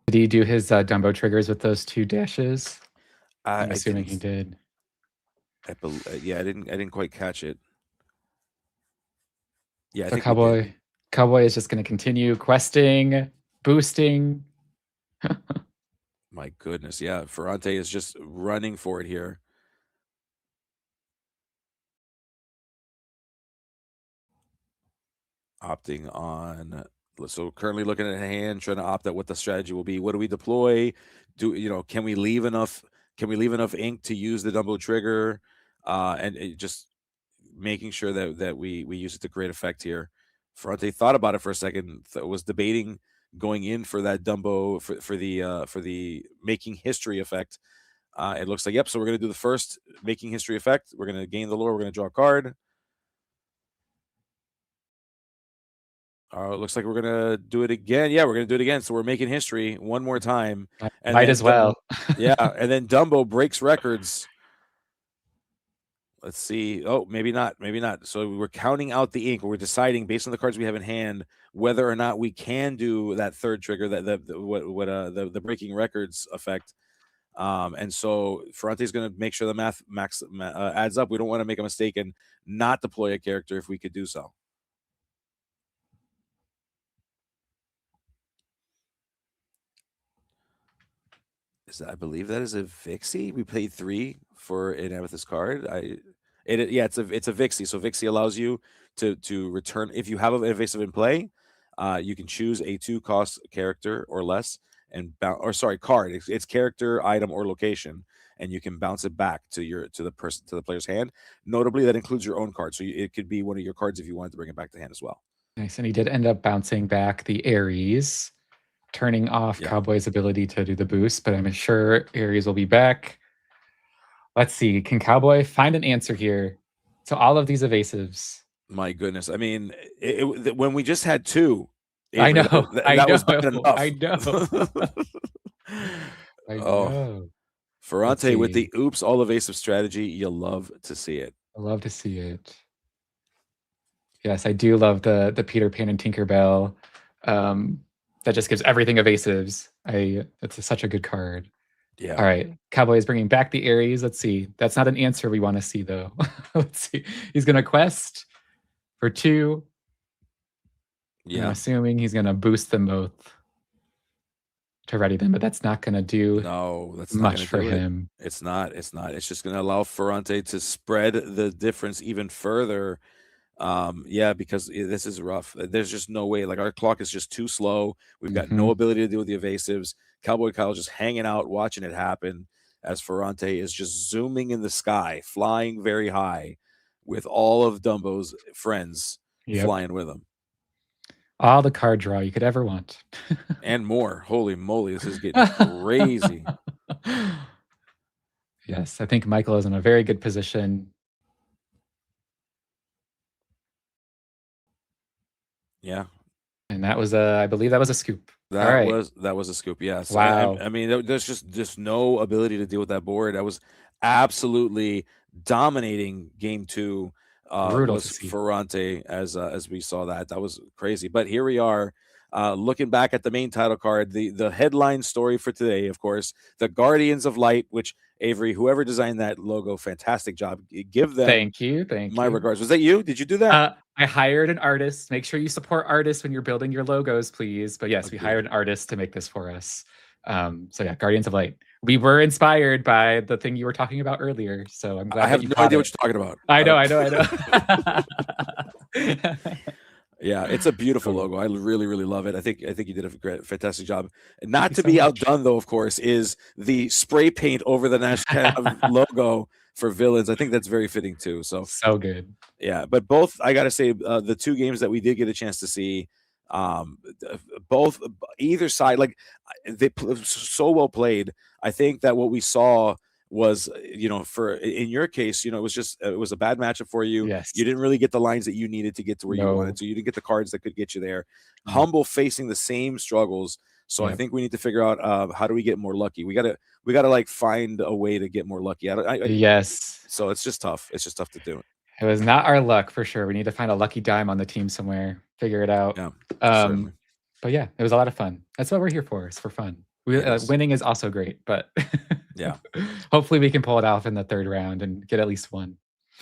Speaker 6: Did he do his Dumbo triggers with those 2 dashes? I'm assuming he did.
Speaker 2: I didn't quite catch it. Yeah, I
Speaker 6: so
Speaker 2: think
Speaker 6: Cowboy is just going to continue questing, boosting.
Speaker 2: My goodness, yeah. Ferrante is just running for it here. Opting on, so currently looking at a hand, trying to opt out what the strategy will be. What do we deploy? Can we leave enough ink to use the Dumbo trigger? And just making sure that we use it to great effect here. Ferrante thought about it for a second, was debating going in for that Dumbo for the making history effect. It looks like, yep, so we're going to do the first making history effect. We're going to gain the lore. We're going to draw a card. It looks like we're going to do it again. Yeah, we're going to do it again. So we're making history one more time.
Speaker 6: And might as well.
Speaker 2: Yeah, and then Dumbo breaks records. Let's see. Oh, maybe not. So we're counting out the ink. We're deciding based on the cards we have in hand whether or not we can do that third trigger, the breaking records effect. And so Ferrante is going to make sure the math adds up. We don't want to make a mistake and not deploy a character if we could do so. I believe that is a Vixie. We paid 3 for an Amethyst card. It's a Vixie. So Vixie allows you to return if you have an evasive in play. You can choose a 2-cost character or less and card. It's character, item, or location, and you can bounce it back to the player's hand. Notably, that includes your own card, so it could be one of your cards if you wanted to bring it back to hand as well.
Speaker 6: Nice, and he did end up bouncing back the Ares, turning off Cowboy's ability to do the boost, but I'm sure Ares will be back. Let's see, can Cowboy find an answer here to all of these evasives?
Speaker 2: My goodness, I mean, when we just had 2,
Speaker 6: I know,
Speaker 2: that was not enough.
Speaker 6: I know. I know.
Speaker 2: Ferrante with the oops all evasive strategy. You'll love to see it.
Speaker 6: I love to see it. Yes, I do love the Peter Pan and Tinkerbell. That just gives everything evasives. It's such a good card.
Speaker 2: Yeah.
Speaker 6: All right. Cowboy is bringing back the Ares. Let's see. That's not an answer we want to see, though. Let's see. He's going to quest for 2.
Speaker 2: Yeah.
Speaker 6: I'm assuming he's going to boost them both to ready them, but that's not going to do much for him.
Speaker 2: It's not. It's just going to allow Ferrante to spread the difference even further. Because this is rough. There's just no way. Like, our clock is just too slow. We've got no ability to deal with the evasives. Cowboy Kyle just hanging out, watching it happen as Ferrante is just zooming in the sky, flying very high with all of Dumbo's friends flying with him.
Speaker 6: All the card draw you could ever want.
Speaker 2: And more. Holy moly, this is getting crazy.
Speaker 6: Yes, I think Michael is in a very good position.
Speaker 2: Yeah.
Speaker 6: And that was I believe that was a scoop.
Speaker 2: That was a scoop. Yes.
Speaker 6: Wow.
Speaker 2: I mean, there's just no ability to deal with that board. I was absolutely dominating game 2.
Speaker 6: Brutal to see.
Speaker 2: Ferrante as we saw that. That was crazy. But here we are, looking back at the main title card, the headline story for today, of course, the Guardians of Light, which Avery, whoever designed that logo, fantastic job. Give them
Speaker 6: thank you.
Speaker 2: My regards. Was that you? Did you do that?
Speaker 6: I hired an artist. Make sure you support artists when you're building your logos, please. But yes, we hired an artist to make this for us. So yeah, Guardians of Light. We were inspired by the thing you were talking about earlier. So I'm glad.
Speaker 2: I have no idea what you're talking about.
Speaker 6: I know.
Speaker 2: Yeah, it's a beautiful logo. I really, really love it. I think you did a fantastic job. Not to be outdone, though, of course, is the spray paint over the NashVillains logo for villains. I think that's very fitting too. So
Speaker 6: good.
Speaker 2: Yeah, but both, I gotta say, the 2 games that we did get a chance to see, both either side, like, they so well played. I think that what we saw was, in your case, it was a bad matchup for you.
Speaker 6: Yes.
Speaker 2: You didn't really get the lines that you needed to get to where you wanted to. You didn't get the cards that could get you there. Humble facing the same struggles. So I think we need to figure out how do we get more lucky. We gotta like find a way to get more lucky.
Speaker 6: Yes.
Speaker 2: So it's just tough. It's just tough to do.
Speaker 6: It was not our luck for sure. We need to find a lucky dime on the team somewhere. Figure it out.
Speaker 2: Yeah.
Speaker 6: But yeah, it was a lot of fun. That's what we're here for. It's for fun. Winning is also great, but
Speaker 2: yeah,
Speaker 6: hopefully we can pull it off in the 3rd round and get at least 1.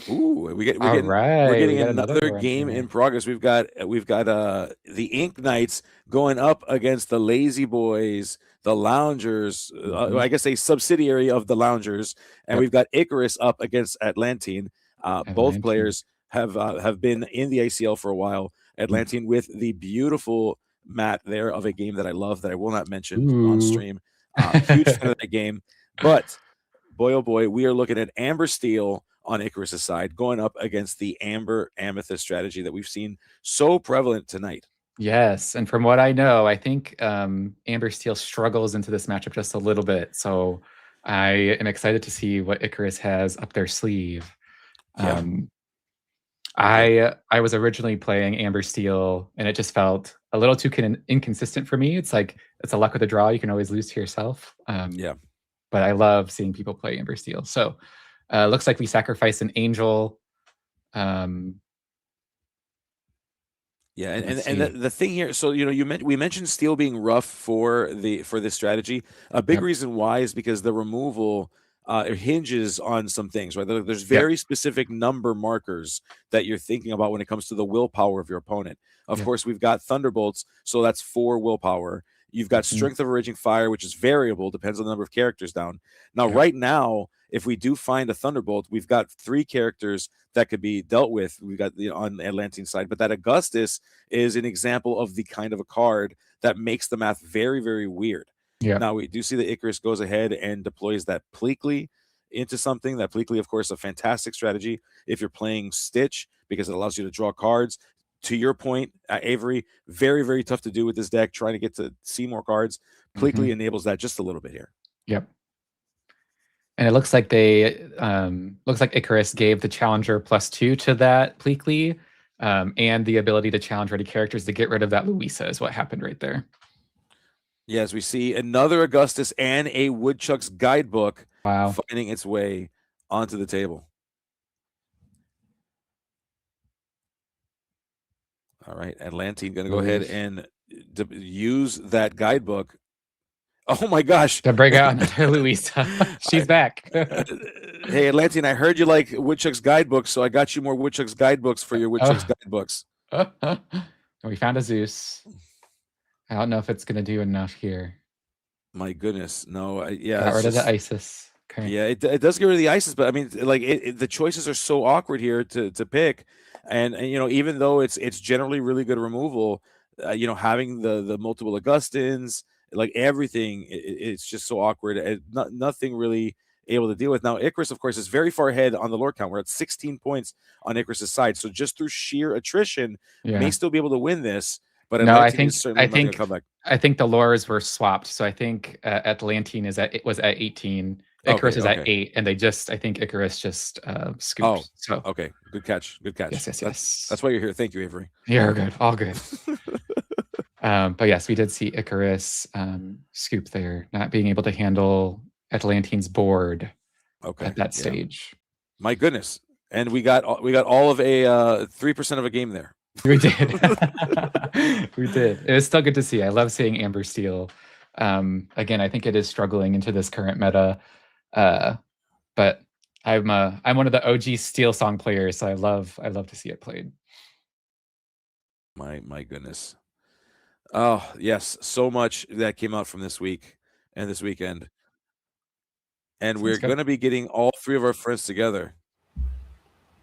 Speaker 2: Ooh, we're getting another game in progress. We've got the Ink Knights going up against the Lazy Boys, the Loungers. I guess a subsidiary of the Loungers, and we've got Icarus up against Atlantine. Both players have been in the ICL for a while. Atlantine with the beautiful mat there of a game that I love that I will not mention on stream. Huge fan of that game. But boy, oh boy, we are looking at Amber Steel on Icarus' side going up against the Amber Amethyst strategy that we've seen so prevalent tonight.
Speaker 6: Yes, and from what I know, I think Amber Steel struggles into this matchup just a little bit. So I am excited to see what Icarus has up their sleeve.
Speaker 2: Yeah.
Speaker 6: I was originally playing Amber Steel, and it just felt a little too inconsistent for me. It's like it's a luck of the draw. You can always lose to yourself. But I love seeing people play Amber Steel. So looks like we sacrifice an Angel.
Speaker 2: Yeah, and the thing here, so we mentioned Steel being rough for this strategy. A big reason why is because the removal hinges on some things, right? There's very specific number markers that you're thinking about when it comes to the willpower of your opponent. Of course, we've got Thunderbolts, so that's 4 willpower. You've got Strength of a Raging Fire, which is variable, depends on the number of characters down. Now, right now, if we do find a Thunderbolt, we've got 3 characters that could be dealt with. We've got on the Atlantean side, but that Augustus is an example of the kind of a card that makes the math very, very weird.
Speaker 6: Yeah.
Speaker 2: Now, we do see that Icarus goes ahead and deploys that Pleakley into something. That Pleakley, of course, a fantastic strategy if you're playing Stitch, because it allows you to draw cards. To your point, Avery, very, very tough to do with this deck, trying to get to see more cards. Pleakley enables that just a little bit here.
Speaker 6: Yep. And it looks like Icarus gave the challenger +2 to that Pleakley, and the ability to challenge ready characters to get rid of that Louisa is what happened right there.
Speaker 2: Yes, we see another Augustus and a Woodchuck's Guidebook finding its way onto the table. All right, Atlantean going to go ahead and use that guidebook. Oh my gosh!
Speaker 6: To break out another Louisa. She's back.
Speaker 2: Hey, Atlantean, I heard you like Woodchuck's Guidebooks, so I got you more Woodchuck's Guidebooks for your Woodchuck's Guidebooks.
Speaker 6: We found a Zeus. I don't know if it's going to do enough here.
Speaker 2: My goodness, no,
Speaker 6: Got rid of the Isis. Okay.
Speaker 2: Yeah, it does get rid of the Isis, but I mean, like the choices are so awkward here to pick, and you know, even though it's generally really good removal, you know, having the multiple Augustins, like everything, it's just so awkward and nothing really able to deal with. Now, Icarus, of course, is very far ahead on the lore count. We're at 16 points on Icarus's side, so just through sheer attrition, may still be able to win this. But
Speaker 6: no, I think
Speaker 2: I
Speaker 6: think the lores were swapped. So I think Atlantean was at 18. Icarus is at 8, and they I think Icarus just scooped.
Speaker 2: Oh,
Speaker 6: so
Speaker 2: okay, good catch, good catch.
Speaker 6: Yes.
Speaker 2: That's why you're here. Thank you, Avery.
Speaker 6: Yeah, good, all good. But yes, we did see Icarus scoop there, not being able to handle Atlantean's board at that stage.
Speaker 2: My goodness, and we got all of a 3% of a game there.
Speaker 6: We did. We did. It was still good to see. I love seeing Amber Steel. Again, I think it is struggling into this current meta. But I'm one of the OG Steel Song players, so I love to see it played.
Speaker 2: My goodness. Oh, yes, so much that came out from this week and this weekend. And we're going to be getting all 3 of our friends together.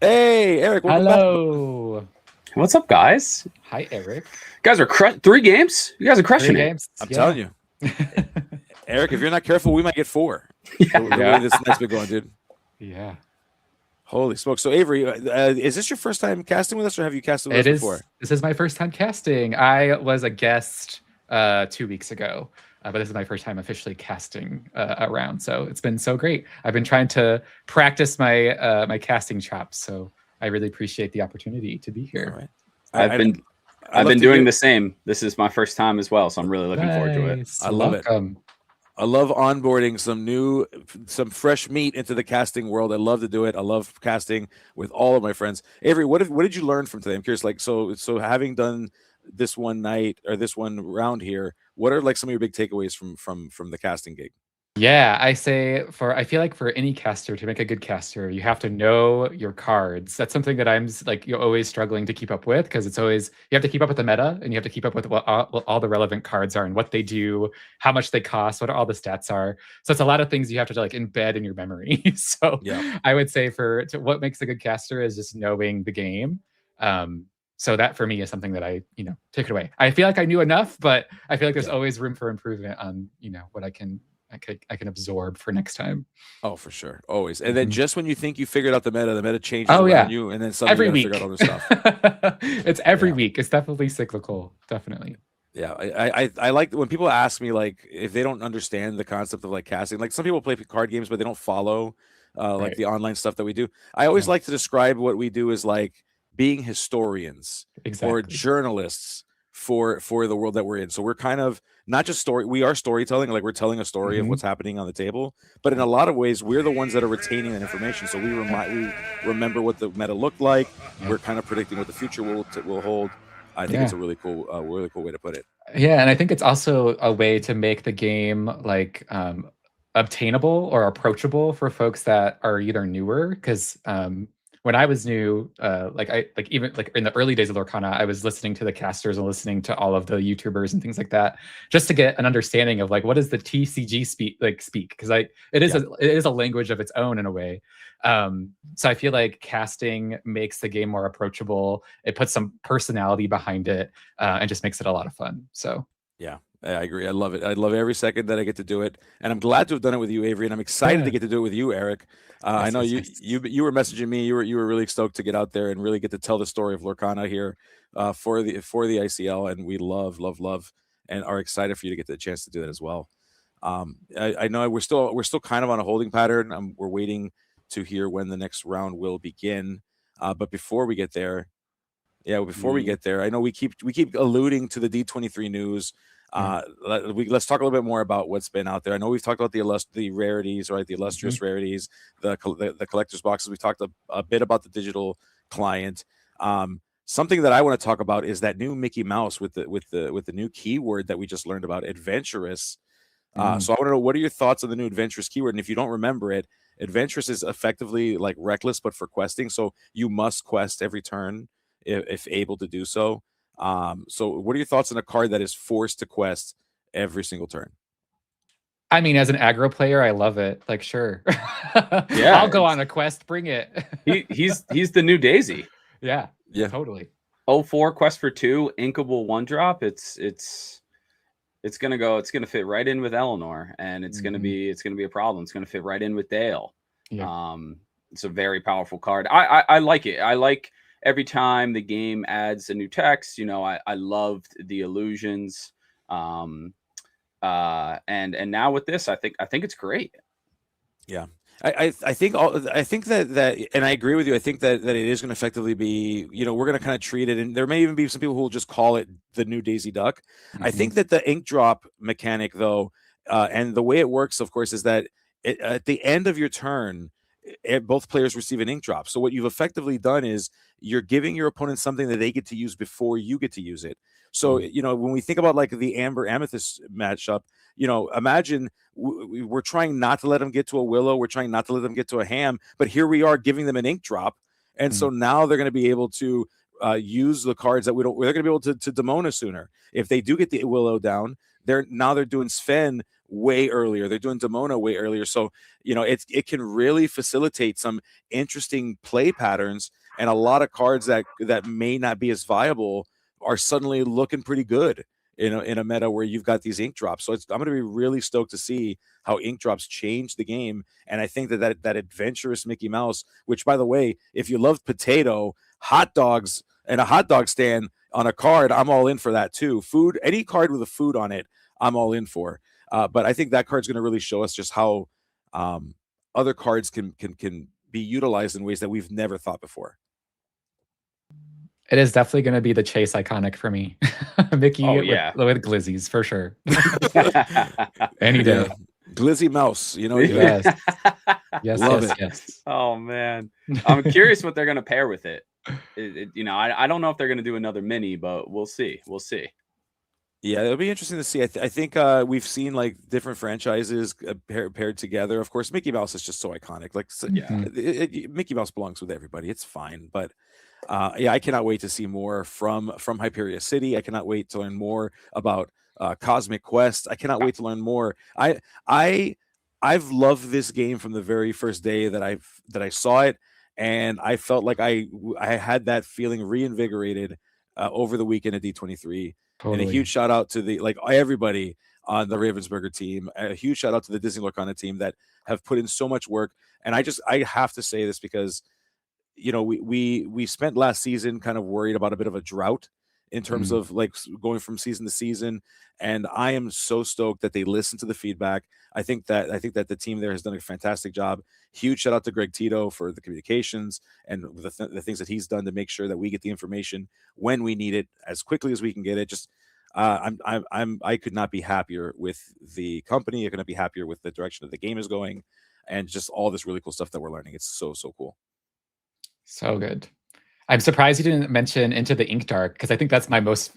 Speaker 2: Hey, Eric, welcome
Speaker 6: back.
Speaker 4: What's up, guys?
Speaker 6: Hi, Eric.
Speaker 4: You guys are 3 games? You guys are crushing it.
Speaker 2: I'm telling you. Eric, if you're not careful, we might get 4. The way this night's been going, dude.
Speaker 6: Yeah.
Speaker 2: Holy smoke. So, Avery, is this your first time casting with us, or have you casted with us before?
Speaker 6: This is my first time casting. I was a guest 2 weeks ago, but this is my first time officially casting around. So it's been so great. I've been trying to practice my my casting chops, so I really appreciate the opportunity to be here.
Speaker 2: Right.
Speaker 4: I've been doing the same. This is my first time as well, so I'm really looking forward to it.
Speaker 2: I love it. I love onboarding some fresh meat into the casting world. I love to do it. I love casting with all of my friends. Avery, what did you learn from today? I'm curious. Like, so having done this one night or this one round here, what are like some of your big takeaways from the casting gig?
Speaker 6: Yeah, I feel like for any caster to make a good caster, you have to know your cards. That's something that I'm like you're always struggling to keep up with, because it's always you have to keep up with the meta, and you have to keep up with what all the relevant cards are and what they do, how much they cost, what all the stats are. So it's a lot of things you have to like embed in your memory. So I would say what makes a good caster is just knowing the game. So that for me is something that I take it away. I feel like I knew enough, but I feel like there's always room for improvement on what I can absorb for next time.
Speaker 2: Oh, for sure. Always. And then just when you think you figured out the meta changes around you, and then suddenly you figure out other stuff.
Speaker 6: It's every week. It's definitely cyclical. Definitely.
Speaker 2: Yeah. I like when people ask me, like, if they don't understand the concept of like casting, like some people play card games, but they don't follow like the online stuff that we do. I always like to describe what we do as like being historians or journalists for the world that we're in. So we're kind of not just we are storytelling, like we're telling a story of what's happening on the table, but in a lot of ways we're the ones that are retaining that information. So we remember what the meta looked like. We're kind of predicting what the future will hold. I think it's a really cool way to put it.
Speaker 6: Yeah, and I think it's also a way to make the game like obtainable or approachable for folks that are either newer, because when I was new, even in the early days of Lorcana, I was listening to the casters and listening to all of the YouTubers and things like that, just to get an understanding of like what does the TCG speak, because it is a language of its own in a way. So I feel like casting makes the game more approachable. It puts some personality behind it, and just makes it a lot of fun. So
Speaker 2: yeah, I agree. I love it. I love every second that I get to do it, and I'm glad to have done it with you, Avery, and I'm excited to get to do it with you, Eric. I know you were messaging me. You were really stoked to get out there and really get to tell the story of Lorcana here for the ICL, and we love and are excited for you to get the chance to do that as well. I know we're still kind of on a holding pattern. We're waiting to hear when the next round will begin. But before we get there, we get there, I know we keep alluding to the D23 news. Let's talk a little bit more about what's been out there. I know we've talked about the rarities, right? The illustrious rarities, the collector's boxes. We've talked a bit about the digital client. Something that I want to talk about is that new Mickey Mouse with the new keyword that we just learned about, adventurous. So I want to know, what are your thoughts on the new adventurous keyword? And if you don't remember it, adventurous is effectively like reckless, but for questing. So you must quest every turn if able to do so. So what are your thoughts on a card that is forced to quest every single turn?
Speaker 6: I mean, as an aggro player, I love it. Like, sure. Yeah, I'll go on a quest. Bring it.
Speaker 4: He's the new Daisy.
Speaker 6: Yeah, totally.
Speaker 4: 04 quest for 2, inkable 1-drop. It's gonna fit right in with Eleanor, and it's gonna be a problem. It's gonna fit right in with Dale. Yeah. It's a very powerful card. I like it. I like every time the game adds a new text. I loved the illusions. And now with this, I think it's great.
Speaker 2: Yeah. I think that, and I agree with you. I think that it is going to effectively be, we're going to kind of treat it, and there may even be some people who will just call it the new Daisy Duck. I think that the ink drop mechanic, though, and the way it works, of course, is that at the end of your turn, both players receive an ink drop. So what you've effectively done is you're giving your opponent something that they get to use before you get to use it. So, when we think about like the Amber Amethyst matchup, imagine we're trying not to let them get to a Willow. We're trying not to let them get to a Ham, but here we are giving them an ink drop. And so now they're going to be able to use the cards that they're going to be able to Demona sooner. If they do get the Willow down, they're doing Sven way earlier. They're doing Demona way earlier. So, it can really facilitate some interesting play patterns, and a lot of cards that may not be as viable are suddenly looking pretty good in a meta where you've got these ink drops. So I'm going to be really stoked to see how ink drops change the game. And I think that adventurous Mickey Mouse, which, by the way, if you love potato, hot dogs, and a hot dog stand on a card, I'm all in for that too. Food, any card with a food on it, I'm all in for. But I think that card's going to really show us just how other cards can be utilized in ways that we've never thought before.
Speaker 6: It is definitely going to be the chase iconic for me. Mickey with glizzies, for sure. Any day.
Speaker 2: Glizzy Mouse,
Speaker 6: Yes. Yes.
Speaker 4: Oh, man. I'm curious what they're going to pair with it. I don't know if they're going to do another mini, but we'll see.
Speaker 2: Yeah, it'll be interesting to see. I think we've seen like different franchises paired together. Of course, Mickey Mouse is just so iconic. Like, Mickey Mouse belongs with everybody. It's fine, but I cannot wait to see more from Hyperia City. I cannot wait to learn more about Cosmic Quest. I cannot wait to learn more. I've loved this game from the very first day that I saw it, and I felt like I had that feeling reinvigorated over the weekend at D23. Totally. And a huge shout out to everybody on the Ravensburger team. A huge shout out to the Disney Lorcana team that have put in so much work. And I have to say this because we spent last season kind of worried about a bit of a drought in terms of like going from season to season, and I am so stoked that they listened to the feedback. I think that the team there has done a fantastic job. Huge shout out to Greg Tito for the communications and the things that he's done to make sure that we get the information when we need it as quickly as we can get it. Just I could not be happier with the company. I could not be happier with the direction that the game is going, and just all this really cool stuff that we're learning. It's so cool.
Speaker 6: So good. I'm surprised you didn't mention Into the Ink Dark, because I think that's my most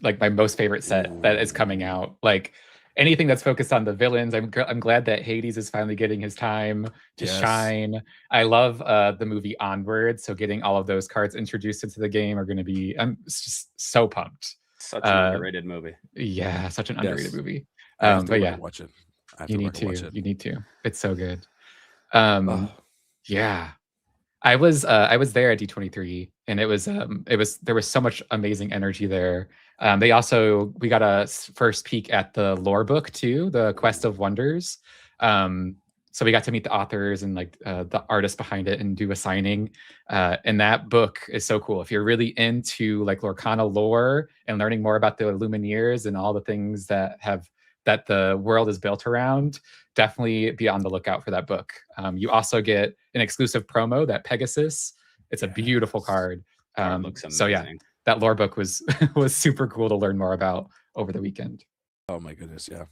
Speaker 6: favorite set that is coming out. Like, anything that's focused on the villains. I'm glad that Hades is finally getting his time to shine. I love the movie Onward, so getting all of those cards introduced into the game are going to be. I'm just so pumped.
Speaker 4: Such an underrated movie.
Speaker 6: Yeah, such an underrated movie.
Speaker 2: But yeah, watch it.
Speaker 6: You need to. You need to. It's so good. Yeah. I was there at D23, and there was so much amazing energy there. We got a first peek at the lore book too, the Quest of Wonders. So we got to meet the authors and like the artists behind it and do a signing. And that book is so cool. If you're really into like Lorcana lore and learning more about the Illumineers and all the things that the world is built around, definitely be on the lookout for that book. You also get an exclusive promo, that Pegasus. It's a beautiful card.
Speaker 4: Looks amazing.
Speaker 6: So yeah, that lore book was was super cool to learn more about over the weekend.
Speaker 2: Oh my goodness, yeah.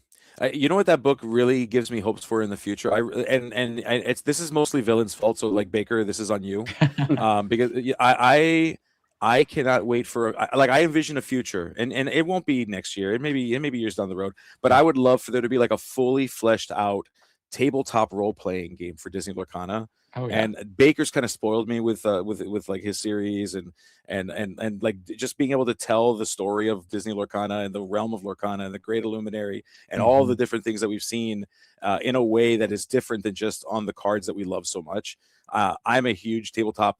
Speaker 2: You know what that book really gives me hopes for in the future? This is mostly Villains' fault. So like Baker, this is on you, because I cannot wait for I envision a future, and it won't be next year. It may be years down the road, but I would love for there to be like a fully fleshed out tabletop role playing game for Disney Lorcana.
Speaker 6: Oh, yeah.
Speaker 2: And Baker's kind of spoiled me with like his series and like just being able to tell the story of Disney Lorcana and the realm of Lorcana and the Great Illuminary and all the different things that we've seen in a way that is different than just on the cards that we love so much. I'm a huge tabletop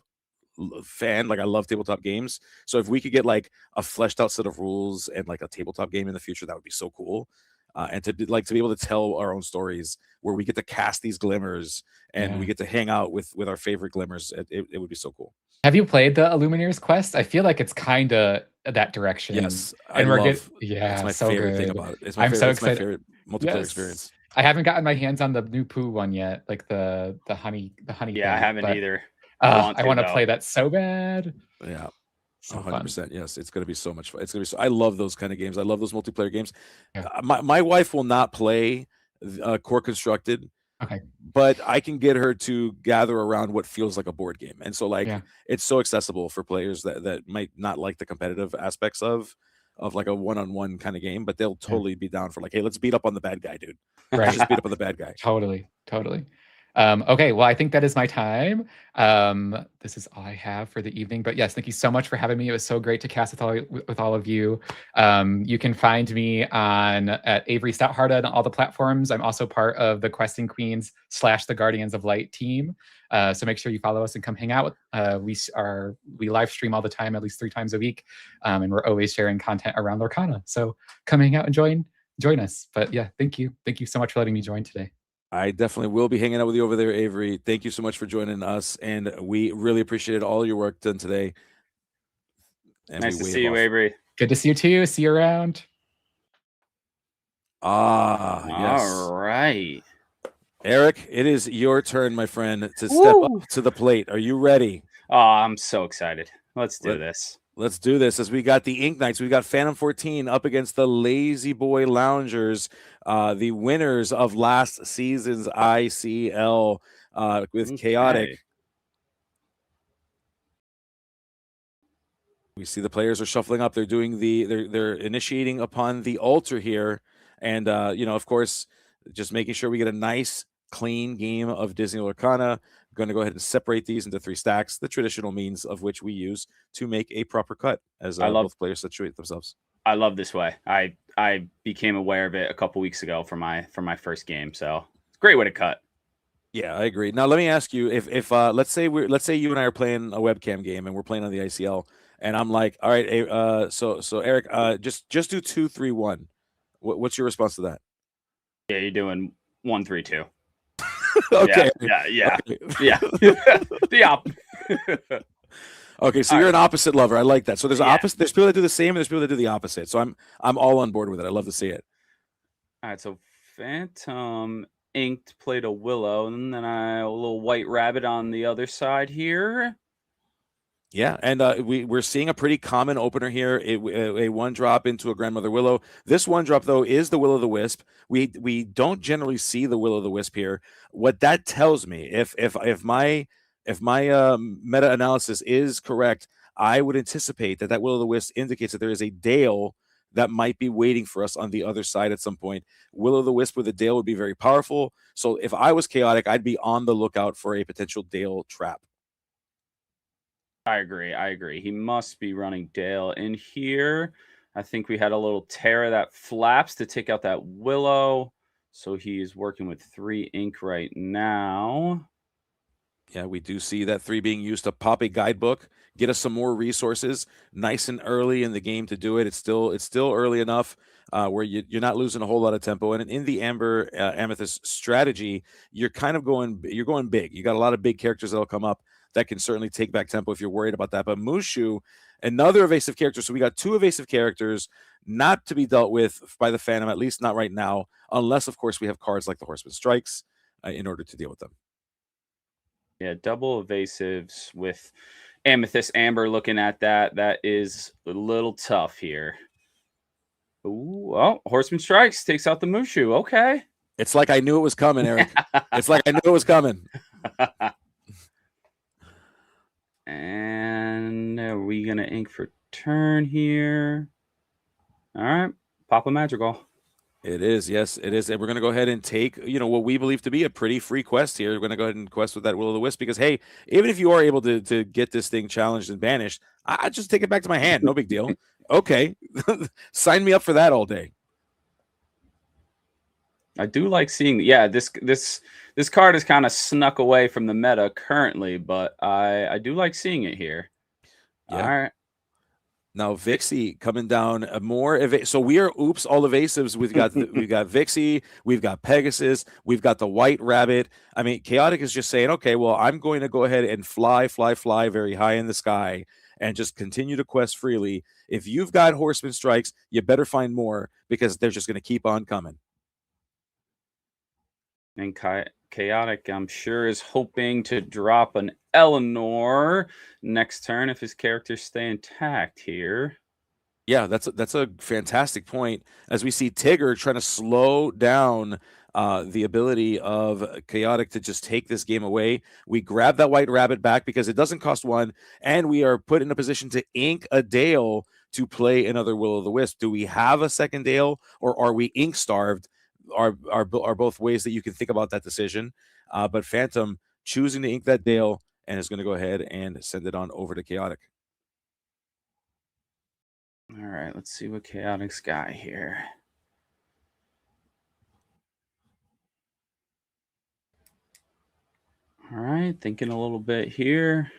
Speaker 2: fan. Like I love tabletop games. So if we could get like a fleshed out set of rules and like a tabletop game in the future, that would be so cool. And to be able to tell our own stories where we get to cast these glimmers and we get to hang out with our favorite glimmers. It would be so cool.
Speaker 6: Have you played the Illumineer's Quest? I feel like it's kind of that direction.
Speaker 2: Yes,
Speaker 6: and
Speaker 2: that's my
Speaker 6: so
Speaker 2: favorite
Speaker 6: good.
Speaker 2: thing about it.
Speaker 6: I'm so excited.
Speaker 2: It's my favorite multiplayer experience.
Speaker 6: I haven't gotten my hands on the new poo one yet, like the honey.
Speaker 4: Yeah,
Speaker 6: thing,
Speaker 4: I haven't either.
Speaker 6: I want to play that so bad.
Speaker 2: Yeah.
Speaker 6: So
Speaker 2: 100%. Yes, it's going to be so much fun. It's going to be I love those kind of games. I love those multiplayer games.
Speaker 6: Yeah.
Speaker 2: My wife will not play Core Constructed.
Speaker 6: Okay.
Speaker 2: But I can get her to gather around what feels like a board game. And so it's so accessible for players that might not like the competitive aspects of like a one-on-one kind of game, but they'll totally be down for like, hey, let's beat up on the bad guy, dude.
Speaker 6: Right.
Speaker 2: Let's just beat up on the bad guy.
Speaker 6: Totally. Okay, well, I think that is my time. This is all I have for the evening. But yes, thank you so much for having me. It was so great to cast with all of you. You can find me at Avery Stouthearted on all the platforms. I'm also part of the Questing Queens / the Guardians of Light team. So make sure you follow us and come hang out. We live stream all the time, at least 3 times a week, and we're always sharing content around Lorcana. So come hang out and join us. But yeah, thank you so much for letting me join today.
Speaker 2: I definitely will be hanging out with you over there, Avery. Thank you so much for joining us, and we really appreciated all your work done today. And
Speaker 4: nice to see you, Avery.
Speaker 6: Good to see you too. See you around.
Speaker 2: Yes.
Speaker 4: All right.
Speaker 2: Eric, it is your turn, my friend, to step up to the plate. Are you ready?
Speaker 4: Oh, I'm so excited. Let's do this.
Speaker 2: Let's do this. As we got the Ink Knights, we got Phantom 14 up against the Lazy Boy Loungers, the winners of last season's ICL with Chaotic. We see the players are shuffling up. They're doing they're initiating upon the altar here, and of course, just making sure we get a nice, clean game of Disney Lorcana. Going to go ahead and separate these into 3 stacks, the traditional means of which we use to make a proper cut as both players situate themselves.
Speaker 4: I love this way. I became aware of it a couple weeks ago for my first game, so it's a great way to cut.
Speaker 2: Yeah, I agree. Now let me ask you, if let's say you and I are playing a webcam game and we're playing on the ICL, and I'm like, all right, so Eric, just do 2, 3, 1. What's your response to that?
Speaker 4: Yeah, you're doing 1, 3, 2.
Speaker 2: Okay.
Speaker 4: Yeah.
Speaker 2: Okay, so you're an opposite lover. I like that. So there's opposite. There's people that do the same, and there's people that do the opposite. So I'm all on board with it. I love to see it.
Speaker 4: All right. So Phantom Inked played a Willow, and then a little White Rabbit on the other side here.
Speaker 2: Yeah, and we're seeing a pretty common opener here, a 1-drop into a Grandmother Willow. This 1-drop, though, is the Will-o'-the-Wisp. We don't generally see the Will-o'-the-Wisp here. What that tells me, if my meta-analysis is correct, I would anticipate that Will-o'-the-Wisp indicates that there is a Dale that might be waiting for us on the other side at some point. Will-O-the-Wisp with a Dale would be very powerful. So if I was Chaotic, I'd be on the lookout for a potential Dale trap.
Speaker 4: I agree. He must be running Dale in here. I think we had a little Terra that flaps to take out that Willow. So he's working with 3 ink right now.
Speaker 2: Yeah, we do see that 3 being used to pop a guidebook, get us some more resources nice and early in the game to do it. It's still early enough where you're not losing a whole lot of tempo. And in the Amber Amethyst strategy, you're going big. You got a lot of big characters that'll come up that can certainly take back tempo if you're worried about that. But Mushu, another evasive character. So we got 2 evasive characters not to be dealt with by the Phantom, at least not right now, unless, of course, we have cards like the Horseman Strikes in order to deal with them.
Speaker 4: Yeah, double evasives with Amethyst Amber. Looking at that, that is a little tough here. Ooh, well, Horseman Strikes takes out the Mushu. Okay.
Speaker 2: It's like I knew it was coming, Eric. It's like I knew it was coming.
Speaker 4: And are we going to ink for turn here? All right. Pop a Madrigal.
Speaker 2: It is. Yes, it is. And we're going to go ahead and take, what we believe to be a pretty free quest here. We're going to go ahead and quest with that Will-O-the-Wisp because, hey, even if you are able to get this thing challenged and banished, I just take it back to my hand. No big deal. Okay. Sign me up for that all day.
Speaker 4: I do like seeing, this card is kind of snuck away from the meta currently, but I do like seeing it here. Yeah. All right.
Speaker 2: Now Vixie coming down more. So we are all evasives. We've got Vixie, we've got Pegasus, we've got the White Rabbit. I mean, Chaotic is just saying, okay, well, I'm going to go ahead and fly very high in the sky and just continue to quest freely. If you've got Horseman Strikes, you better find more because they're just going to keep on coming.
Speaker 4: And Chaotic, I'm sure, is hoping to drop an Eleanor next turn if his characters stay intact here.
Speaker 2: Yeah, that's a fantastic point. As we see Tigger trying to slow down the ability of Chaotic to just take this game away. We grab that White Rabbit back because it doesn't cost 1, and we are put in a position to ink a Dale to play another Will-O-the-Wisp. Do we have a second Dale, or are we ink starved? Are both ways that you can think about that decision. But Phantom choosing to ink that Dale and is going to go ahead and send it on over to Chaotic.
Speaker 4: All right, let's see what Chaotic's got here. All right, thinking a little bit here.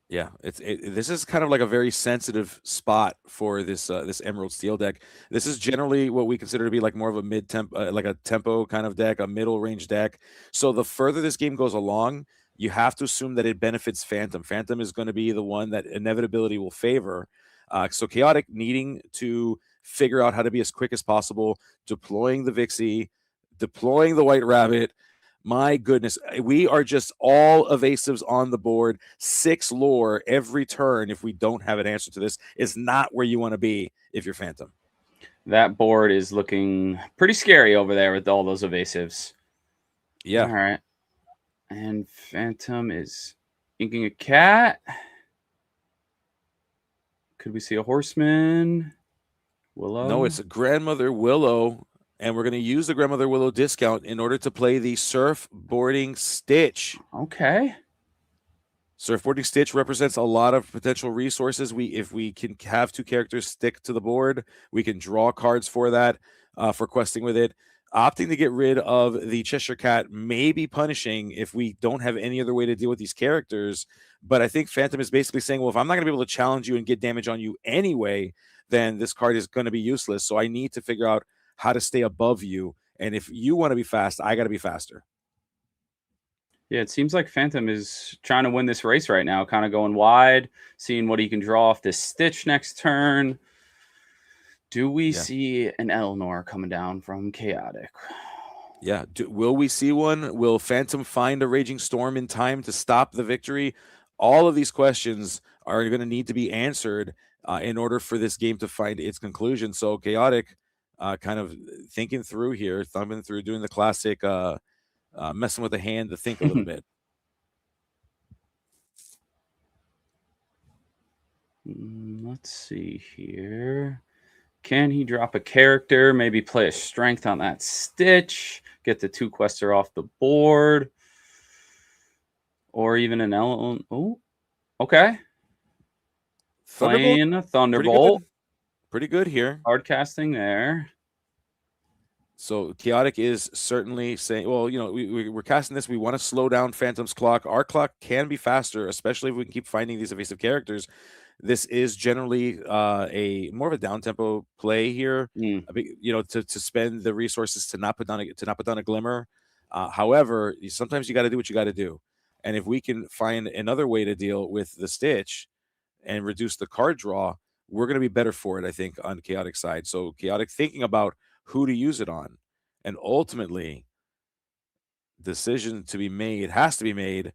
Speaker 2: Yeah, this is kind of like a very sensitive spot for this this Emerald Steel deck. This is generally what we consider to be like more of a mid-tempo, like a tempo kind of deck, a middle range deck. So the further this game goes along, you have to assume that it benefits Phantom. Phantom is going to be the one that inevitability will favor. So Chaotic needing to figure out how to be as quick as possible, deploying the Vixie, deploying the White Rabbit. My goodness, we are just all evasives on the board. 6 lore every turn. If we don't have an answer to this, is not where you want to be if you're Phantom.
Speaker 4: That board is looking pretty scary over there with all those evasives.
Speaker 2: Yeah.
Speaker 4: All right. And Phantom is inking a cat. Could we see a Horseman? Willow?
Speaker 2: No, it's a Grandmother Willow. And we're going to use the Grandmother Willow discount in order to play the Surfboarding Stitch.
Speaker 4: Okay.
Speaker 2: Surfboarding Stitch represents a lot of potential resources. If we can have 2 characters stick to the board, we can draw cards for that, for questing with it. Opting to get rid of the Cheshire Cat may be punishing if we don't have any other way to deal with these characters. But I think Phantom is basically saying, well, if I'm not going to be able to challenge you and get damage on you anyway, then this card is going to be useless. So I need to figure out how to stay above you. And if you want to be fast, I got to be faster.
Speaker 4: Yeah, it seems like Phantom is trying to win this race right now, kind of going wide, seeing what he can draw off this Stitch next turn. Do we see an Eleanor coming down from Chaotic?
Speaker 2: Yeah. Will we see one? Will Phantom find a Raging Storm in time to stop the victory? All of these questions are going to need to be answered in order for this game to find its conclusion. So Chaotic, kind of thinking through here, thumbing through, doing the classic messing with the hand to think a little bit.
Speaker 4: Let's see here. Can he drop a character? Maybe play a strength on that Stitch. Get the 2 quester off the board. Or even an element. Oh, okay. Playing a Thunderbolt.
Speaker 2: Pretty good here.
Speaker 4: Hard casting there.
Speaker 2: So Chaotic is certainly saying, well, you know, we're casting this. We want to slow down Phantom's clock. Our clock can be faster, especially if we can keep finding these evasive characters. This is generally a more of a down tempo play here. You know, to spend the resources to not put down a glimmer. However, sometimes you got to do what you got to do, and if we can find another way to deal with the Stitch and reduce the card draw, we're going to be better for it, I think, on Chaotic side. So Chaotic thinking about who to use it on, and ultimately decision to be made has to be made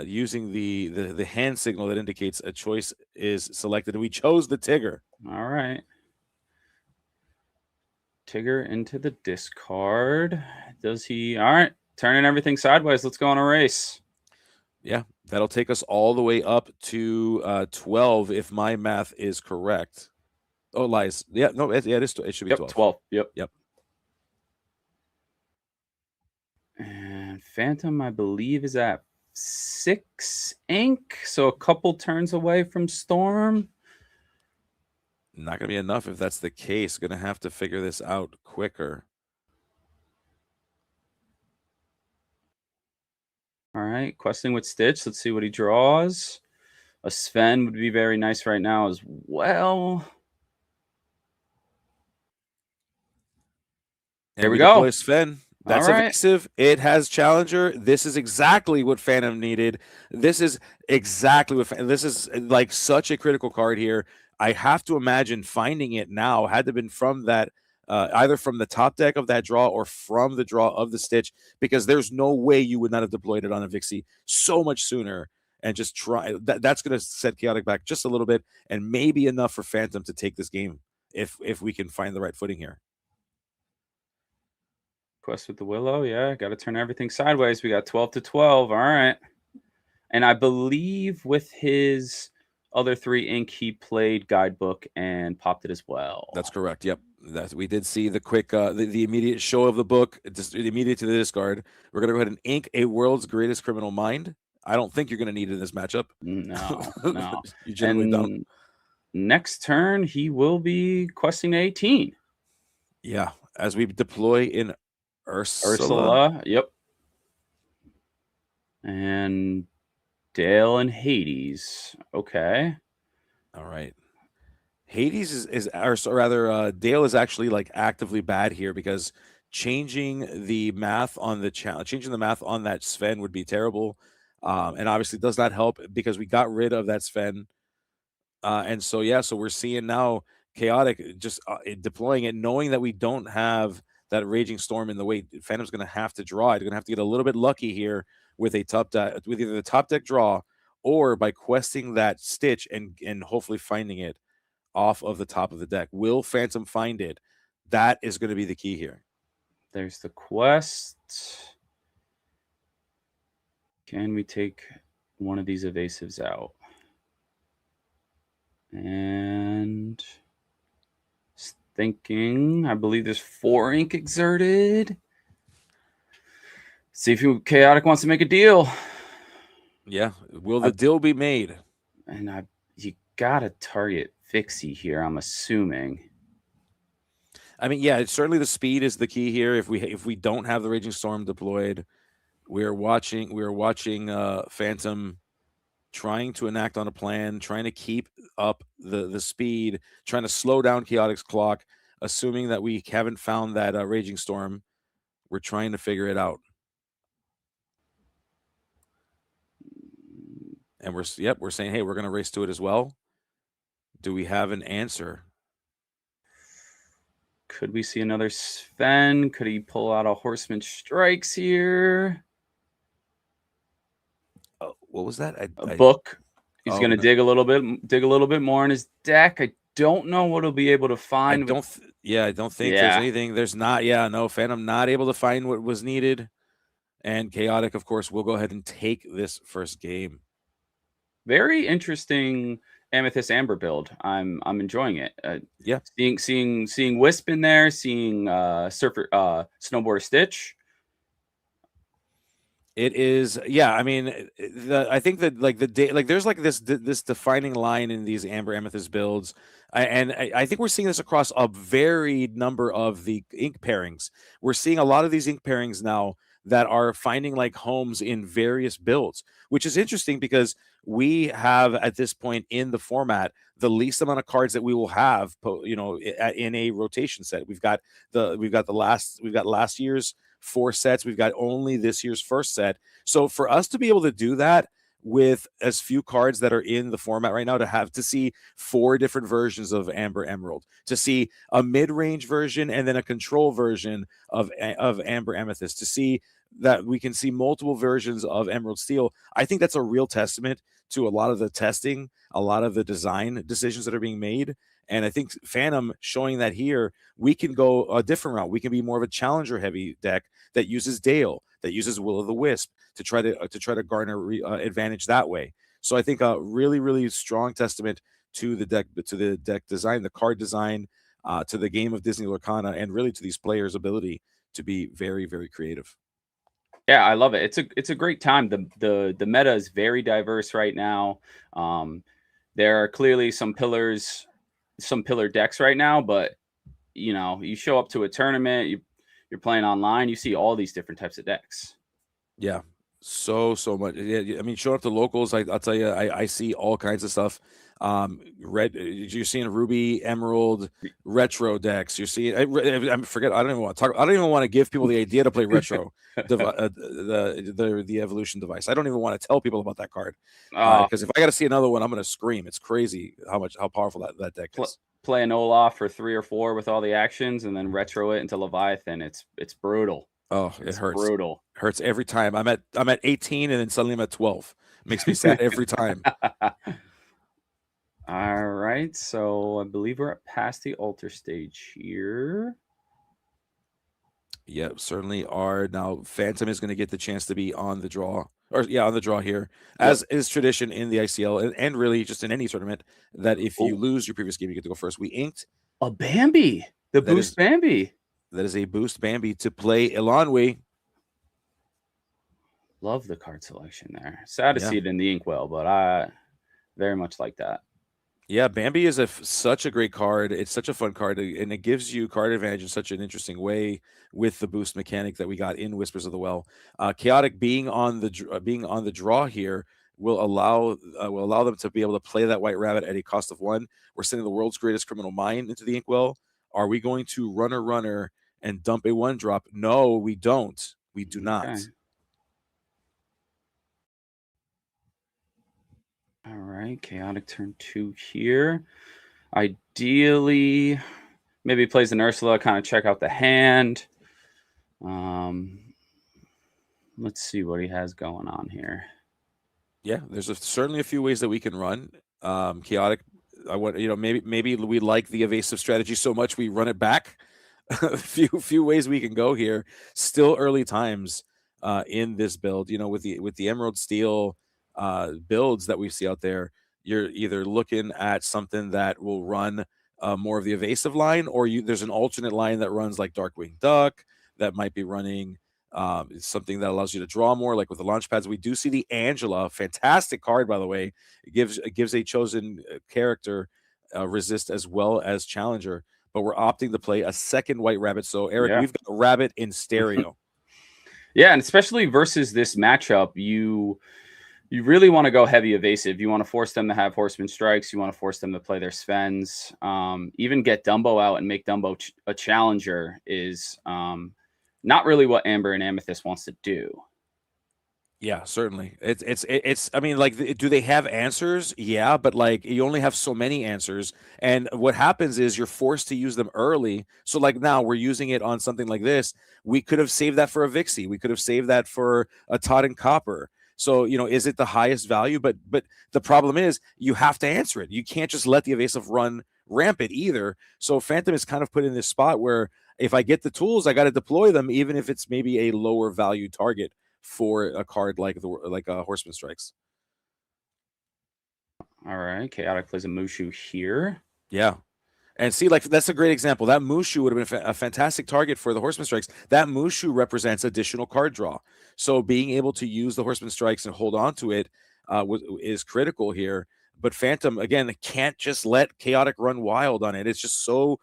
Speaker 2: using the hand signal that indicates a choice is selected, and we chose the Tigger.
Speaker 4: All right, Tigger into the discard. Does he? All right, turning everything sideways. Let's go on a race.
Speaker 2: Yeah, that'll take us all the way up to 12 if my math is correct. Oh, lies. Yeah, no, it is. It should be 12.
Speaker 4: 12.
Speaker 2: Yep.
Speaker 4: And Phantom, I believe, is at 6 ink, so a couple turns away from Storm.
Speaker 2: Not going to be enough if that's the case. Going to have to figure this out quicker.
Speaker 4: All right, questing with Stitch. Let's see what he draws. A Sven would be very nice right now as well.
Speaker 2: There we go. Sven. That's
Speaker 4: right.
Speaker 2: Evasive. It has Challenger. This is exactly what Phantom needed. This is exactly what this is like such a critical card here. I have to imagine finding it now had to have been from that either from the top deck of that draw or from the draw of the Stitch, because there's no way you would not have deployed it on a Vixie so much sooner and just try. That's going to set Chaotic back just a little bit, and maybe enough for Phantom to take this game if we can find the right footing here.
Speaker 4: Quest with the Willow, yeah. Got to turn everything sideways. We got 12 to 12. All right. And I believe with his other 3 ink, he played Guidebook and popped it as well.
Speaker 2: That's correct. Yep. We did see the quick, the immediate show of the book, just immediate to the discard. We're going to go ahead and ink a World's Greatest Criminal Mind. I don't think you're going to need it in this matchup.
Speaker 4: No.
Speaker 2: You generally don't.
Speaker 4: Next turn, he will be questing 18.
Speaker 2: Yeah. As we deploy in Ursula.
Speaker 4: Yep. And Dale and Hades. Okay.
Speaker 2: All right. Hades or rather, Dale is actually like actively bad here, because changing the math on that Sven would be terrible, and obviously does not help because we got rid of that Sven, and so we're seeing now Chaotic just deploying it, knowing that we don't have that Raging Storm in the way. Phantom's going to have to draw it. You're going to have to get a little bit lucky here with with either the top deck draw or by questing that Stitch and hopefully finding it off of the top of the deck. Will Phantom find it? That is going to be the key here.
Speaker 4: There's the quest. Can we take one of these evasives out? And thinking, I believe there's 4 ink exerted. See if Chaotic wants to make a deal.
Speaker 2: Yeah. Will the deal be made?
Speaker 4: And you gotta target Vixie here, I'm assuming.
Speaker 2: I mean, yeah, certainly the speed is the key here. If we don't have the Raging Storm deployed, we are watching Phantom trying to enact on a plan, trying to keep up the speed, trying to slow down Chaotic's clock, assuming that we haven't found that Raging Storm. We're trying to figure it out. And we're saying, hey, we're going to race to it as well. Do we have an answer?
Speaker 4: Could we see another Sven? Could he pull out a Horseman Strikes here?
Speaker 2: What was that?
Speaker 4: A book. He's going to dig a little bit more in his deck. I don't know what he'll be able to find.
Speaker 2: I don't think there's anything. There's not. Yeah, no. Phantom not able to find what was needed, and Chaotic, of course, will go ahead and take this first game.
Speaker 4: Very interesting Amethyst Amber build. I'm enjoying it.
Speaker 2: Yeah,
Speaker 4: seeing Wisp in there, seeing Snowboarder Stitch.
Speaker 2: It is, yeah. I mean, I think that there's like this defining line in these Amber Amethyst builds, I think we're seeing this across a varied number of the ink pairings. We're seeing a lot of these ink pairings now that are finding like homes in various builds, which is interesting because we have at this point in the format the least amount of cards that we will have, in a rotation set. We've got last year's 4 sets. We've got only this year's first set. So for us to be able to do that with as few cards that are in the format right now, to see 4 different versions of Amber Emerald, to see a mid-range version and then a control version of Amber Amethyst, to see that we can see multiple versions of Emerald Steel, I think that's a real testament to a lot of the testing, a lot of the design decisions that are being made. And I think Phantom showing that here, we can go a different route. We can be more of a challenger heavy deck that uses Dale, that uses Will o' the Wisp to try to garner advantage that way. So I think a really, really strong testament to the deck design, the card design, to the game of Disney Lorcana, and really to these players' ability to be very, very creative.
Speaker 4: Yeah, I love it. It's a great time. The meta is very diverse right now. There are clearly some pillar decks right now, but you show up to a tournament, you're playing online, you see all these different types of decks.
Speaker 2: Yeah, so much. Yeah, I mean, showing up to locals, I'll tell you, I see all kinds of stuff. You're seeing Ruby, Emerald, retro decks. You're seeing, I forget. I don't even want to talk. I don't even want to give people the idea to play retro, the evolution device. I don't even want to tell people about that card because if I got to see another one, I'm going to scream. It's crazy how powerful that deck is.
Speaker 4: Play an Olaf for 3 or 4 with all the actions, and then retro it into Leviathan. It's brutal.
Speaker 2: Oh, it hurts.
Speaker 4: Brutal.
Speaker 2: Hurts every time. I'm at 18, and then suddenly I'm at 12. Makes me sad every time.
Speaker 4: All right, so I believe we're past the altar stage here.
Speaker 2: Yeah, certainly are. Now, Phantom is going to get the chance to be on the draw, on the draw here, as is tradition in the ICL and really just in any tournament, that if you lose your previous game, you get to go first. We inked
Speaker 4: a Bambi, boost Bambi.
Speaker 2: That is a boost Bambi to play Elanwe.
Speaker 4: Love the card selection there. Sad to see it in the inkwell, but I very much like that.
Speaker 2: Yeah, Bambi is such a great card. It's such a fun card, and it gives you card advantage in such an interesting way with the boost mechanic that we got in Whispers of the Well. Chaotic being on the draw here will allow them to be able to play that White Rabbit at a cost of 1. We're sending the world's greatest criminal mind into the inkwell. Are we going to runner and dump a 1-drop? No, we don't. We do not.
Speaker 4: All right, Chaotic turn 2 here. Ideally, maybe plays an Ursula, kind of check out the hand. Let's see what he has going on here.
Speaker 2: Yeah, there's certainly a few ways that we can run. Chaotic, maybe we like the evasive strategy so much we run it back. A few ways we can go here. Still early times in this build. With the Emerald Steel builds that we see out there, you're either looking at something that will run more of the evasive line, or there's an alternate line that runs like Darkwing Duck that might be running something that allows you to draw more, like with the launch pads. We do see the Angela, fantastic card, by the way. It gives a chosen character resist as well as challenger, but we're opting to play a second White Rabbit. So Eric, we've got a rabbit in stereo.
Speaker 4: Yeah, and especially versus this matchup, you really want to go heavy evasive. You want to force them to have Horseman Strikes. You want to force them to play their Svens. Even get Dumbo out and make Dumbo a challenger is not really what Amber and Amethyst wants to do.
Speaker 2: Yeah, certainly. It's. I mean, like, do they have answers? Yeah, but like, you only have so many answers, and what happens is you're forced to use them early. So, like, now we're using it on something like this. We could have saved that for a Vixie. We could have saved that for a Todd and Copper. So, is it the highest value? But the problem is you have to answer it. You can't just let the evasive run rampant either. So Phantom is kind of put in this spot where if I get the tools, I got to deploy them, even if it's maybe a lower value target for a card like Horseman Strikes.
Speaker 4: All right, Chaotic plays a Mushu here.
Speaker 2: Yeah. And see, like, that's a great example. That Mushu would have been a fantastic target for the Horseman Strikes. That Mushu represents additional card draw. So being able to use the Horseman Strikes and hold on to it is critical here. But Phantom, again, can't just let Chaotic run wild on it. It's just so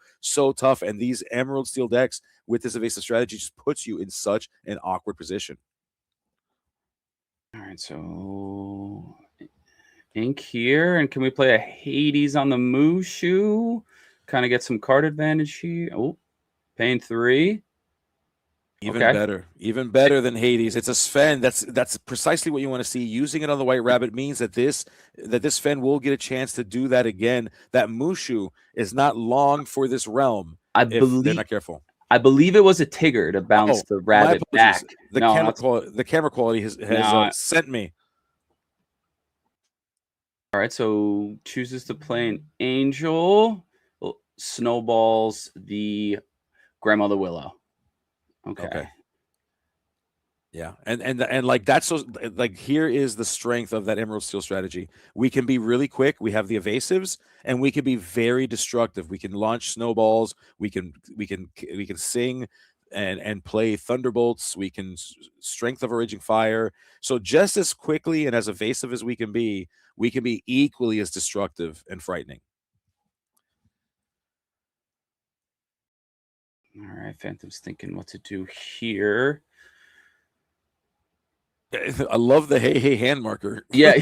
Speaker 2: tough. And these Emerald Steel decks with this evasive strategy just puts you in such an awkward position.
Speaker 4: All right, so Ink here. And can we play a Hades on the Mushu? Kind of get some card advantage here. Oh, paying 3.
Speaker 2: Even better than Hades. It's a Sven. That's precisely what you want to see. Using it on the White Rabbit means that this Sven will get a chance to do that again. That Mushu is not long for this realm if they're not careful.
Speaker 4: I believe it was a Tigger to bounce the rabbit back.
Speaker 2: The camera quality has sent me.
Speaker 4: All right, so chooses to play an Angel. Snowballs the Grandmother Willow. Okay.
Speaker 2: Yeah, and like that's so like here is the strength of that Emerald Steel strategy. We can be really quick. We have the evasives, and we can be very destructive. We can launch snowballs. We can sing and play thunderbolts. We can strength of a raging fire. So just as quickly and as evasive as we can be equally as destructive and frightening.
Speaker 4: All right, Phantom's thinking what to do here.
Speaker 2: I love the hey hand marker.
Speaker 4: Yeah.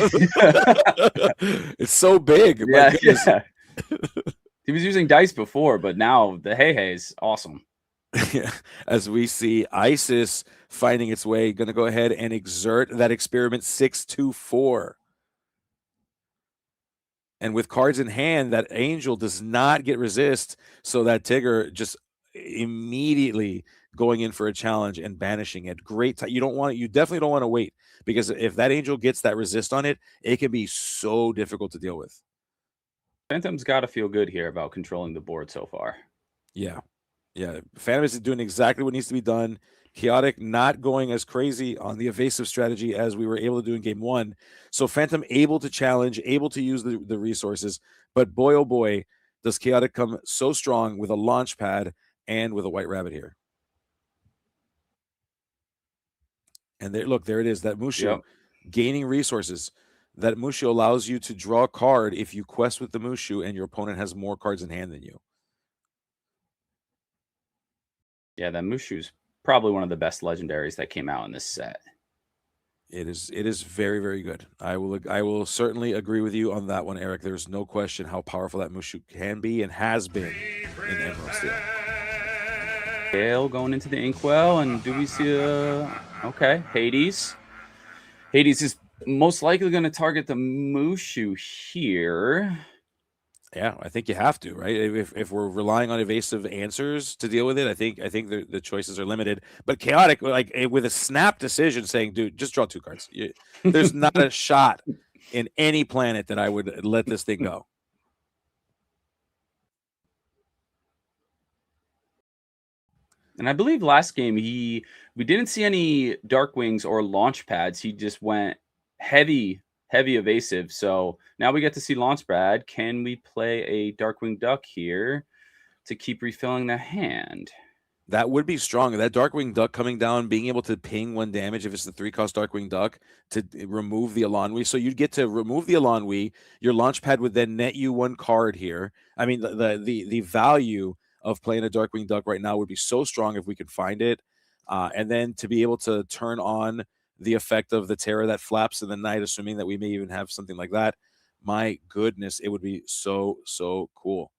Speaker 2: It's so big.
Speaker 4: Yeah. He was using dice before, but now the hey is awesome.
Speaker 2: Yeah. As we see Isis finding its way, going to go ahead and exert that experiment 6-2-4. And with cards in hand, that Angel does not get resist, so that Tigger just immediately going in for a challenge and banishing it. Great. You definitely don't want to wait, because if that Angel gets that resist on it, it can be so difficult to deal with.
Speaker 4: Phantom's got to feel good here about controlling the board so far.
Speaker 2: Yeah. Phantom is doing exactly what needs to be done. Chaotic not going as crazy on the evasive strategy as we were able to do in game 1. So Phantom able to challenge, able to use the resources. But boy, oh boy, does Chaotic come so strong with a launch pad and with a White Rabbit here. And there it is, that Mushu gaining resources. That Mushu allows you to draw a card if you quest with the Mushu and your opponent has more cards in hand than you.
Speaker 4: Yeah, that Mushu's probably one of the best legendaries that came out in this set.
Speaker 2: It is very, very good. I will certainly agree with you on that one, Eric. There's no question how powerful that Mushu can be and has been in Emerald Steel.
Speaker 4: Gale going into the Inkwell, and do we see okay, Hades. Hades is most likely going to target the Mushu here.
Speaker 2: Yeah, I think you have to, right? If we're relying on evasive answers to deal with it, I think the choices are limited. But Chaotic, like with a snap decision, saying, "Dude, just draw 2 cards." There's not a shot in any planet that I would let this thing go.
Speaker 4: And I believe last game we didn't see any Darkwings or launch pads. He just went heavy evasive. So now we get to see Launchpad. Can we play a Darkwing Duck here to keep refilling the hand?
Speaker 2: That would be strong. That Darkwing Duck coming down, being able to ping 1 damage if it's the 3-cost Darkwing Duck to remove the Illumineer. So you'd get to remove the Illumineer. Your Launchpad would then net you 1 card here. I mean, the value of playing a Darkwing Duck right now would be so strong if we could find it. And then to be able to turn on the effect of the terror that flaps in the night, assuming that we may even have something like that. My goodness, it would be so cool.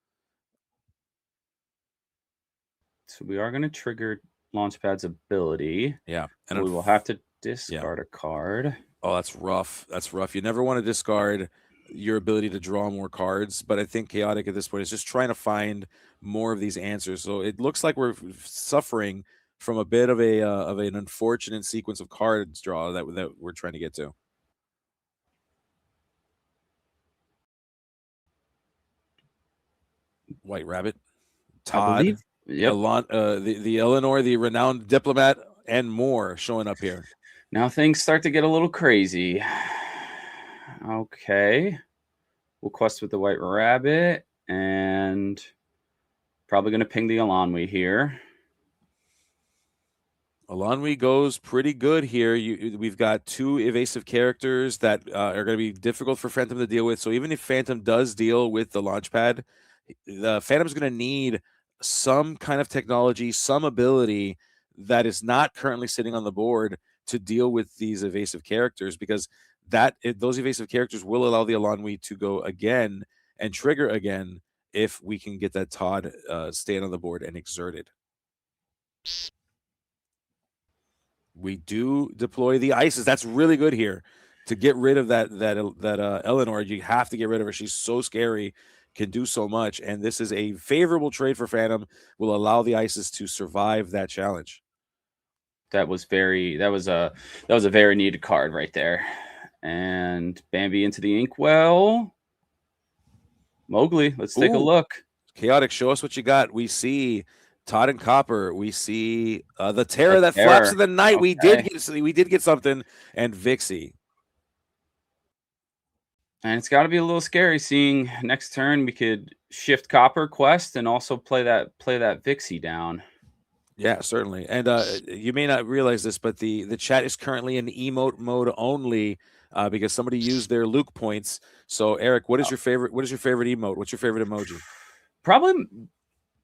Speaker 4: So we are going to trigger Launchpad's ability.
Speaker 2: Yeah.
Speaker 4: And we will have to discard a card.
Speaker 2: Oh, that's rough. You never want to discard your ability to draw more cards, but I think Chaotic at this point is just trying to find more of these answers. So it looks like we're suffering from a bit of an unfortunate sequence of cards draw that we're trying to get to. White Rabbit, Todd, the Eleanor, the renowned diplomat, and more showing up here.
Speaker 4: Now things start to get a little crazy. Okay. We'll quest with the White Rabbit, and probably going to ping the Illumineer here.
Speaker 2: Illumineer goes pretty good here. We've got 2 evasive characters that are going to be difficult for Phantom to deal with. So even if Phantom does deal with the launch pad, the Phantom's going to need some kind of technology, some ability that is not currently sitting on the board to deal with these evasive characters, because those evasive characters will allow the Illumineer to go again and trigger again if we can get that Todd staying on the board and exerted. We do deploy the ices. That's really good here to get rid of that Eleanor. You have to get rid of her. She's so scary, can do so much, and this is a favorable trade for Phantom. Will allow the ices to survive that challenge.
Speaker 4: That was a very needed card right there. And Bambi into the inkwell. Mowgli, let's take a look.
Speaker 2: Chaotic, show us what you got. We see Todd and Copper. We see the Terror that flaps in the night. Okay. We did get something, and Vixie.
Speaker 4: And it's got to be a little scary seeing next turn we could shift Copper quest and also play that Vixie down.
Speaker 2: Yeah, certainly. And you may not realize this, but the chat is currently in emote mode only because somebody used their Luke points. So Eric, what is your favorite? What is your favorite emote? What's your favorite emoji?
Speaker 4: Probably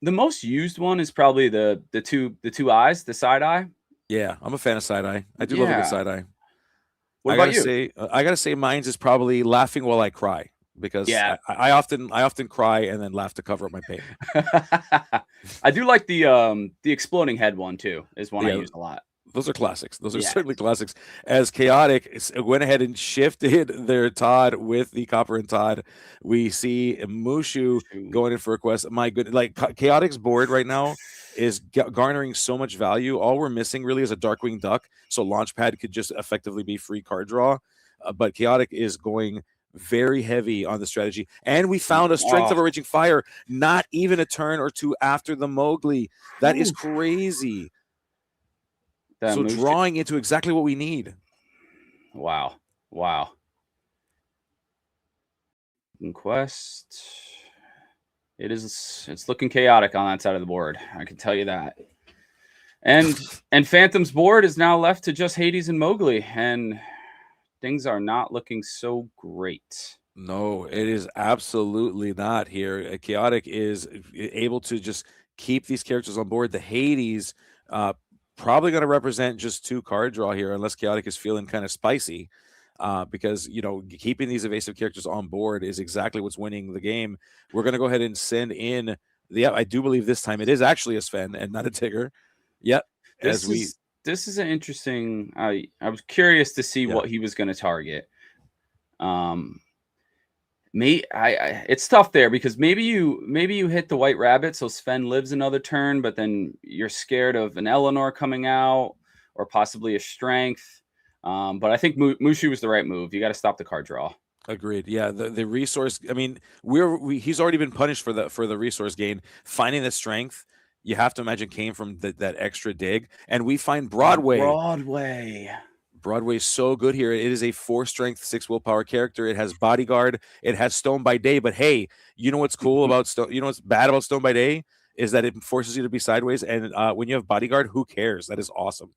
Speaker 4: the most used one is probably the two eyes, the side eye.
Speaker 2: Yeah, I'm a fan of side eye. I do love a good side eye.
Speaker 4: What about you?
Speaker 2: I gotta say, mine's is probably laughing while I cry, because I often cry and then laugh to cover up my pain.
Speaker 4: I do like the exploding head one too. Is one I use a lot.
Speaker 2: Those are classics. Those are certainly classics. As Chaotic went ahead and shifted their Todd with the Copper and Todd, we see Mushu going in for a quest. My good, like Chaotic's board right now is garnering so much value. All we're missing really is a Darkwing Duck, so Launchpad could just effectively be free card draw. But Chaotic is going very heavy on the strategy, and we found a Strength of a Raging Fire not even a turn or two after the Mowgli. That is crazy. So drawing into exactly what we need.
Speaker 4: Wow. Quest. It's looking chaotic on that side of the board. I can tell you that. And Phantom's board is now left to just Hades and Mowgli, and things are not looking so great.
Speaker 2: No, it is absolutely not here. Chaotic is able to just keep these characters on board. The Hades probably going to represent just 2 card draw here, unless Chaotic is feeling kind of spicy, because keeping these evasive characters on board is exactly what's winning the game. We're going to go ahead and send in I do believe this time it is actually a Sven and not a Tigger. Yep.
Speaker 4: This is an interesting. I was curious to see what he was going to target. It's tough there because maybe you hit the White Rabbit, so Sven lives another turn, but then you're scared of an Eleanor coming out or possibly a Strength. But I think Mushu was the right move. You got to stop the card draw.
Speaker 2: Agreed. Yeah, the resource. I mean, he's already been punished for the resource gain. Finding the Strength, you have to imagine, came from that extra dig, and we find Broadway. Broadway's so good here. It is a 4 strength, 6 willpower character. It has bodyguard. It has Stone by Day. But hey, you know what's cool about Stone? You know what's bad about Stone by Day is that it forces you to be sideways. And when you have bodyguard, who cares? That is awesome.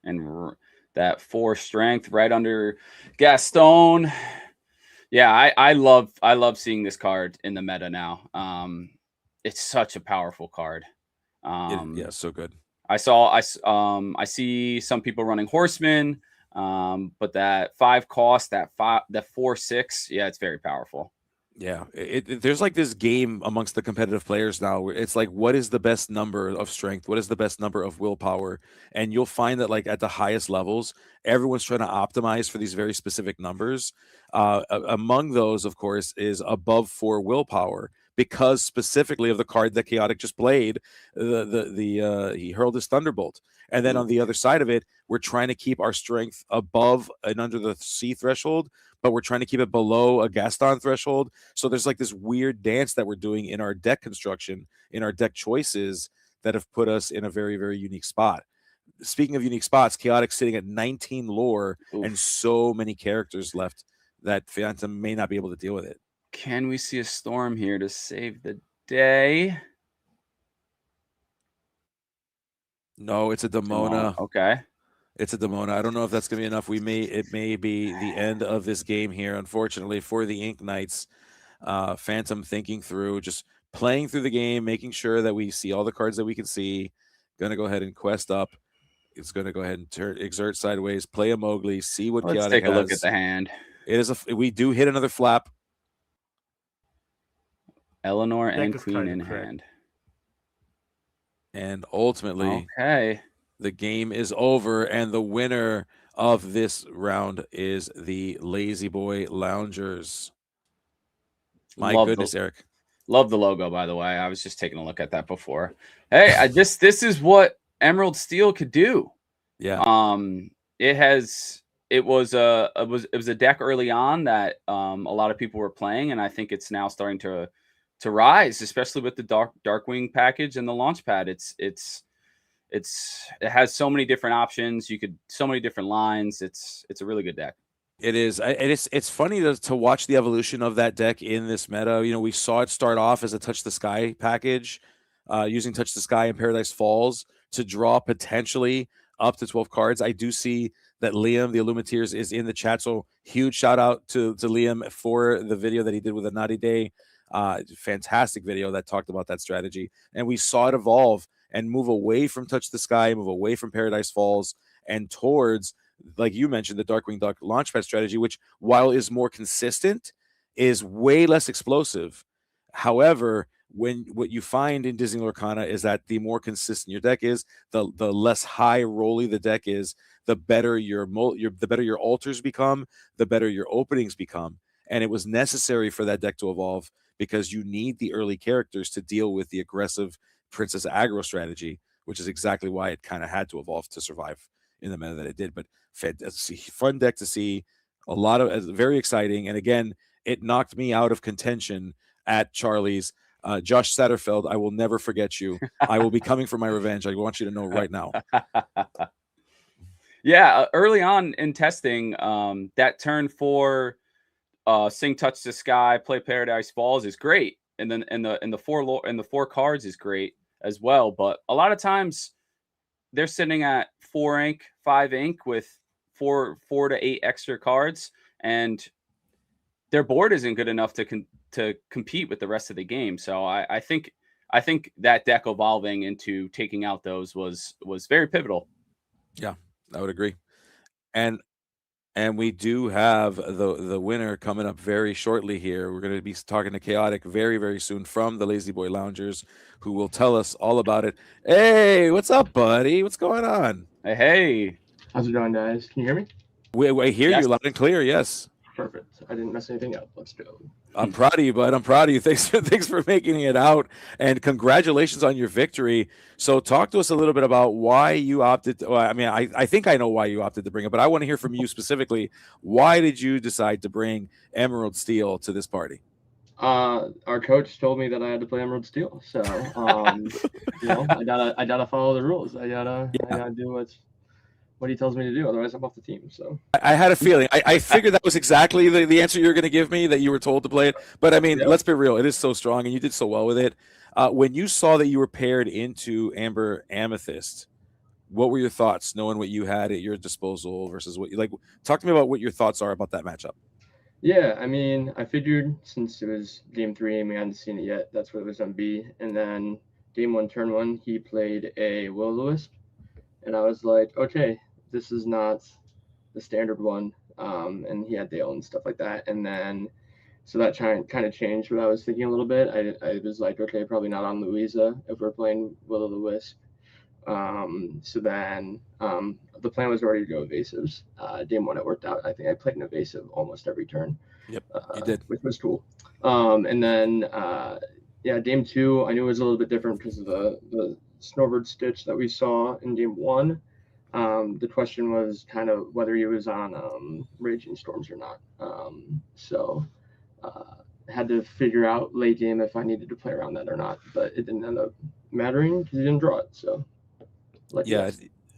Speaker 4: And that 4 strength right under Gaston. Yeah, I love seeing this card in the meta now. It's such a powerful card.
Speaker 2: So good.
Speaker 4: I see some people running Horseman, but that 5 cost, that 4/6, it's very powerful.
Speaker 2: Yeah, there's like this game amongst the competitive players now where it's like, what is the best number of strength? What is the best number of willpower? And you'll find that like at the highest levels, everyone's trying to optimize for these very specific numbers. Among those, of course, is above 4 willpower, because specifically of the card that Chaotic just played, he hurled his Thunderbolt. And then on the other side of it, we're trying to keep our strength above and under the C threshold, but we're trying to keep it below a Gaston threshold. So there's like this weird dance that we're doing in our deck construction, in our deck choices, that have put us in a very, very unique spot. Speaking of unique spots, Chaotic sitting at 19 lore and so many characters left that Phantom may not be able to deal with it.
Speaker 4: Can we see a Storm here to save the day?
Speaker 2: No, it's a Demona.
Speaker 4: Okay.
Speaker 2: It's a Demona. I don't know if that's going to be enough. It may be the end of this game here, unfortunately, for the Ink Knights. Phantom thinking through, just playing through the game, making sure that we see all the cards that we can see. Going to go ahead and quest up. It's going to go ahead and exert sideways, play a Mowgli, see what
Speaker 4: Let's
Speaker 2: Chaotic
Speaker 4: take a look at the hand.
Speaker 2: It is we do hit another flap.
Speaker 4: Eleanor and Queen in hand.
Speaker 2: And ultimately,
Speaker 4: okay,
Speaker 2: the game is over, and the winner of this round is the Lazy Boy Loungers. My goodness, Eric.
Speaker 4: Love the logo, by the way. I was just taking a look at that before. Hey, this is what Emerald Steel could do.
Speaker 2: Yeah.
Speaker 4: It was a deck early on that a lot of people were playing, and I think it's now starting to rise, especially with the Darkwing package and the Launchpad. It has so many different options. So many different lines. It's a really good deck.
Speaker 2: It is. It's funny to watch the evolution of that deck in this meta. You know, we saw it start off as a Touch the Sky package, using Touch the Sky and Paradise Falls to draw potentially up to 12 cards. I do see that Liam, the Illumineers, is in the chat. So huge shout out to Liam for the video that he did with a Naughty Day. Fantastic video that talked about that strategy. And we saw it evolve and move away from Touch the Sky, move away from Paradise Falls, and towards, like you mentioned, the Darkwing Duck Launchpad strategy, which, while is more consistent, is way less explosive. However, what you find in Disney Lorcana is that the more consistent your deck is, the less high rolly the deck is, the better your altars become, the better your openings become. And it was necessary for that deck to evolve because you need the early characters to deal with the aggressive Princess aggro strategy, which is exactly why it kind of had to evolve to survive in the meta that it did. But fun deck to see, a lot of very exciting. And again, it knocked me out of contention at Charlie's. Josh Satterfeld, I will never forget you. I will be coming for my revenge. I want you to know right now.
Speaker 4: Yeah, early on in testing, that turn 4 Sing Touch the Sky, play Paradise Falls is great. And then the 4 cards is great as well. But a lot of times they're sitting at 4 ink, 5 ink with 4 to 8 extra cards, and their board isn't good enough to compete with the rest of the game. So I think that deck evolving into taking out those was very pivotal.
Speaker 2: Yeah, I would agree. And we do have the winner coming up very shortly here. We're going to be talking to Chaotic very, very soon from the Lazy Boy Loungers, who will tell us all about it. Hey, what's up, buddy? What's going on?
Speaker 4: Hey.
Speaker 8: How's it going, guys? Can you hear me?
Speaker 2: We hear you loud and clear, yes.
Speaker 8: Perfect. I didn't mess anything up. Let's go.
Speaker 2: I'm proud of you, bud. I'm proud of you. Thanks for making it out, and congratulations on your victory. So talk to us a little bit about why you opted. Well, I mean, I think I know why you opted to bring it, but I want to hear from you specifically. Why did you decide to bring Emerald Steel to this party?
Speaker 8: Our coach told me that I had to play Emerald Steel, so you know, I gotta follow the rules. I gotta do what he tells me to do, otherwise I'm off the team. So
Speaker 2: I had a feeling. I figured that was exactly the answer you were going to give me, that you were told to play it. But I mean, let's be real. It is so strong, and you did so well with it. When you saw that you were paired into Amber Amethyst, what were your thoughts, knowing what you had at your disposal versus what you like? Talk to me about what your thoughts are about that matchup.
Speaker 8: Yeah, I mean, I figured since it was game 3 and we hadn't seen it yet, that's what it was going to be. And then game 1, turn 1, he played a Will-O-the-Wisp, and I was like, okay, this is not the standard one. And he had Dale and stuff like that. And then, so that kind of changed what I was thinking a little bit. I was like, okay, probably not on Louisa if we're playing Will-O-the-Wisp. So then the plan was already to go evasives. Game 1, it worked out. I think I played an evasive almost every turn.
Speaker 2: Yep, you did.
Speaker 8: Which was cool. And then, game 2, I knew it was a little bit different because of the Snowbird Stitch that we saw in game 1. The question was kind of whether he was on Raging Storms or not. Had to figure out late game if I needed to play around that or not, but it didn't end up mattering because he didn't draw it. So,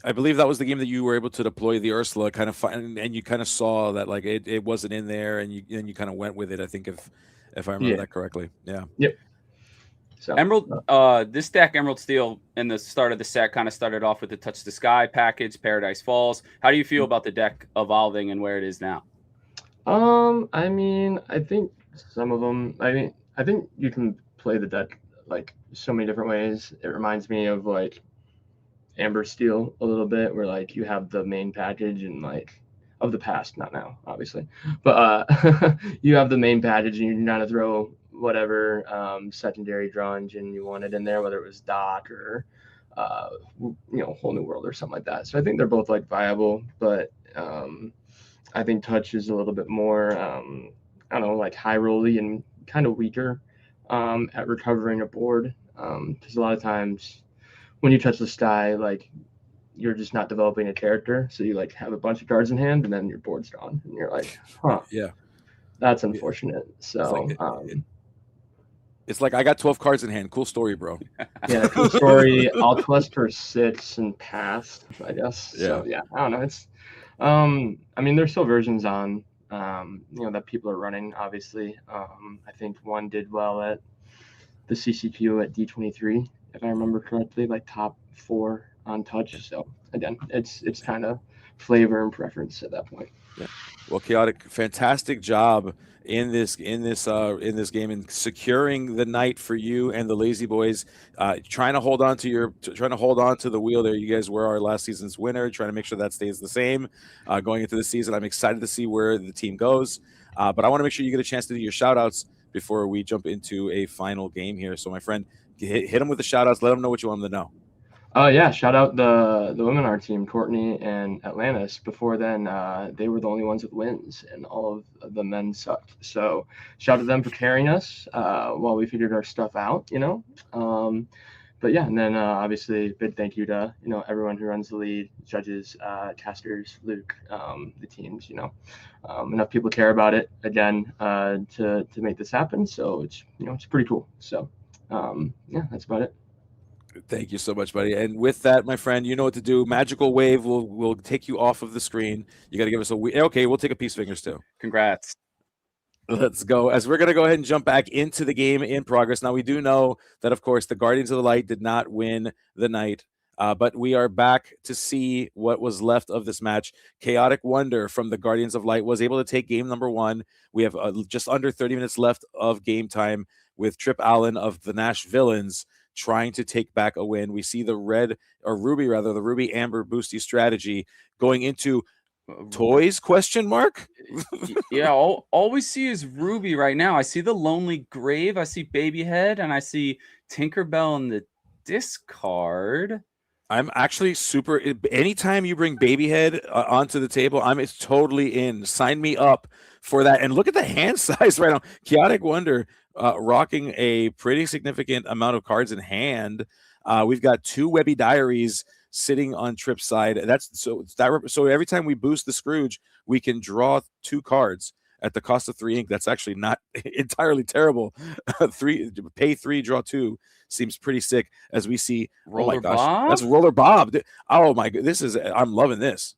Speaker 2: I believe that was the game that you were able to deploy the Ursula kind of and you kind of saw that like it wasn't in there, and you kind of went with it. I think if I remember that correctly. Yeah.
Speaker 8: Yep. So
Speaker 4: Emerald, this deck, Emerald Steel, in the start of the set kind of started off with the Touch the Sky package, Paradise Falls. How do you feel about the deck evolving and where it is now?
Speaker 8: I mean, I think some of them. I think you can play the deck like so many different ways. It reminds me of like Amber Steel a little bit, where like you have the main package and like of the past, not now, obviously, but you have the main package and you're trying to throw whatever secondary draw engine you wanted in there, whether it was Doc or Whole New World or something like that. So I think they're both like viable, but I think Touch is a little bit more I don't know, like high rolly and kind of weaker at recovering a board, because a lot of times when you touch the sky, like you're just not developing a character, so you like have a bunch of cards in hand and then your board's gone and you're like, huh,
Speaker 2: yeah,
Speaker 8: that's unfortunate. So
Speaker 2: it's like I got 12 cards in hand. Cool story, bro.
Speaker 8: Yeah, cool story. I'll quest for 6 and pass, I guess.
Speaker 2: Yeah.
Speaker 8: So yeah, I don't know. It's I mean, there's still versions on that people are running, obviously. I think one did well at the CCQ at D23, if I remember correctly, like top 4 on Touch. So again, it's kind of flavor and preference at that point.
Speaker 2: Yeah. Well, Chaotic, fantastic job in this game and securing the night for you and the Lazy Boys. Trying to hold on to the wheel there. You guys were our last season's winner. Trying to make sure that stays the same going into the season. I'm excited to see where the team goes, but I want to make sure you get a chance to do your shout outs before we jump into a final game here. So my friend, hit them with the shout outs. Let them know what you want them to know.
Speaker 8: Yeah, shout out the women art team, Courtney and Atlantis. Before then, they were the only ones with wins, and all of the men sucked. So shout out to them for carrying us while we figured our stuff out, But yeah, and then obviously big thank you to everyone who runs the lead, judges, casters, Luke, the teams. Enough people care about it again to make this happen. So it's pretty cool. So yeah, that's about it.
Speaker 2: Thank you so much, buddy. And with that, my friend, you know what to do. Magical Wave will take you off of the screen. You got to give us okay. We'll take a Peace Fingers too.
Speaker 4: Congrats.
Speaker 2: Let's go. As we're going to go ahead and jump back into the game in progress. Now, we do know that, of course, the Guardians of the Light did not win the night, but we are back to see what was left of this match. Chaotic Wonder from the Guardians of Light was able to take game number 1. We have just under 30 minutes left of game time with Trip Allen of the NashVillains trying to take back a win. We see the Ruby Amber boosty strategy going into toys ?
Speaker 4: Yeah, all we see is Ruby right now. I see the Lonely Grave, I see Babyhead, and I see Tinkerbell in the discard.
Speaker 2: I'm actually super. Anytime you bring Babyhead onto the table, it's totally in. Sign me up for that. And look at the hand size right now. Chaotic Wonder rocking a pretty significant amount of cards in hand. We've got 2 Webby Diaries sitting on Trip's side. So every time we boost the Scrooge, we can draw 2 cards at the cost of 3 ink. That's actually not entirely terrible. Pay 3, draw 2 seems pretty sick. As we see,
Speaker 4: Roller Bob.
Speaker 2: That's Roller Bob. Oh my god, I'm loving this.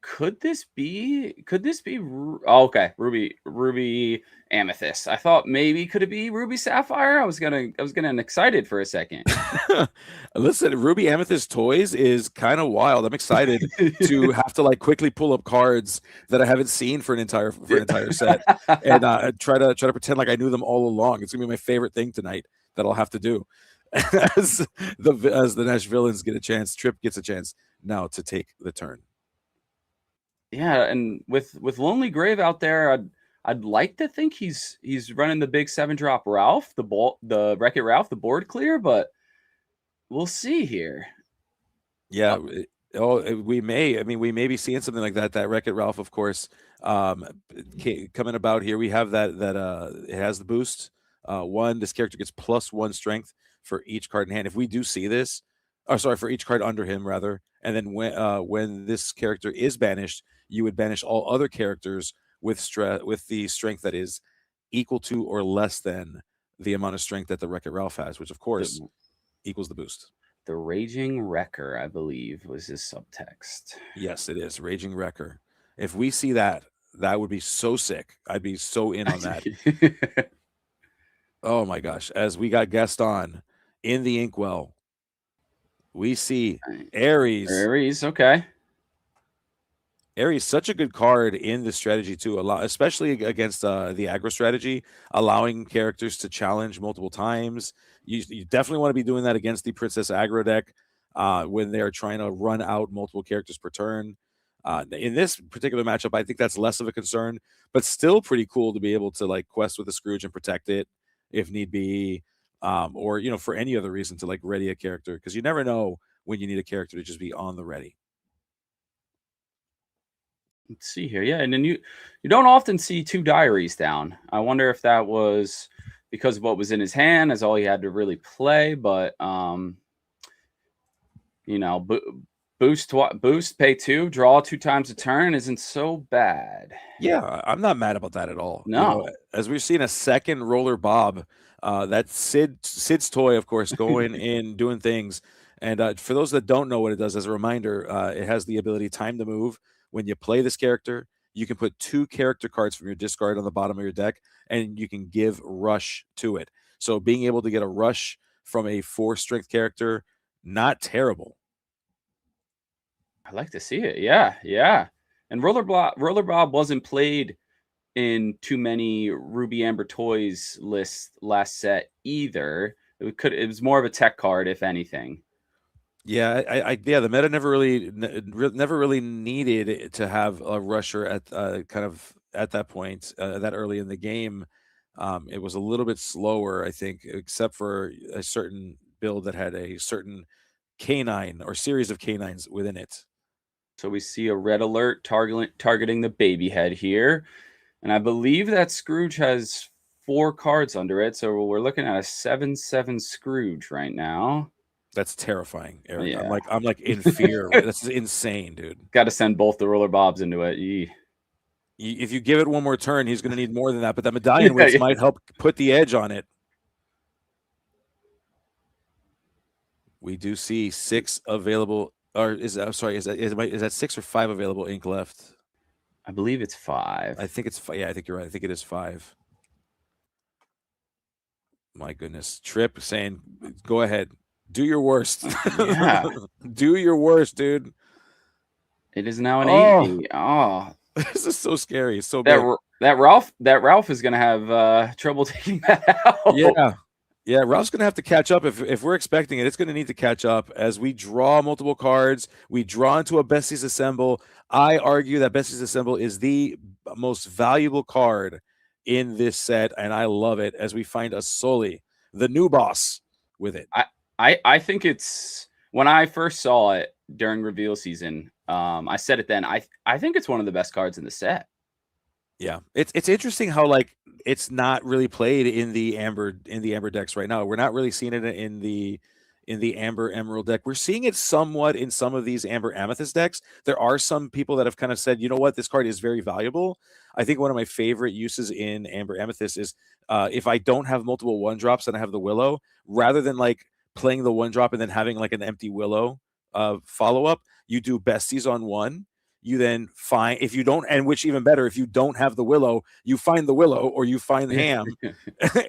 Speaker 4: Could this be? Okay, Ruby Amethyst. I thought maybe could it be Ruby Sapphire? I was getting excited for a second.
Speaker 2: Listen, Ruby Amethyst toys is kind of wild. I'm excited to have to quickly pull up cards that I haven't seen for an entire set and try to pretend like I knew them all along. It's gonna be my favorite thing tonight that I'll have to do as the NashVillains get a chance. Trip gets a chance now to take the turn.
Speaker 4: Yeah, and with Lonely Grave out there, I'd like to think he's running the big 7-drop Ralph, the Wreck-It Ralph, the board clear, but we'll see here.
Speaker 2: Yeah, we may be seeing something like that. That Wreck-It Ralph, of course, coming about here. We have that it has the boost. This character gets +1 strength for each card in hand. If we do see this, for each card under him rather, and then when this character is banished, you would banish all other characters with the strength that is equal to or less than the amount of strength that the Wreck-It Ralph has, which of course equals the boost.
Speaker 4: The Raging Wrecker, I believe, was his subtext.
Speaker 2: Yes, it is. Raging Wrecker. If we see that, that would be so sick. I'd be so in on that. Oh my gosh. As we got Gaston in the Inkwell, we see Ares.
Speaker 4: Ares, okay.
Speaker 2: Ares, such a good card in the strategy too, especially against the aggro strategy, allowing characters to challenge multiple times. You definitely want to be doing that against the Princess aggro deck when they're trying to run out multiple characters per turn. In this particular matchup, I think that's less of a concern, but still pretty cool to be able to like quest with the Scrooge and protect it if need be, or for any other reason to like ready a character, because you never know when you need a character to just be on the ready.
Speaker 4: Let's see here. Yeah, and then you don't often see 2 diaries down. I wonder if that was because of what was in his hand, as all he had to really play. But boost, pay 2, draw 2 times a turn isn't so bad.
Speaker 2: Yeah, I'm not mad about that at all.
Speaker 4: No,
Speaker 2: as we're seeing a second Roller Bob, that's Sid's toy, of course, going in doing things. And for those that don't know what it does, as a reminder, it has the ability time to move. When you play this character, you can put 2 character cards from your discard on the bottom of your deck, and you can give rush to it. So being able to get a rush from a 4 strength character, not terrible.
Speaker 4: I like to see it. Yeah. And Roller Bob wasn't played in too many Ruby Amber Toys lists last set either. It was more of a tech card, if anything.
Speaker 2: Yeah, the meta never really needed to have a rusher at kind of at that point that early in the game. It was a little bit slower, I think, except for a certain build that had a certain canine or series of canines within it.
Speaker 4: So we see a red alert targeting the baby head here, and I believe that Scrooge has 4 cards under it. So we're looking at a 7/7 Scrooge right now.
Speaker 2: That's terrifying, Eric.
Speaker 4: Yeah.
Speaker 2: I'm like in fear. That's insane, dude.
Speaker 4: Got to send both the Roller Bobs into it.
Speaker 2: If you give it one more turn, he's going to need more than that. But that medallion whips might help put the edge on it. We do see 6 available. Or is that 6 or 5 available ink left?
Speaker 4: I believe it's 5.
Speaker 2: I think it's 5. Yeah, I think you're right. I think it is 5. My goodness, Trip saying, "Go ahead." Do your worst.
Speaker 4: Yeah.
Speaker 2: Do your worst, dude.
Speaker 4: It is now an 80. Oh.
Speaker 2: This is so scary. It's so bad.
Speaker 4: That Ralph is gonna have trouble taking that out.
Speaker 2: Yeah, Ralph's gonna have to catch up. If we're expecting it, it's gonna need to catch up as we draw multiple cards. We draw into a Besties Assemble. I argue that Besties Assemble is the most valuable card in this set, and I love it as we find a Sully, the new boss, with it.
Speaker 4: I think it's, when I first saw it during reveal season, I said it then. I think it's one of the best cards in the set.
Speaker 2: Yeah, it's interesting how like it's not really played in the amber decks right now. We're not really seeing it in the Amber Emerald deck. We're seeing it somewhat in some of these Amber Amethyst decks. There are some people that have kind of said, you know what, this card is very valuable. I think one of my favorite uses in Amber Amethyst is if I don't have multiple 1-drops and I have the Willow, rather than like playing the 1-drop and then having like an empty Willow follow up, you do Besties on 1. You then find, if you don't, and which even better, if you don't have the Willow, you find the Willow or you find the Ham,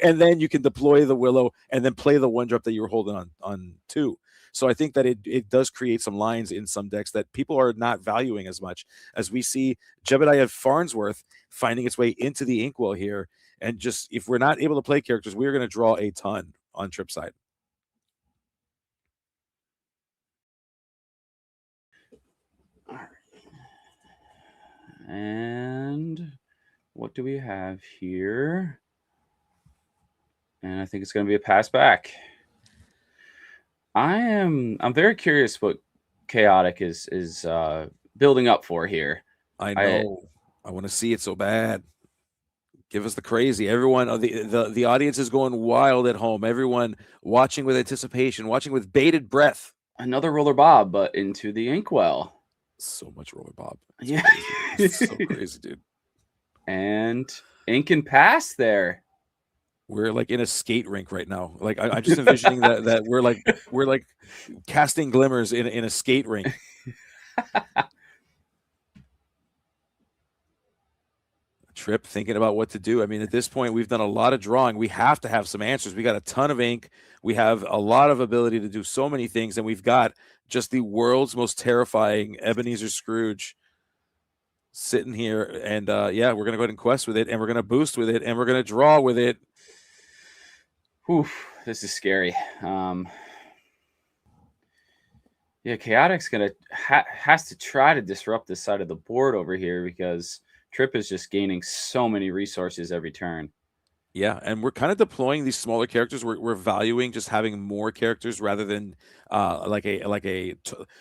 Speaker 2: and then you can deploy the Willow and then play the 1-drop that you were holding on 2. So I think that it does create some lines in some decks that people are not valuing as much, as we see Jebediah Farnsworth finding its way into the Inkwell here. And just, if we're not able to play characters, we're going to draw a ton on Trip side.
Speaker 4: And what do we have here? And I think it's going to be a pass back. I'm very curious what Chaotic is building up for here.
Speaker 2: I know. I want to see it so bad. Give us the crazy. Everyone, the audience is going wild at home. Everyone watching with anticipation, watching with bated breath.
Speaker 4: Another Roller Bob, but into the Inkwell.
Speaker 2: So much Roller Bob.
Speaker 4: Yeah.
Speaker 2: It's so crazy, dude.
Speaker 4: And Ink and Pass there.
Speaker 2: We're like in a skate rink right now. Like I'm just envisioning that we're like casting glimmers in a skate rink. Trip thinking about what to do. I mean, at this point, we've done a lot of drawing. We have to have some answers. We got a ton of ink. We have a lot of ability to do so many things, and we've got just the world's most terrifying Ebenezer Scrooge sitting here. And yeah, we're gonna go ahead and quest with it, and we're gonna boost with it, and we're gonna draw with it.
Speaker 4: Oof, this is scary. Yeah, Chaotic's gonna has to try to disrupt this side of the board over here because Trip is just gaining so many resources every turn.
Speaker 2: Yeah, and we're kind of deploying these smaller characters. We're valuing just having more characters rather than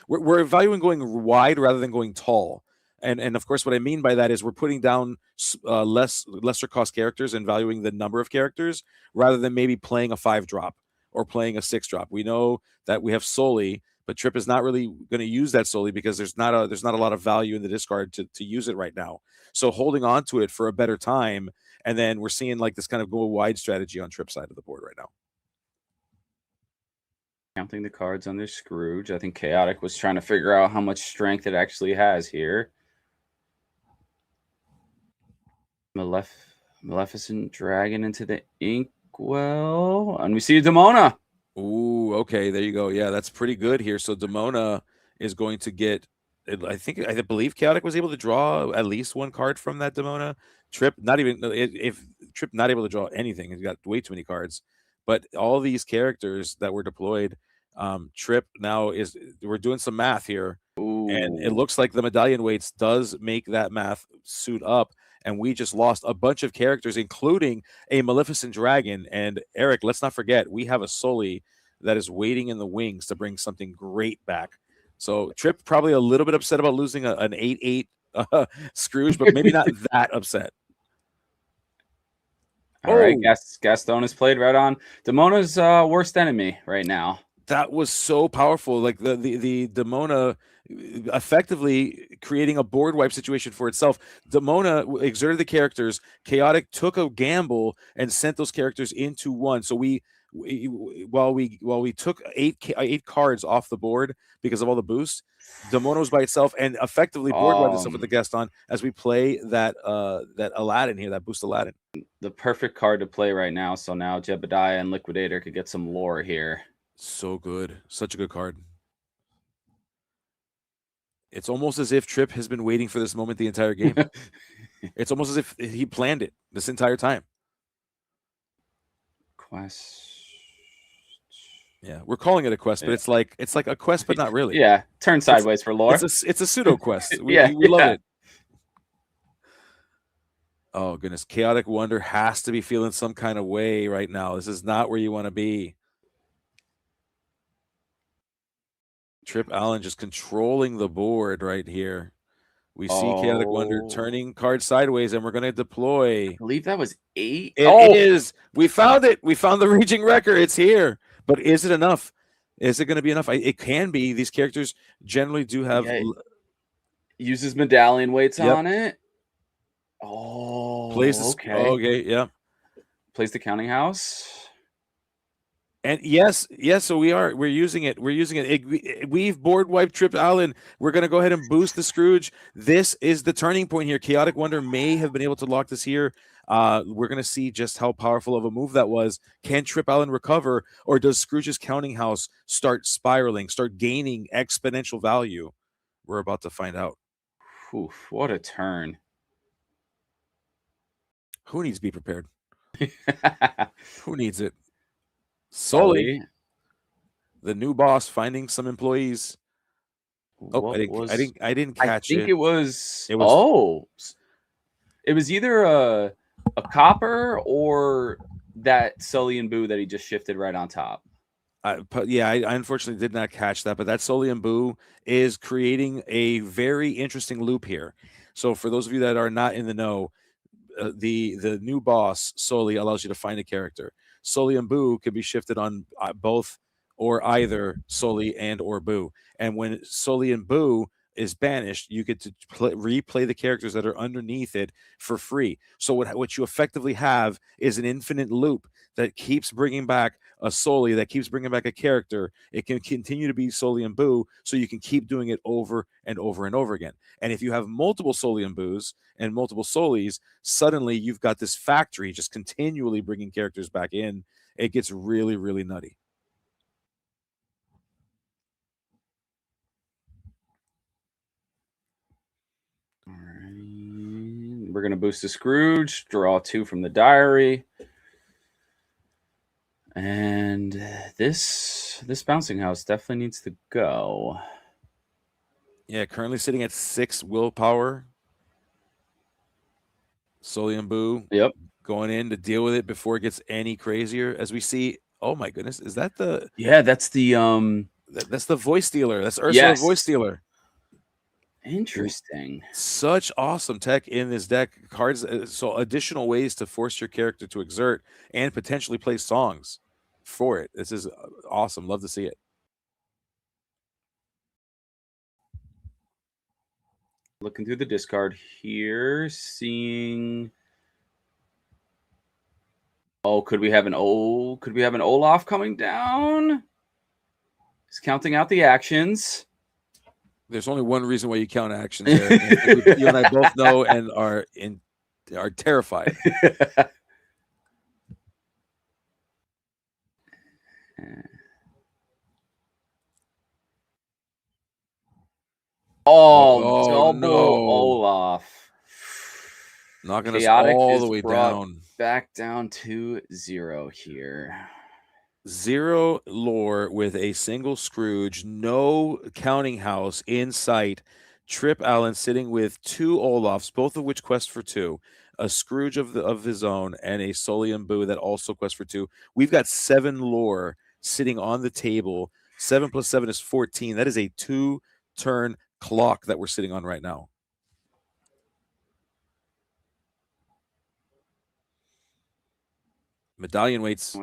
Speaker 2: we're valuing going wide rather than going tall. And of course, what I mean by that is we're putting down lesser cost characters and valuing the number of characters rather than maybe playing a 5-drop or playing a 6-drop. We know that we have Soli, but Trip is not really going to use that Soli because there's not a lot of value in the discard to use it right now. So holding on to it for a better time, and then we're seeing like this kind of go wide strategy on Trip's side of the board right now.
Speaker 4: Counting the cards on this Scrooge. I think Chaotic was trying to figure out how much strength it actually has here. Maleficent Dragon into the Inkwell. And we see a Demona.
Speaker 2: Ooh, okay, there you go. Yeah, that's pretty good here. So Demona is going to get, I believe Chaotic was able to draw at least one card from that Demona. Trip, if Trip not able to draw anything, he's got way too many cards. But all these characters that were deployed, Trip now we're doing some math here.
Speaker 4: Ooh.
Speaker 2: And it looks like the medallion weights does make that math suit up. And we just lost a bunch of characters, including a Maleficent Dragon. And Eric, let's not forget, we have a Soli that is waiting in the wings to bring something great back. So Trip probably a little bit upset about losing an 8/8 Scrooge, but maybe not that upset.
Speaker 4: All right, Gaston is played right on Demona's worst enemy right now.
Speaker 2: That was so powerful. Like the Demona effectively creating a board wipe situation for itself. Demona exerted the characters. Chaotic took a gamble and sent those characters into one. So while we took eight cards off the board because of all the boosts, Demona was by itself and effectively board wiped itself with the Gaston as we play that Aladdin here, that boost Aladdin.
Speaker 4: The perfect card to play right now. So now Jebediah and Liquidator could get some lore here.
Speaker 2: So good. Such a good card. It's almost as if Trip has been waiting for this moment the entire game. It's almost as if he planned it this entire time.
Speaker 4: Quest.
Speaker 2: Yeah, we're calling it a quest, but it's like a quest, but not really.
Speaker 4: Yeah, turn sideways for lore.
Speaker 2: It's a pseudo quest. We love it. Oh goodness, Chaotic Wonder has to be feeling some kind of way right now. This is not where you want to be. Trip Allen just controlling the board right here. We see Chaotic Wonder turning cards sideways, and we're going to deploy.
Speaker 4: I believe that was 8.
Speaker 2: It is. We found it. We found the Raging Wrecker. It's here. But is it enough? Is it going to be enough? It can be. These characters generally do have...
Speaker 4: Uses medallion weights on it. Oh,
Speaker 2: okay, yeah.
Speaker 4: Plays the counting house.
Speaker 2: And yes, so we're using it. We've board wiped Trip Allen. We're going to go ahead and boost the Scrooge. This is the turning point here. Chaotic Wonder may have been able to lock this here. We're going to see just how powerful of a move that was. Can Trip Allen recover, or does Scrooge's counting house start spiraling, start gaining exponential value? We're about to find out.
Speaker 4: Oof, what a turn.
Speaker 2: Who needs to be prepared? Who needs it? Soli, the new boss, finding some employees. I didn't catch it.
Speaker 4: I think it was. It was either a copper or that Sully and Boo that he just shifted right on top.
Speaker 2: I unfortunately did not catch that, but that Sully and Boo is creating a very interesting loop here. So for those of you that are not in the know, the new boss Sully allows you to find a character. Sully and Boo can be shifted on both or either Sully and or Boo. And when Sully and Boo is banished, you get to replay the characters that are underneath it for free. So what you effectively have is an infinite loop that keeps bringing back a Soli, that keeps bringing back a character. It can continue to be Soli and Boo, so you can keep doing it over and over and over again. And if you have multiple Soli and Boos and multiple Solis, suddenly you've got this factory just continually bringing characters back in. It gets really, really nutty.
Speaker 4: All right. We're going to boost the Scrooge, draw 2 from the diary. And this bouncing house definitely needs to go.
Speaker 2: Yeah, currently sitting at 6 willpower. Soli and Boo.
Speaker 4: Yep.
Speaker 2: Going in to deal with it before it gets any crazier. As we see, oh my goodness, is that the?
Speaker 4: Yeah, that's the
Speaker 2: that's the voice stealer. That's Ursula voice stealer.
Speaker 4: Interesting.
Speaker 2: Such awesome tech in this deck. Cards, so additional ways to force your character to exert and potentially play songs for it. This is awesome. Love to see it.
Speaker 4: Looking through the discard here, seeing. Oh, could we have an Olaf coming down? He's counting out the actions.
Speaker 2: There's only one reason why you count actions there. You and I both know and are terrified.
Speaker 4: Double
Speaker 2: no.
Speaker 4: Olaf.
Speaker 2: Knocking
Speaker 4: Chaotic
Speaker 2: us all the way down.
Speaker 4: Back down to 0 here.
Speaker 2: 0 lore with a single Scrooge, no counting house in sight. Trip Allen sitting with 2 Olafs, both of which quest for 2, a Scrooge of his own, and a Soli and Boo that also quest for 2. We've got 7 lore sitting on the table. 7 plus 7 is 14. That is a 2-turn clock that we're sitting on right now. Medallion waits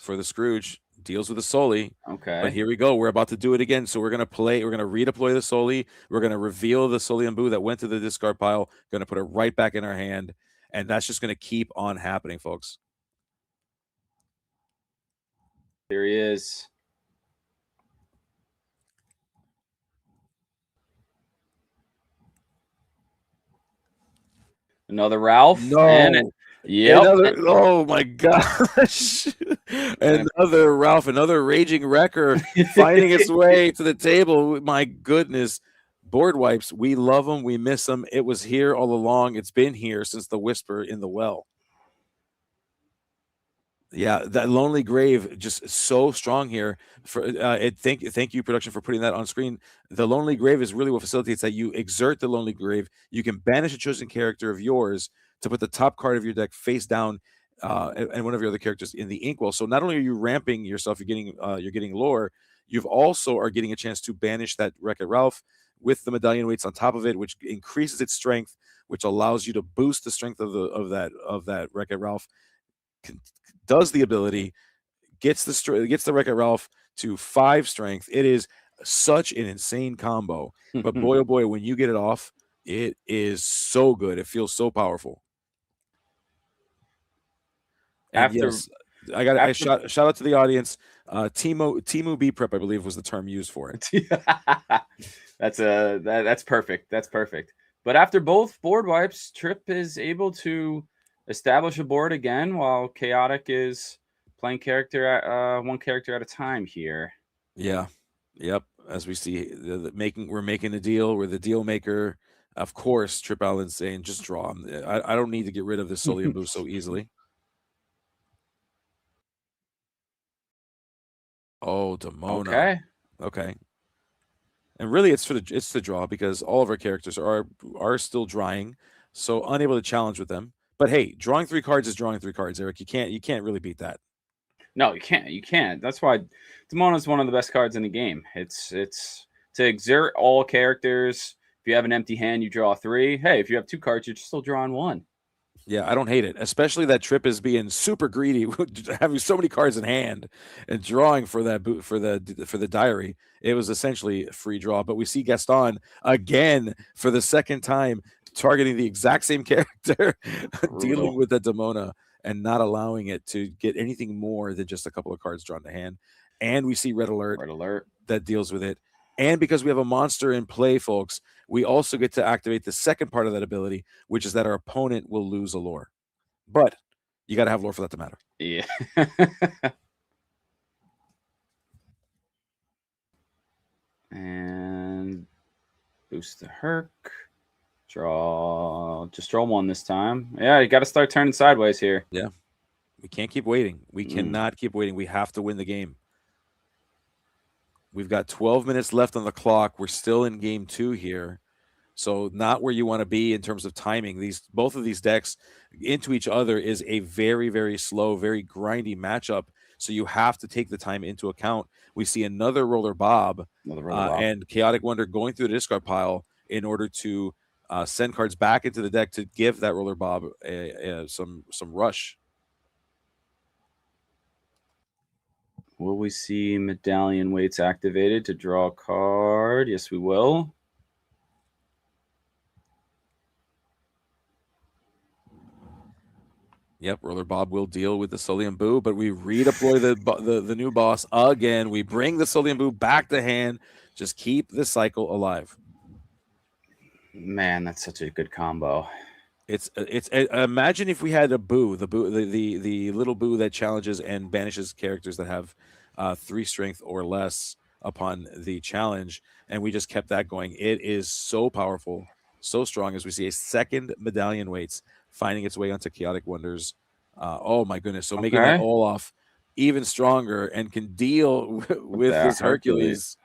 Speaker 2: for the Scrooge, deals with the Soli.
Speaker 4: Okay.
Speaker 2: But here we go. We're about to do it again. So we're going to redeploy the Soli. We're going to reveal the Soli and Boo that went to the discard pile. Going to put it right back in our hand. And that's just going to keep on happening, folks.
Speaker 4: Here he is. Another Ralph.
Speaker 2: No.
Speaker 4: Yep.
Speaker 2: Oh my gosh. Another Ralph, another raging wrecker finding its way to the table. My goodness. Board wipes. We love them. We miss them. It was here all along. It's been here since the whisper in the well. Yeah, that Lonely Grave just so strong here. Thank you, production, for putting that on screen. The Lonely Grave is really what facilitates that. You exert the Lonely Grave. You can banish a chosen character of yours to put the top card of your deck face down, and one of your other characters in the inkwell. So not only are you ramping yourself, you're getting lore. You've also are getting a chance to banish that Wreck-It Ralph with the medallion weights on top of it, which increases its strength, which allows you to boost the strength of that Wreck-It Ralph. Does the ability, gets the Wreck-It Ralph to 5 strength. It is such an insane combo. But boy, oh boy, when you get it off, it is so good. It feels so powerful. And shout out to the audience. Timu B prep, I believe, was the term used for it.
Speaker 4: That's perfect. That's perfect. But after both board wipes, Trip is able to establish a board again, while Chaotic is playing one character at a time here.
Speaker 2: Yeah. Yep. As we see, we're making a deal. We're the deal maker. Of course, Trip Allen's saying, just draw him. I don't need to get rid of this Soli and Boo so easily. Oh, Demona. Okay. And really, it's to draw, because all of our characters are still drying, so unable to challenge with them. But hey, drawing 3 cards is drawing 3 cards, Eric. You can't really beat that.
Speaker 4: No, you can't. You can't. That's why Demona is one of the best cards in the game. It's to exert all characters. If you have an empty hand, you draw 3. Hey, if you have 2 cards, you're still drawing 1.
Speaker 2: Yeah, I don't hate it, especially that Trip is being super greedy, having so many cards in hand and drawing for that for the diary. It was essentially a free draw, but we see Gaston again for the second time targeting the exact same character, dealing with the Demona and not allowing it to get anything more than just a couple of cards drawn to hand. And we see Red Alert that deals with it. And because we have a monster in play, folks, we also get to activate the second part of that ability, which is that our opponent will lose a lore. But you got to have lore for that to matter.
Speaker 4: Yeah. And boost the Herc. Just draw one this time. Yeah, you got to start turning sideways here.
Speaker 2: Yeah. We can't keep waiting. We cannot keep waiting. We have to win the game. We've got 12 minutes left on the clock. We're still in game 2 here. So not where you want to be in terms of timing. Both of these decks into each other is a very, very slow, very grindy matchup. So you have to take the time into account. We see another Roller Bob, and Chaotic Wonder going through the discard pile in order to send cards back into the deck to give that Roller Bob some rush.
Speaker 4: Will we see Medallion Weights activated to draw a card? Yes, we will.
Speaker 2: Yep, Roller Bob will deal with the Solium Boo, but we redeploy the new boss again. We bring the Solium Boo back to hand. Just keep the cycle alive.
Speaker 4: Man, that's such a good combo.
Speaker 2: It's imagine if we had a Boo, the little Boo that challenges and banishes characters that have 3 strength or less upon the challenge, and we just kept that going. It is so powerful, so strong, as we see a second Medallion Weights finding its way onto Chaotic Wonders. Oh my goodness! So making that all off even stronger and can deal with this Hercules.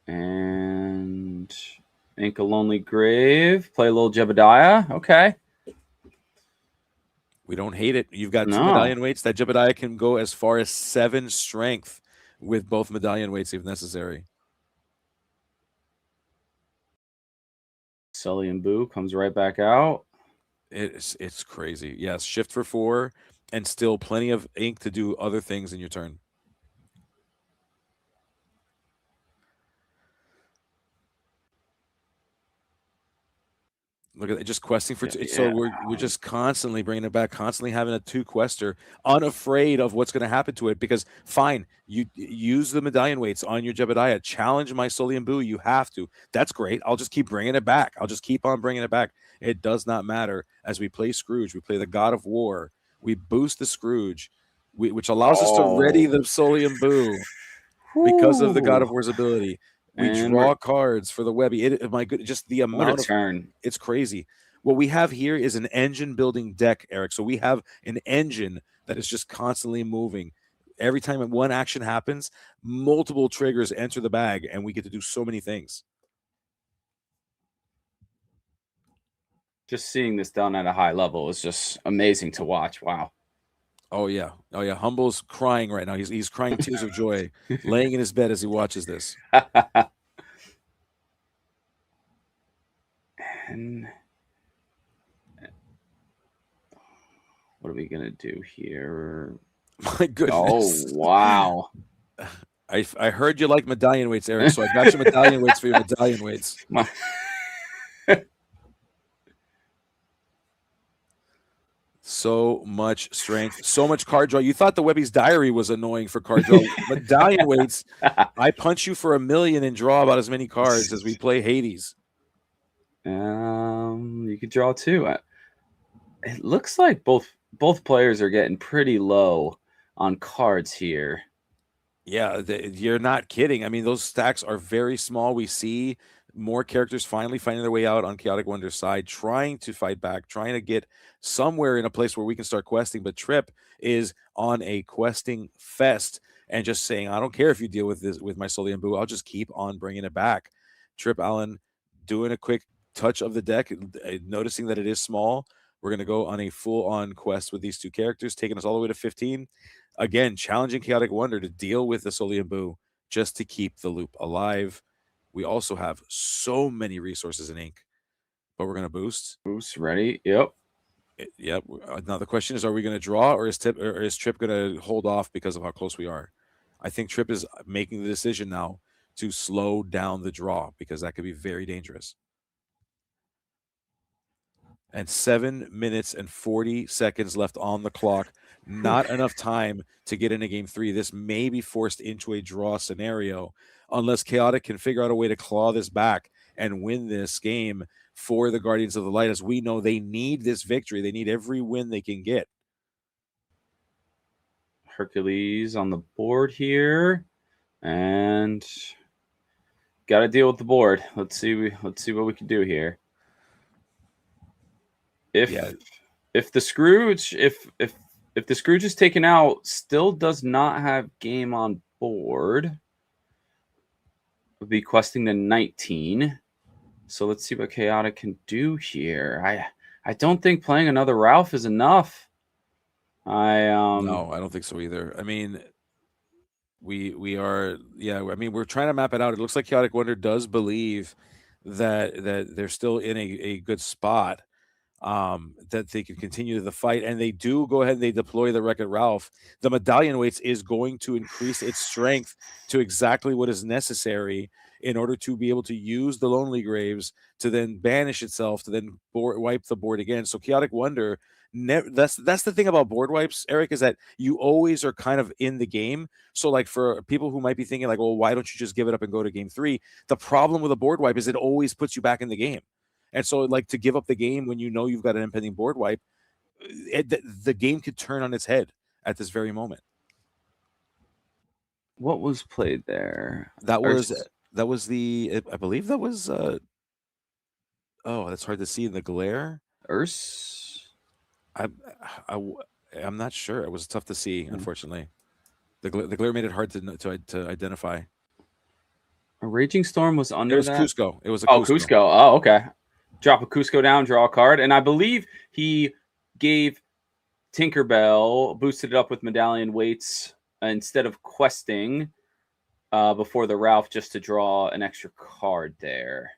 Speaker 4: And Ink a Lonely Grave. Play a little Jebediah. Okay.
Speaker 2: We don't hate it. You've got 2 Medallion Weights. That Jebediah can go as far as 7 strength with both Medallion Weights if necessary.
Speaker 4: Solium Boo comes right back out.
Speaker 2: It's crazy. Yes, shift for 4 and still plenty of ink to do other things in your turn. Look at it, just questing for so we're just constantly bringing it back, constantly having a 2-quester, unafraid of what's going to happen to it. Because fine, you use the Medallion Weights on your Jebediah, challenge my Solium Boo. You have to. That's great. I'll just keep bringing it back. I'll just keep on bringing it back. It does not matter. As we play Scrooge, we play the God of War. We boost the Scrooge, which allows us to ready the Solium Boo because of the God of War's ability. We draw cards for the Webby. My goodness, just the amount of
Speaker 4: turn.
Speaker 2: It's crazy. What we have here is an engine building deck, Eric. So we have an engine that is just constantly moving. Every time one action happens, multiple triggers enter the bag, and we get to do so many things.
Speaker 4: Just seeing this done at a high level is just amazing to watch. Wow.
Speaker 2: Oh yeah. Humble's crying right now. He's crying tears of joy, laying in his bed as he watches this.
Speaker 4: And what are we gonna do here?
Speaker 2: My goodness.
Speaker 4: Oh wow.
Speaker 2: I heard you like Medallion Weights, Eric, so I got you Medallion Weights for your Medallion Weights. So much strength, so much card draw. You thought the Webby's Diary was annoying for card draw. Medallion Weights, I punch you for 1 million and draw about as many cards as we play Hades.
Speaker 4: You could draw 2. It looks like both players are getting pretty low on cards here.
Speaker 2: Yeah, you're not kidding. I mean, those stacks are very small. We see more characters finally finding their way out on Chaotic Wonder's side, trying to fight back, trying to get somewhere in a place where we can start questing. But Trip is on a questing fest and just saying, I don't care if you deal with this with my Solium Boo. I'll just keep on bringing it back. Trip Allen doing a quick touch of the deck, noticing that it is small. We're going to go on a full-on quest with these 2 characters, taking us all the way to 15. Again, challenging Chaotic Wonder to deal with the Solium Boo just to keep the loop alive. We also have so many resources in ink. but we're going to boost.
Speaker 4: Boost ready. Yep.
Speaker 2: Yep. Now the question is, are we going to draw, or is Trip going to hold off because of how close we are? I think Trip is making the decision now to slow down the draw, because that could be very dangerous. And 7 minutes and 40 seconds left on the clock. Not enough time to get into game 3. This may be forced into a draw scenario unless Chaotic can figure out a way to claw this back and win this game for the Guardians of the Light. As we know, they need this victory. They need every win they can get.
Speaker 4: Hercules on the board here, and got to deal with the board. Let's see what we can do here. If the Scrooge is taken out, still does not have game on board, would be questing the 19. So let's see what Chaotic can do here. I don't think playing another Ralph is enough.
Speaker 2: No, I don't think so either. I mean, we are, I mean, we're trying to map it out. It looks like Chaotic Wonder does believe that they're still in a good spot, that they can continue the fight, and they do go ahead and they deploy the Wreck-It Ralph. The medallion weights is going to increase its strength to exactly what is necessary in order to be able to use the Lonely Graves to then banish itself, to then wipe the board again. So Chaotic Wonder, that's the thing about board wipes, Eric, is that you always are kind of in the game. So like for people who might be thinking like, well, why don't you just give it up and go to game 3? The problem with a board wipe is it always puts you back in the game. And so like to give up the game when you know you've got an impending board wipe, the game could turn on its head at this very moment.
Speaker 4: What was played there?
Speaker 2: That was the, I believe that was, oh, that's hard to see in the glare.
Speaker 4: Urs?
Speaker 2: I'm not sure. It was tough to see, unfortunately. The glare made it hard to identify.
Speaker 4: A Raging Storm was under that?
Speaker 2: It was Cusco. It was a
Speaker 4: Cusco. Oh, okay. Drop a Cusco down, draw a card. And I believe he gave Tinkerbell, boosted it up with medallion weights instead of questing before the Ralph, just to draw an extra card there.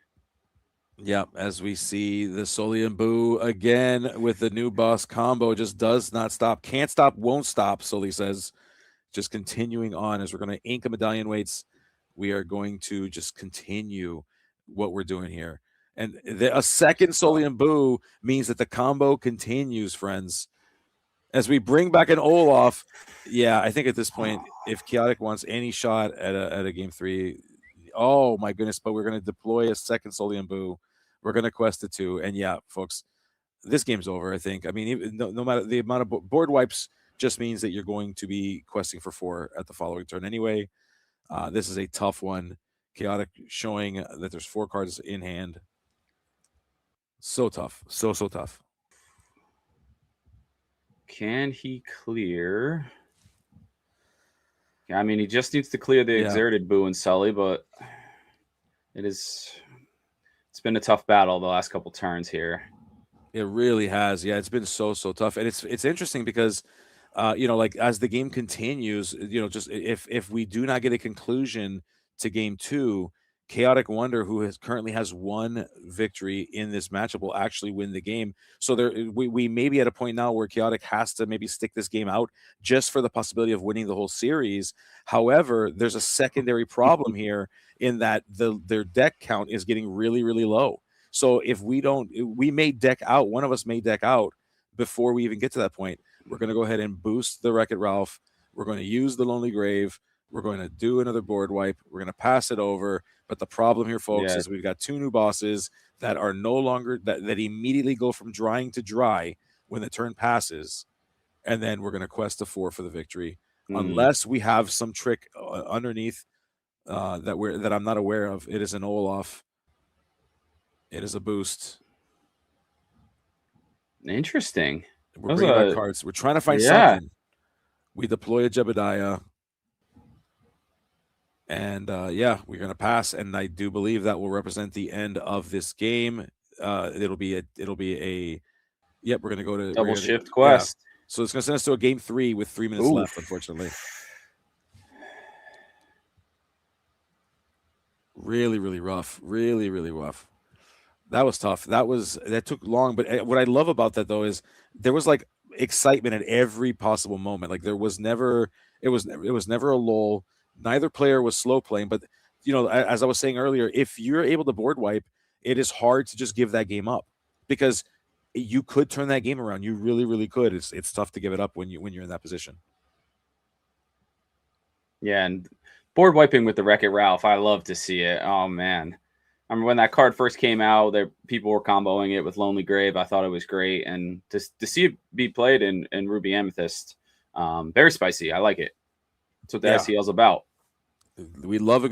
Speaker 2: Yeah, as we see the Sully and Boo again with the new boss combo, just does not stop. Can't stop, won't stop, Sully says. Just continuing on as we're going to ink a medallion weights. We are going to just continue what we're doing here. And a second Sully and Boo means that the combo continues, friends. As we bring back an Olaf, I think at this point, if Chaotic wants any shot at a game 3, oh my goodness, but we're going to deploy a second Sully and Boo. We're going to quest it too. And folks, this game's over, I think. I mean, no matter the amount of board wipes, just means that you're going to be questing for 4 at the following turn anyway. This is a tough one. Chaotic showing that there's 4 cards in hand. So tough. So tough.
Speaker 4: Can he clear? I mean, he just needs to clear the exerted Boo and Sully, but it's been a tough battle the last couple turns here.
Speaker 2: It really has. Yeah, it's been so tough. And it's interesting because like as the game continues, just if we do not get a conclusion to game 2, Chaotic Wonder, who currently has 1 victory in this matchup, will actually win the game. So we may be at a point now where Chaotic has to maybe stick this game out just for the possibility of winning the whole series. However, there's a secondary problem here in that their deck count is getting really, really low. So if we may deck out, one of us may deck out before we even get to that point. We're going to go ahead and boost the Wreck-It Ralph. We're going to use the Lonely Grave. We're going to do another board wipe. We're going to pass it over. But the problem here, folks, is we've got 2 new bosses that are no longer that immediately go from drying to dry when the turn passes. And then we're going to quest a 4 for the victory. Unless we have some trick underneath that I'm not aware of. It is an Olaf. It is a boost.
Speaker 4: Interesting.
Speaker 2: We're bringing back cards. We're trying to find something. We deploy a Jebediah. And we're going to pass, and I do believe that will represent the end of this game. It'll be a we're going to go to
Speaker 4: double shift quest.
Speaker 2: Yeah. So it's going to send us to a game 3 with 3 minutes left, unfortunately. Really, really rough. Really, really rough. That was tough. That took long. But what I love about that though is there was like excitement at every possible moment. Like there was never it was never a lull. Neither player was slow playing. But as I was saying earlier, if you're able to board wipe, it is hard to just give that game up because you could turn that game around. You really, really could. It's tough to give it up when you're in that position.
Speaker 4: Yeah, and board wiping with the Wreck-It Ralph, I love to see it. Oh man. I remember when that card first came out, people were comboing it with Lonely Grave. I thought it was great. And to see it be played in Ruby Amethyst, very spicy. I like it. That's what the ICL is about.
Speaker 2: We love a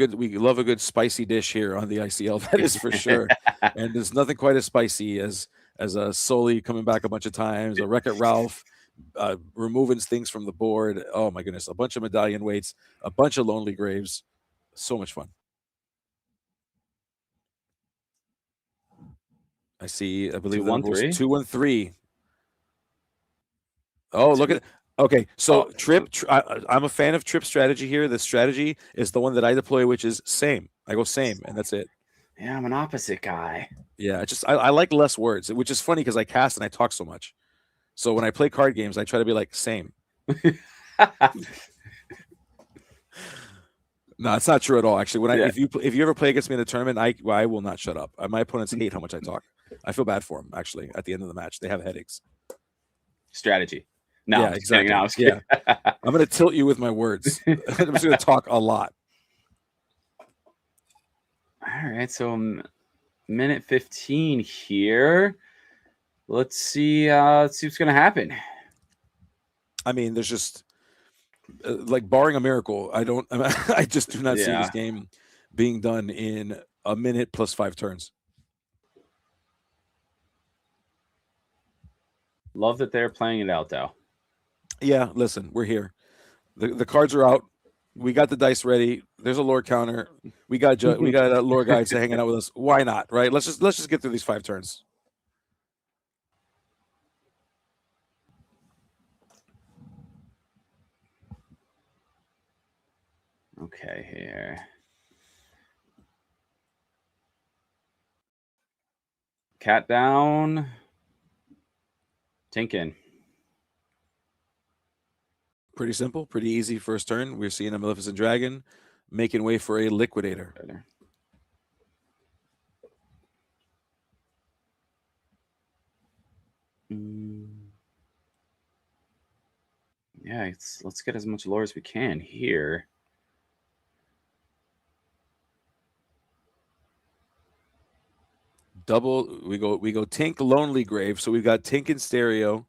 Speaker 2: good spicy dish here on the ICL. That is for sure. And there's nothing quite as spicy as a Soli coming back a bunch of times, a Wreck-It Ralph removing things from the board. Oh my goodness, a bunch of medallion weights, a bunch of Lonely Graves. So much fun. I see. I believe
Speaker 4: 2-1-3.
Speaker 2: 2-1-3. Oh, look at. Okay, so Trip. I'm a fan of Trip's strategy here. The strategy is the one that I deploy, which is same. I go same, and that's it.
Speaker 4: Yeah, I'm an opposite guy.
Speaker 2: Yeah, I like less words, which is funny because I cast and I talk so much. So when I play card games, I try to be like same. No, it's not true at all. Actually, if you ever play against me in a tournament, I will not shut up. My opponents hate how much I talk. I feel bad for them. Actually, at the end of the match, they have headaches.
Speaker 4: Strategy. No,
Speaker 2: yeah, exactly. Yeah, I'm going to tilt you with my words. I'm just going to talk a lot.
Speaker 4: All right, so minute 15 here. Let's see what's going to happen.
Speaker 2: I mean, there's just like barring a miracle, I just do not see this game being done in a minute plus 5 turns.
Speaker 4: Love that they're playing it out, though.
Speaker 2: Yeah, listen, we're here. The cards are out. We got the dice ready. There's a lore counter. We got lore guides hanging out with us. Why not, right? Let's just get through these 5 turns.
Speaker 4: Okay, here. Cat down. Tinkin.
Speaker 2: Pretty simple, pretty easy first turn. We're seeing a Maleficent Dragon making way for a Liquidator.
Speaker 4: Yeah, let's get as much lore as we can here.
Speaker 2: Double, we go Tink, Lonely Grave. So we've got Tink in stereo,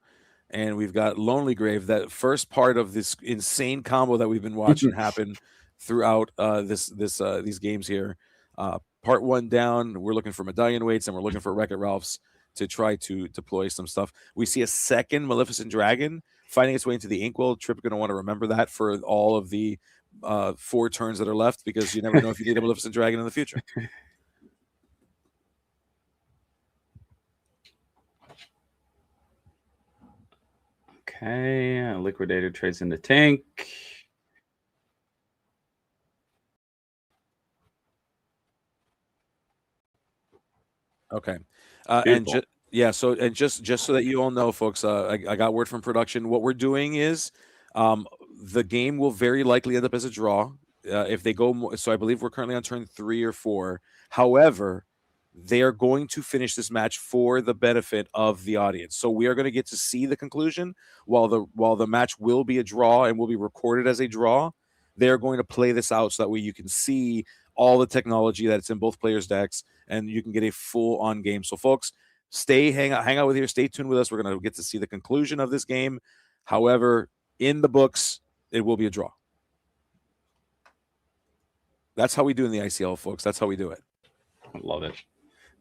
Speaker 2: and we've got Lonely Grave. That first part of this insane combo that we've been watching happen throughout these games here. Part 1 down. We're looking for medallion weights, and we're looking for Wreck-It Ralphs to try to deploy some stuff. We see a second Maleficent Dragon finding its way into the Inkwell. Trip going to want to remember that for all of the 4 turns that are left, because you never know if you need a Maleficent Dragon in the future.
Speaker 4: Okay, Liquidator trades into Tank.
Speaker 2: Okay, and just so that you all know, folks, I got word from production. What we're doing is, the game will very likely end up as a draw if they go more. So I believe we're currently on turn 3 or 4. However, they are going to finish this match for the benefit of the audience. So we are going to get to see the conclusion while the match will be a draw and will be recorded as a draw. They're going to play this out so that way you can see all the technology that's in both players' decks, and you can get a full-on game. So, folks, hang out with here. Stay tuned with us. We're going to get to see the conclusion of this game. However, in the books, it will be a draw. That's how we do in the ICL, folks. That's how we do it.
Speaker 4: I love it.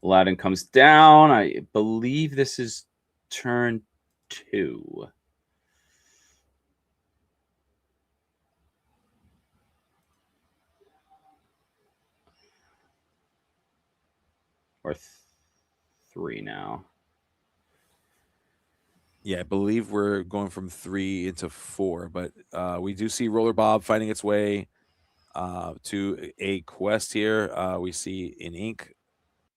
Speaker 4: Aladdin comes down. I believe this is turn 2. Or 3 now.
Speaker 2: Yeah, I believe we're going from 3 into 4, but we do see Roller Bob finding its way to a quest here. We see in ink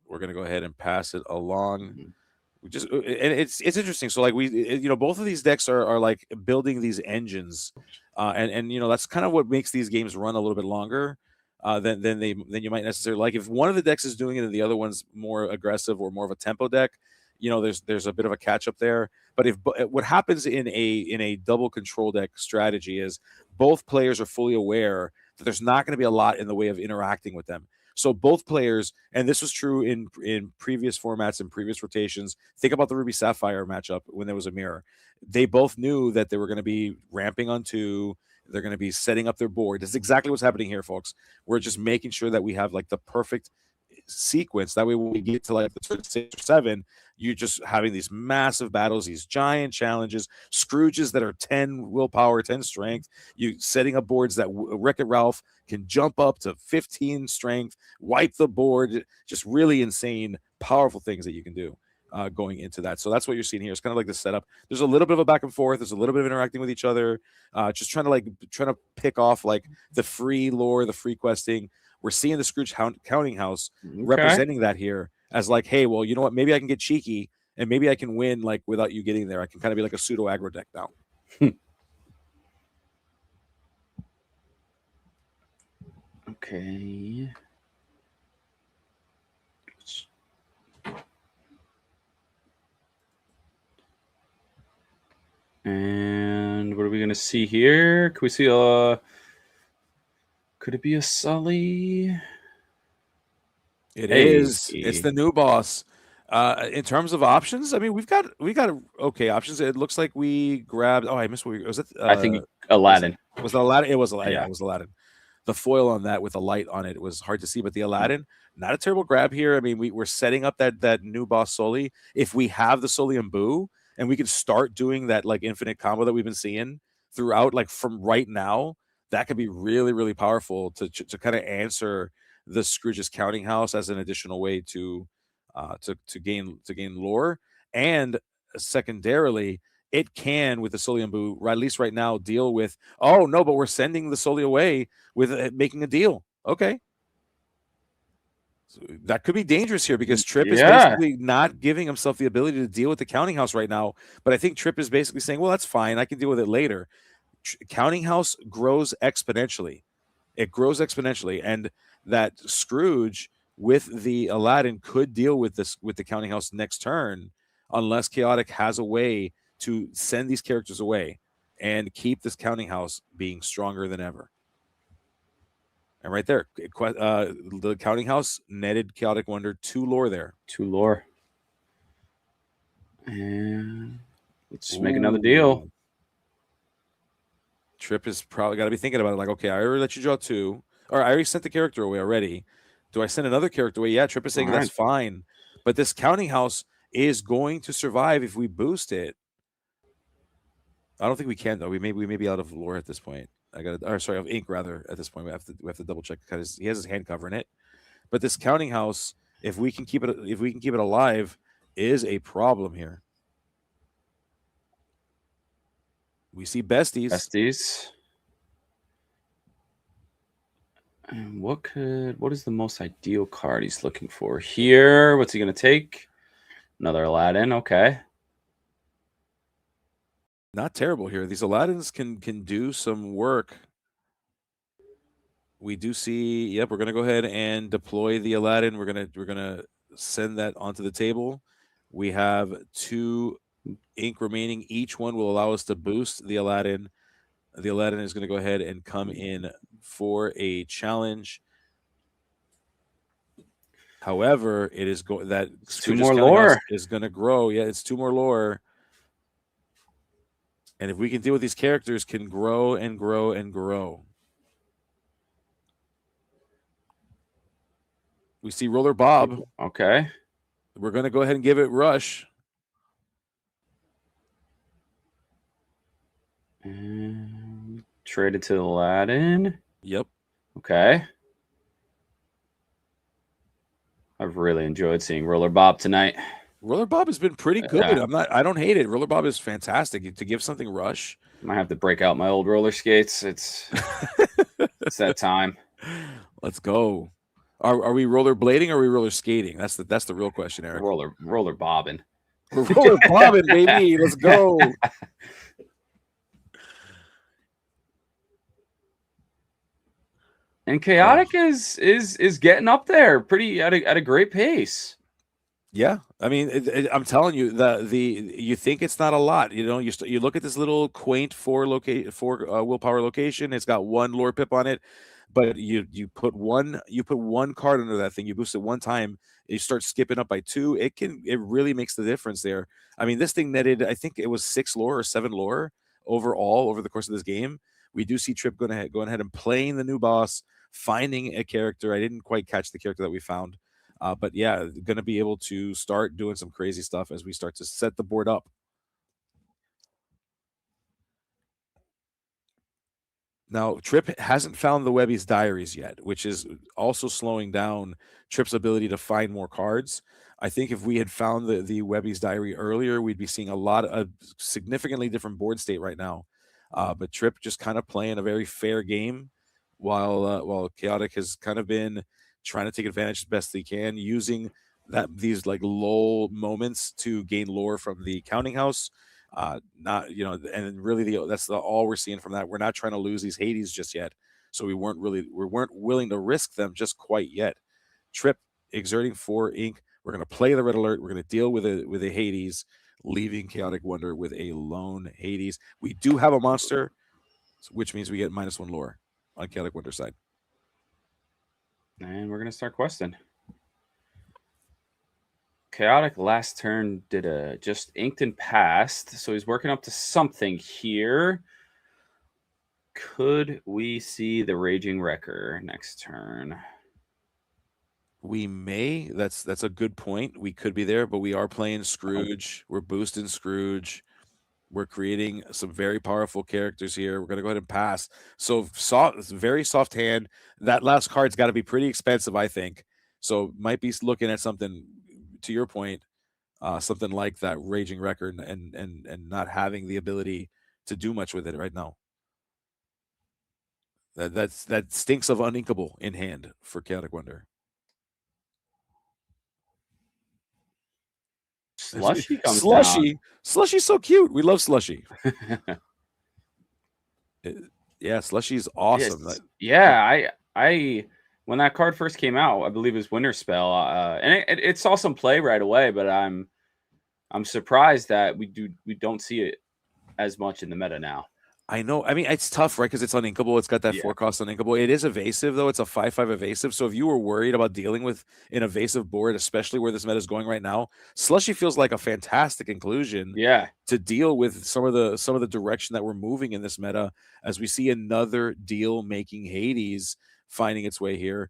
Speaker 2: we're going to go ahead and pass it along. We just, and it's interesting. So like both of these decks are like building these engines, and that's kind of what makes these games run a little bit longer than you might necessarily like. If one of the decks is doing it and the other one's more aggressive or more of a tempo deck, there's a bit of a catch up there. But what happens in a double control deck strategy is both players are fully aware that there's not going to be a lot in the way of interacting with them. So both players, and this was true in previous formats and previous rotations. Think about the Ruby Sapphire matchup when there was a mirror. They both knew that they were going to be ramping on 2. They're going to be setting up their board. That's exactly what's happening here, folks. We're just making sure that we have like the perfect sequence. That way, when we get to like the turn 6 or 7, you're just having these massive battles, these giant challenges, Scrooges that are 10 willpower, 10 strength. You setting up boards that Wreck-It Ralph can jump up to 15 strength, wipe the board. Just really insane, powerful things that you can do going into that. So that's what you're seeing here. It's kind of like the setup. There's a little bit of a back and forth. There's a little bit of interacting with each other. Just trying to pick off like the free lore, the free questing. We're seeing the Scrooge counting house representing that here as like, hey, well, you know what? Maybe I can get cheeky and maybe I can win like without you getting there. I can kind of be like a pseudo aggro deck now.
Speaker 4: Okay. And what are we going to see here? Can we see could it be a Sully?
Speaker 2: It is. It's the new boss. In terms of options, I mean, we've got okay options. It looks like we grabbed. Oh, I missed what was it?
Speaker 4: I think Aladdin.
Speaker 2: Was it Aladdin? It was Aladdin.
Speaker 4: Yeah.
Speaker 2: Yeah, it was Aladdin. The foil on that with a light on it was hard to see, but the Aladdin, not a terrible grab here. I mean, we're setting up that new boss Sully. If we have the Sully and Boo, and we can start doing that like infinite combo that we've been seeing throughout, like from right now, that could be really, really powerful to kind of answer the Scrooge's counting house as an additional way to gain lore, and secondarily, it can with the Sully and Boo, at least right now, deal with. Oh no, but we're sending the Sully away with making a deal. Okay, so that could be dangerous here because Trip is basically not giving himself the ability to deal with the counting house right now. But I think Trip is basically saying, well, that's fine. I can deal with it later. Counting house grows exponentially. It grows exponentially, and that Scrooge with the Aladdin could deal with this with the counting house next turn, unless Chaotic has a way to send these characters away and keep this counting house being stronger than ever. And right there, the counting house netted Chaotic Wonder 2 lore there.
Speaker 4: 2 lore. And let's make another deal.
Speaker 2: Trip is probably got to be thinking about it. Like, okay, I already let you draw 2, or I already sent the character away already. Do I send another character away? Yeah, Trip is saying that's fine. But this counting house is going to survive if we boost it. I don't think we can though. We may be out of lore at this point. Of ink rather at this point. We have to double check because he has his hand covering it. But this counting house, if we can keep it alive, is a problem here. We see besties.
Speaker 4: And what is the most ideal card he's looking for here? What's he going to take? Another Aladdin. Okay.
Speaker 2: Not terrible here. These Aladdins can do some work. We do see, yep, we're going to go ahead and deploy the Aladdin. We're going to send that onto the table. We have 2 ink remaining. Each one will allow us to boost the Aladdin. The Aladdin is going to go ahead and come in for a challenge. However, it is that
Speaker 4: 2 more lore
Speaker 2: is going to grow. Yeah, it's 2 more lore. And if we can deal with these characters, can grow and grow and grow. We see Roller Bob.
Speaker 4: Okay.
Speaker 2: We're going to go ahead and give it Rush.
Speaker 4: And traded to Aladdin.
Speaker 2: Yep.
Speaker 4: Okay. I've really enjoyed seeing Roller Bob tonight.
Speaker 2: Roller Bob has been pretty good. Yeah. I don't hate it. Roller Bob is fantastic to give something Rush.
Speaker 4: I might have to break out my old roller skates. It's that time.
Speaker 2: Let's go. Are we rollerblading or are we roller skating? That's the real question, Eric.
Speaker 4: Roller bobbing.
Speaker 2: We're roller bobbing, baby. Let's go.
Speaker 4: And Chaotic is getting up there pretty at a great pace.
Speaker 2: Yeah, I mean, I'm telling you, you think it's not a lot, you know. You look at this little quaint 4 willpower location. It's got 1 lore pip on it, but you put one card under that thing. You boost it 1 time. You start skipping up by 2. It really makes the difference there. I mean, this thing netted, I think it was 6 lore or 7 lore overall over the course of this game. We do see Trip going ahead and playing the new boss, finding a character. I didn't quite catch the character that we found. But yeah, going to be able to start doing some crazy stuff as we start to set the board up. Now, Trip hasn't found the Webby's diaries yet, which is also slowing down Trip's ability to find more cards. I think if we had found the Webby's diary earlier, we'd be seeing a significantly different board state right now. But Trip just kind of playing a very fair game, while Chaotic has kind of been trying to take advantage as best they can, using these like lull moments to gain lore from the counting house. Not, you know, and really that's all we're seeing from that. We're not trying to lose these Hades just yet, so we weren't willing to risk them just quite yet. Trip exerting 4 ink. We're going to play the red alert. We're going to deal with a Hades, leaving Chaotic Wonder with a lone Hades. We do have a monster, which means we get -1 lore on Chaotic Wonder side.
Speaker 4: And we're going to start questing. Chaotic last turn did just inked and passed, so he's working up to something here. Could we see the Raging Wrecker next turn?
Speaker 2: We may. That's a good point. We could be there, but we are playing Scrooge. We're boosting Scrooge. We're creating some very powerful characters here. We're going to go ahead and pass. So very soft hand. That last card's got to be pretty expensive, I think. So might be looking at something, to your point, something like that Raging Record and not having the ability to do much with it right now. That stinks of uninkable in hand for Chaotic Wonder.
Speaker 4: Slushy comes down.
Speaker 2: Slushy's so cute. We love Slushy. Yeah, Slushy's awesome.
Speaker 4: Yeah, I when that card first came out, I believe it was Winter Spell, and it saw some play right away. But I'm surprised that we don't see it as much in the meta now.
Speaker 2: I know. I mean, it's tough, right? Because it's uninkable. It's got that 4-cost uninkable. It is evasive, though. It's a 5/5 evasive. So if you were worried about dealing with an evasive board, especially where this meta is going right now, Slushy feels like a fantastic inclusion.
Speaker 4: Yeah.
Speaker 2: To deal with some of the direction that we're moving in this meta, as we see another deal-making Hades finding its way here,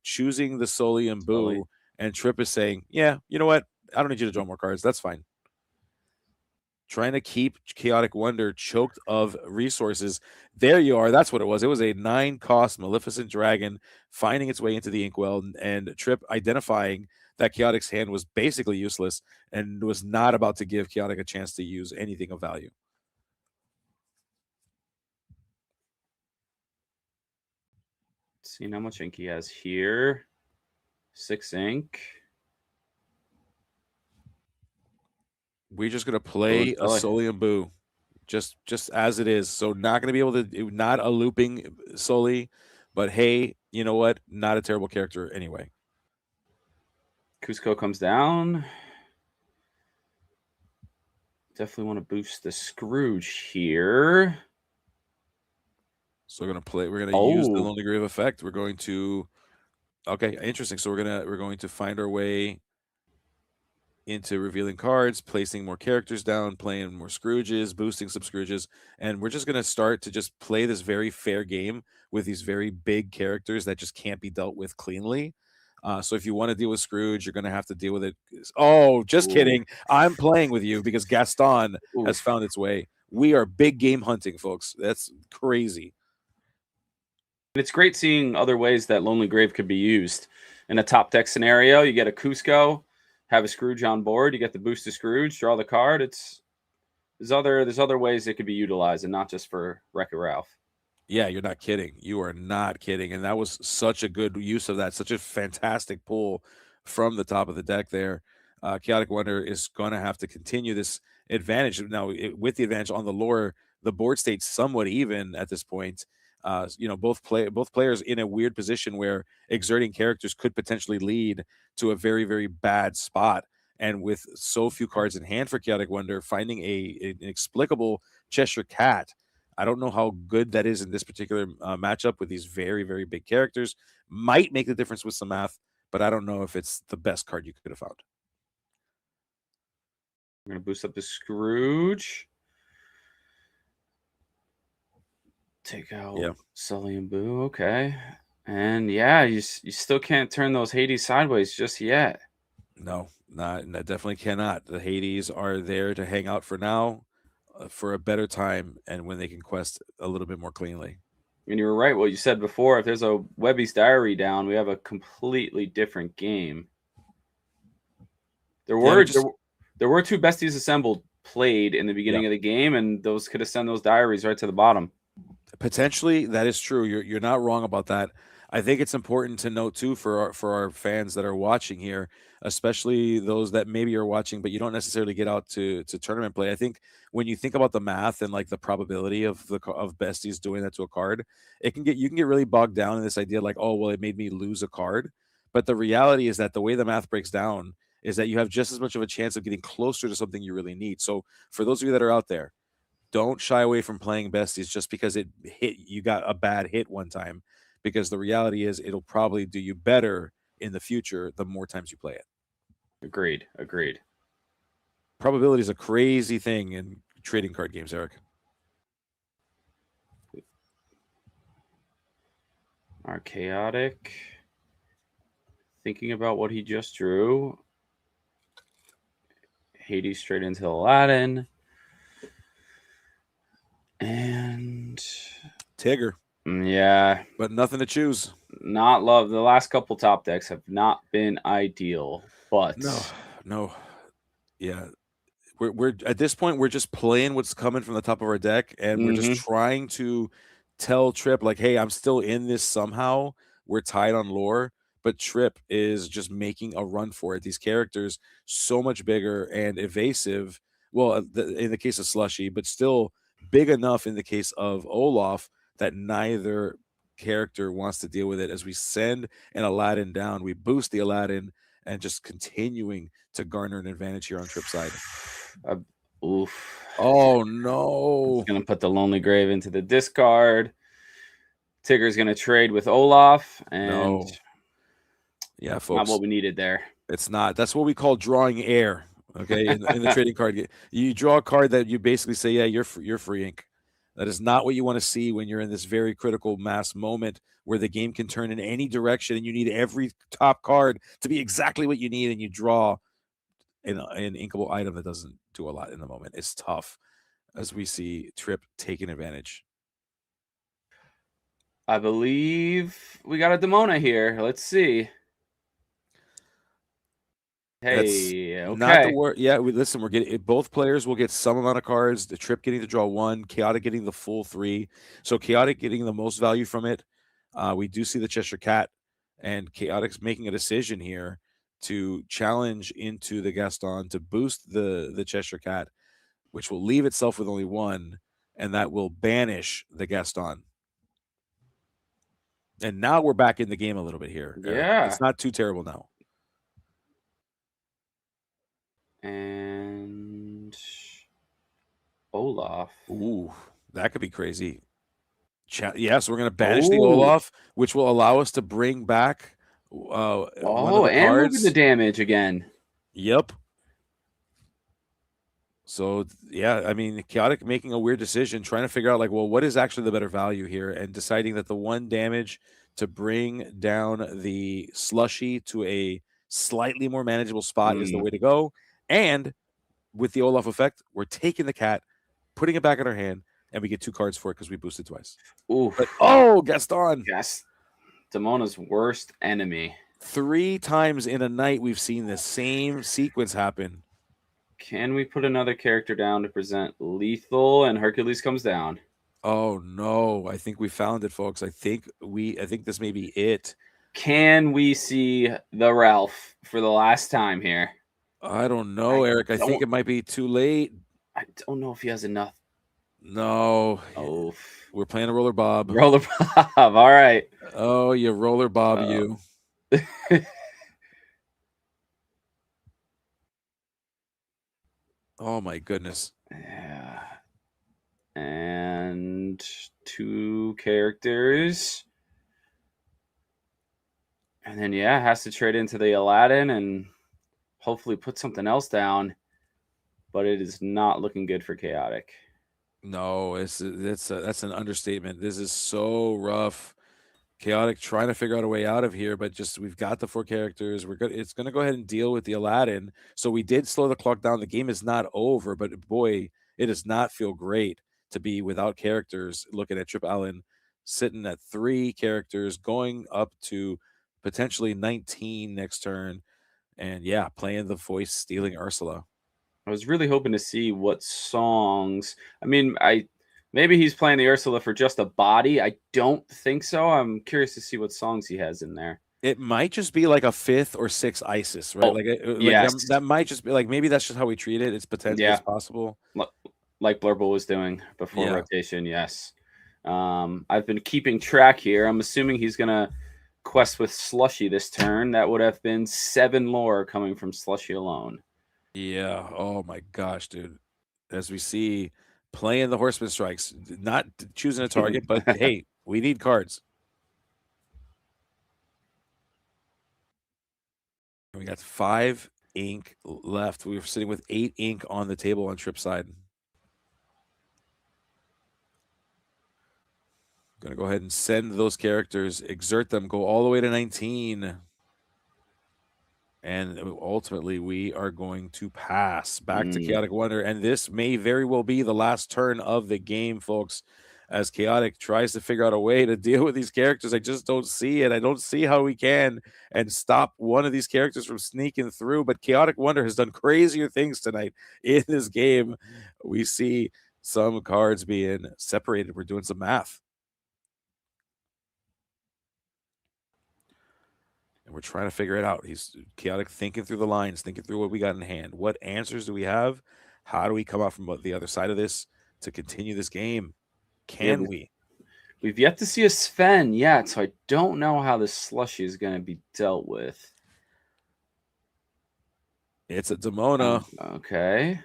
Speaker 2: choosing the Sully and Boo, and Trip is saying, "Yeah, you know what? I don't need you to draw more cards. That's fine." Trying to keep Chaotic Wonder choked of resources. There you are. That's what it was. It was a 9-cost Maleficent Dragon finding its way into the Inkwell, and Trip identifying that Chaotic's hand was basically useless and was not about to give Chaotic a chance to use anything of value.
Speaker 4: Seeing how much ink he has here. 6 ink.
Speaker 2: We're just going to play a Sully and Boo just as it is. So not going to be able to, not a looping Sully, but hey, you know what? Not a terrible character anyway.
Speaker 4: Cusco comes down. Definitely want to boost the Scrooge here.
Speaker 2: So we're going to use the Lonely Grave effect. We're going to, okay, interesting. So we're going to find our way into revealing cards, placing more characters down, playing more Scrooges, boosting some Scrooges, and we're just going to start to just play this very fair game with these very big characters that just can't be dealt with cleanly. So if you want to deal with Scrooge, you're going to have to deal with it. Oh, just kidding. I'm playing with you because Gaston has found its way. We are big game hunting, folks. That's crazy.
Speaker 4: It's great seeing other ways that Lonely Grave could be used. In a top deck scenario, you get a Cusco, have a Scrooge on board, you get the boost to Scrooge, draw the card. There's other ways it could be utilized, and not just for Wreck-It Ralph.
Speaker 2: Yeah, you're not kidding. You are not kidding. And that was such a good use of that, such a fantastic pull from the top of the deck there. Chaotic Wonder is going to have to continue this advantage. Now, with the advantage on the lore, the board state's somewhat even at this point. Both players in a weird position where exerting characters could potentially lead to a very, very bad spot. And with so few cards in hand for Chaotic Wonder, finding an inexplicable Cheshire Cat, I don't know how good that is in this particular matchup with these very, very big characters. Might make the difference with some math, but I don't know if it's the best card you could have found.
Speaker 4: I'm going to boost up the Scrooge. Take out Sully and Boo. Okay. And yeah, you still can't turn those Hades sideways just yet.
Speaker 2: No, definitely cannot. The Hades are there to hang out for now, for a better time, and when they can quest a little bit more cleanly.
Speaker 4: And you were right what you said before. If there's a Webby's Diary down, we have a completely different game. There were two Besties Assembled played in the beginning of the game, and those could have sent those diaries right to the bottom.
Speaker 2: Potentially, that is true. You're not wrong about that. I think it's important to note too for our fans that are watching here, especially those that maybe are watching but you don't necessarily get out to tournament play. I think when you think about the math and like the probability of besties doing that to a card, you can get really bogged down in this idea like, oh well, it made me lose a card. But the reality is that the way the math breaks down is that you have just as much of a chance of getting closer to something you really need. So for those of you that are out there, don't shy away from playing besties just because you got a bad hit one time, because the reality is it'll probably do you better in the future the more times you play it.
Speaker 4: Agreed.
Speaker 2: Probability is a crazy thing in trading card games, Eric.
Speaker 4: Our Chaotic, thinking about what he just drew. Hades straight into Aladdin. And
Speaker 2: Tigger.
Speaker 4: Yeah.
Speaker 2: But nothing to choose.
Speaker 4: Not love. The last couple top decks have not been ideal, but
Speaker 2: no. Yeah. We're at this point, we're just playing what's coming from the top of our deck, and we're just trying to tell Trip, like, hey, I'm still in this somehow. We're tied on lore, but Trip is just making a run for it. These characters so much bigger and evasive. Well, in the case of Slushy, but still big enough in the case of Olaf that neither character wants to deal with it. As we send an Aladdin down, we boost the Aladdin and just continuing to garner an advantage here on Trip's side.
Speaker 4: Oof.
Speaker 2: Oh, no.
Speaker 4: He's going to put the Lonely Grave into the discard. Tigger's going to trade with Olaf. And
Speaker 2: yeah, folks.
Speaker 4: Not what we needed there.
Speaker 2: It's not. That's what we call drawing air. Okay, in the trading card game, you draw a card that you basically say, yeah, you're free ink. That is not what you want to see when you're in this very critical mass moment where the game can turn in any direction and you need every top card to be exactly what you need, and you draw an inkable item that doesn't do a lot in the moment. It's tough, as we see Trip taking advantage.
Speaker 4: I believe we got a Demona here. Let's see. Hey, okay.
Speaker 2: Not the word. Yeah, listen. We're getting both players will get some amount of cards. The Trip getting to draw one, Chaotic getting the full 3. So Chaotic getting the most value from it. We do see the Cheshire Cat, and Chaotic's making a decision here to challenge into the Gaston to boost the Cheshire Cat, which will leave itself with only 1, and that will banish the Gaston. And now we're back in the game a little bit here.
Speaker 4: Yeah,
Speaker 2: it's not too terrible now.
Speaker 4: And Olaf.
Speaker 2: Ooh, that could be crazy. Yeah, so we're going to banish the Olaf, which will allow us to bring back one of the cards.
Speaker 4: Move the damage again.
Speaker 2: Yep. So, yeah, I mean, Chaotic making a weird decision, trying to figure out, like, well, what is actually the better value here, and deciding that the 1 damage to bring down the Slushy to a slightly more manageable spot is the way to go. And with the Olaf effect, we're taking the cat, putting it back in our hand, and we get 2 cards for it because we boosted twice.
Speaker 4: Ooh.
Speaker 2: But, Gaston.
Speaker 4: Yes. Demona's worst enemy.
Speaker 2: 3 times in a night we've seen the same sequence happen.
Speaker 4: Can we put another character down to present lethal? And Hercules comes down.
Speaker 2: Oh no, I think we found it, folks. I think this may be it.
Speaker 4: Can we see the Ralph for the last time here?
Speaker 2: I don't know, Eric. I think it might be too late.
Speaker 4: I don't know if he has enough.
Speaker 2: No.
Speaker 4: Oh,
Speaker 2: we're playing a roller bob.
Speaker 4: Roller bob. All right.
Speaker 2: Oh, you roller bob, you. Oh my goodness.
Speaker 4: Yeah. And 2 characters. And then has to trade into the Aladdin and hopefully put something else down. But it is not looking good for Chaotic.
Speaker 2: No, that's an understatement. This is so rough. Chaotic trying to figure out a way out of here, but just we've got the 4 characters. We're good. It's going to go ahead and deal with the Aladdin. So we did slow the clock down. The game is not over, but boy, it does not feel great to be without characters. Looking at Trip Allen sitting at 3 characters, going up to potentially 19 next turn, and playing the voice, stealing Ursula.
Speaker 4: I was really hoping to see what songs. I mean, maybe he's playing the Ursula for just a body. I don't think so. I'm curious to see what songs he has in there.
Speaker 2: It might just be like a 5th or 6th ISIS, right?
Speaker 4: Yes.
Speaker 2: That might just be like, maybe that's just how we treat it. It's potentially it's possible.
Speaker 4: Like Blurble was doing before rotation, yes. I've been keeping track here. I'm assuming he's going to quest with Slushy this turn. That would have been 7 lore coming from Slushy alone.
Speaker 2: Yeah. Oh my gosh, dude. As we see, playing the Horseman Strikes, not choosing a target, but hey, we need cards. We got 5 ink left. We were sitting with 8 ink on the table on Trip's side. Going to go ahead and send those characters, exert them, go all the way to 19. And ultimately, we are going to pass back to Chaotic Wonder. And this may very well be the last turn of the game, folks, as Chaotic tries to figure out a way to deal with these characters. I just don't see it. I don't see how we can and stop one of these characters from sneaking through. But Chaotic Wonder has done crazier things tonight in this game. We see some cards being separated. We're doing some math. We're trying to figure it out. He's Chaotic thinking through the lines, thinking through what we got in hand. What answers do we have? How do we come out from the other side of this to continue this game? Can we?
Speaker 4: We've yet to see a Sven yet, so I don't know how this Slushy is going to be dealt with.
Speaker 2: It's a Demona.
Speaker 4: Okay.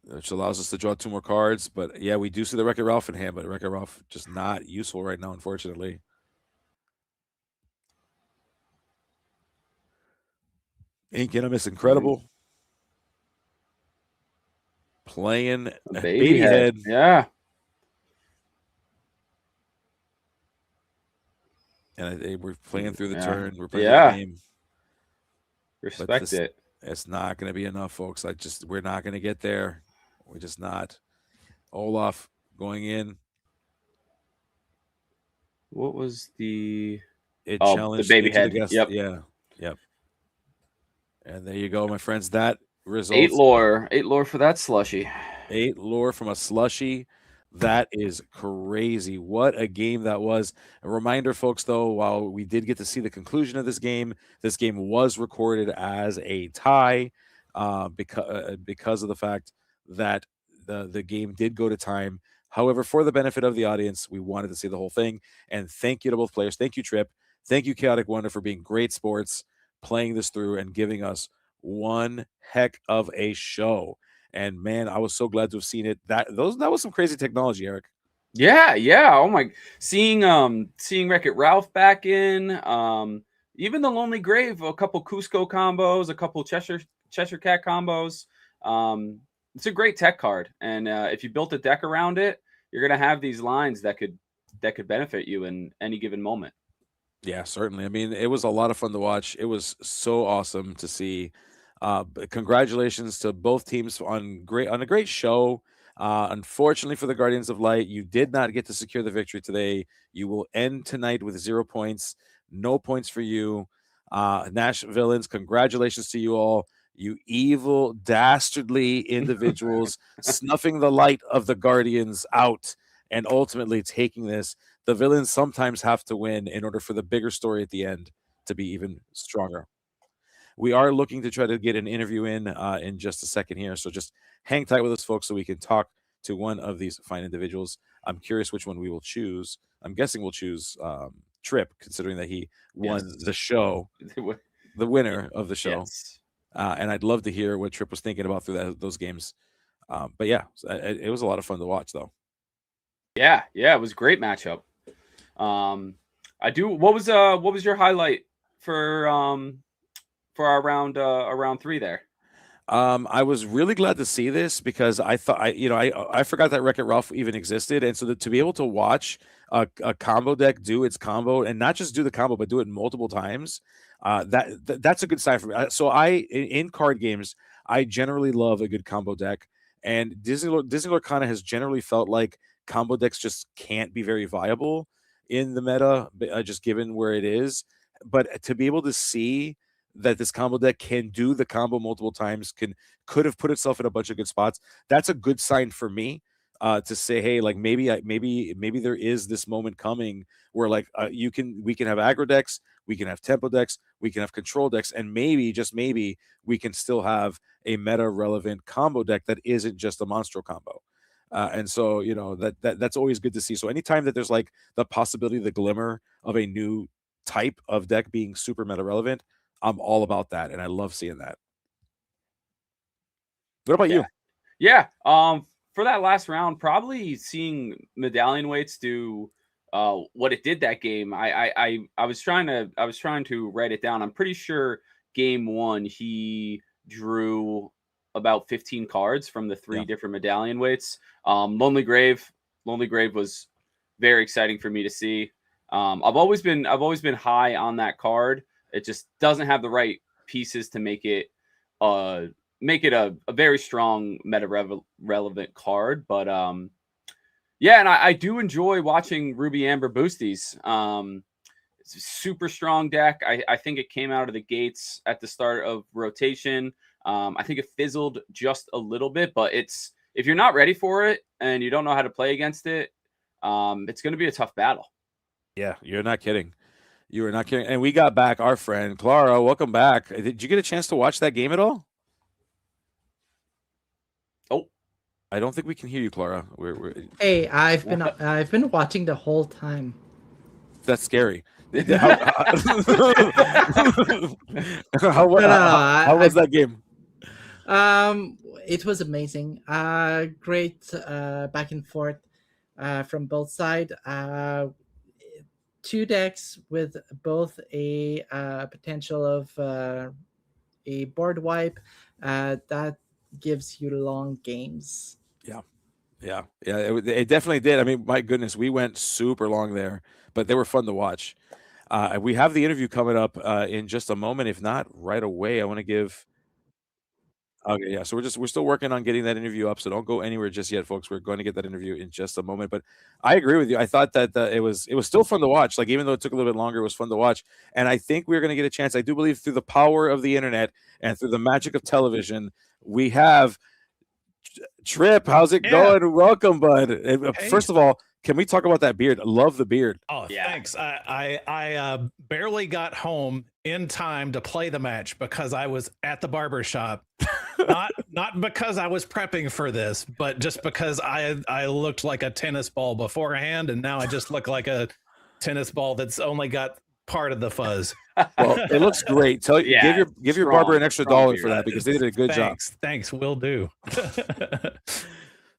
Speaker 2: Which allows us to draw 2 more cards. But yeah, we do see the Wreck-It Ralph in hand, but Wreck-It Ralph just not useful right now, unfortunately. Ink Animus Incredible. Playing
Speaker 4: a baby head. Yeah.
Speaker 2: And we're playing through the turn. We're playing the game.
Speaker 4: Respect it.
Speaker 2: It's not going to be enough, folks. We're not going to get there. We're just not. Olaf going in.
Speaker 4: What was the...
Speaker 2: challenged
Speaker 4: the baby head.
Speaker 2: Yep. Yeah. Yep. And there you go, my friends. That results
Speaker 4: 8 lore. 8 lore for that Slushy.
Speaker 2: 8 lore from a Slushy. That is crazy. What a game that was. A reminder, folks, though, while we did get to see the conclusion of this game was recorded as a tie because of the fact that the game did go to time. However, for the benefit of the audience, we wanted to see the whole thing. And thank you to both players. Thank you, Trip. Thank you, Chaotic Wonder, for being great sports, playing this through and giving us one heck of a show. And man, I was so glad to have seen it. That was some crazy technology, Eric.
Speaker 4: Yeah. Oh my, seeing Wreck-It Ralph back in, even the Lonely Grave, a couple Cusco combos, a couple Cheshire Cat combos. It's a great tech card, and if you built a deck around it, you're gonna have these lines that could benefit you in any given moment.
Speaker 2: Yeah, certainly. I mean, it was a lot of fun to watch. It was so awesome to see. Congratulations to both teams on a great show. Unfortunately for the Guardians of Light, you did not get to secure the victory today. You will end tonight with 0 points. No points for you. NashVillains, congratulations to you all. You evil, dastardly individuals snuffing the light of the Guardians out and ultimately taking this. The villains sometimes have to win in order for the bigger story at the end to be even stronger. We are looking to try to get an interview in just a second here, so just hang tight with us, folks, so we can talk to one of these fine individuals. I'm curious which one we will choose. I'm guessing we'll choose Trip, considering that he won the show, the winner of the show.
Speaker 4: Yes.
Speaker 2: And I'd love to hear what Trip was thinking about through those games. But yeah, it was a lot of fun to watch, though.
Speaker 4: Yeah, it was a great matchup. What was your highlight for our round 3 there?
Speaker 2: I was really glad to see this because I thought I forgot that Wreck-It Ralph even existed, and so to be able to watch a combo deck do its combo and not just do the combo but do it multiple times, that's a good sign for me. So in card games, I generally love a good combo deck, and Disney Lorcana has generally felt like combo decks just can't be very viable in the meta, just given where it is. But to be able to see that this combo deck can do the combo multiple times, could have put itself in a bunch of good spots, that's a good sign for me to say, hey, like maybe there is this moment coming where like we can have aggro decks, we can have tempo decks, we can have control decks, and maybe, just maybe, we can still have a meta relevant combo deck that isn't just a monstro combo. And so, that's always good to see. So anytime that there's like the possibility, the glimmer of a new type of deck being super meta relevant, I'm all about that, and I love seeing that. What about you?
Speaker 4: Yeah. For that last round, probably seeing Medallion Weights do what it did that game. I was trying to write it down. I'm pretty sure game 1 he drew about 15 cards from the 3 different Medallion Weights. Lonely Grave was very exciting for me to see. I've always been high on that card. It just doesn't have the right pieces to make it a very strong meta relevant card. But and I do enjoy watching Ruby Amber Boosties. It's a super strong deck. I think it came out of the gates at the start of rotation. I think it fizzled just a little bit, but if you're not ready for it and you don't know how to play against it, it's going to be a tough battle.
Speaker 2: Yeah, you're not kidding. You are not kidding. And we got back our friend Clara. Welcome back. Did you get a chance to watch that game at all?
Speaker 4: Oh,
Speaker 2: I don't think we can hear you, Clara.
Speaker 3: Hey, I've been watching the whole time.
Speaker 2: That's scary. How was that game?
Speaker 3: It was amazing. Great back and forth from both sides. 2 decks with both a potential of a board wipe that gives you long games.
Speaker 2: Yeah. It definitely did. I mean, my goodness, we went super long there, but they were fun to watch. We have the interview coming up in just a moment, if not right away. I want to give. Okay, yeah. So we're still working on getting that interview up. So don't go anywhere just yet, folks. We're going to get that interview in just a moment. But I agree with you. I thought that it was still fun to watch. Like, even though it took a little bit longer, it was fun to watch. And I think we're going to get a chance. I do believe through the power of the internet and through the magic of television, we have Trip. How's it going? Welcome, bud. Hey. First of all, can we talk about that beard? I love the beard.
Speaker 9: Oh, yeah. Thanks. I barely got home in time to play the match because I was at the barber shop. Not because I was prepping for this, but just because I looked like a tennis ball beforehand, and now I just look like a tennis ball that's only got part of the fuzz.
Speaker 2: Well, it looks great. Give your barber an extra $1 for that, because they did a good job.
Speaker 9: Thanks, will do.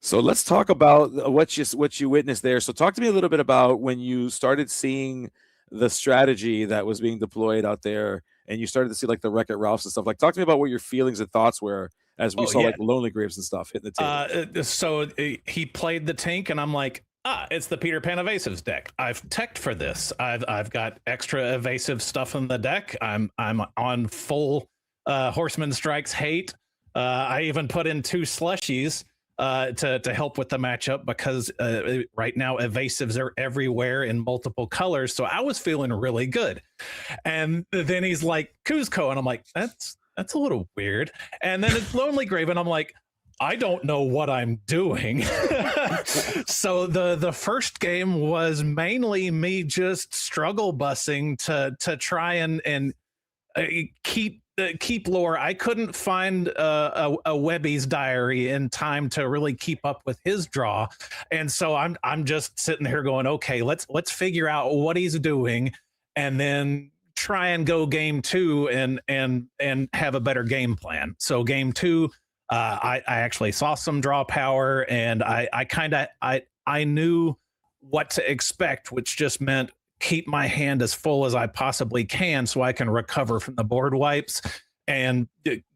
Speaker 2: So let's talk about what you witnessed there. So talk to me a little bit about when you started seeing the strategy that was being deployed out there, and you started to see like the Wreck-It Ralphs and stuff. Like, talk to me about what your feelings and thoughts were as we saw like Lonely Graves and stuff hitting the table.
Speaker 9: So he played the Tink, and I'm like, it's the Peter Pan Evasives deck. I've teched for this. I've got extra evasive stuff in the deck. I'm on full Horseman Strikes hate. I even put in 2 slushies to help with the matchup, because right now evasives are everywhere in multiple colors. So I was feeling really good. And then he's like Kuzco, and I'm like, that's a little weird. And then it's Lonely Grave, and I'm like, I don't know what I'm doing. So the first game was mainly me just struggle bussing to try and keep lore. I couldn't find a Webby's diary in time to really keep up with his draw, and so I'm just sitting here going, okay, let's figure out what he's doing, and then try and go game 2 and have a better game plan. So game 2, I actually saw some draw power, and I knew what to expect, which just meant keep my hand as full as I possibly can so I can recover from the board wipes and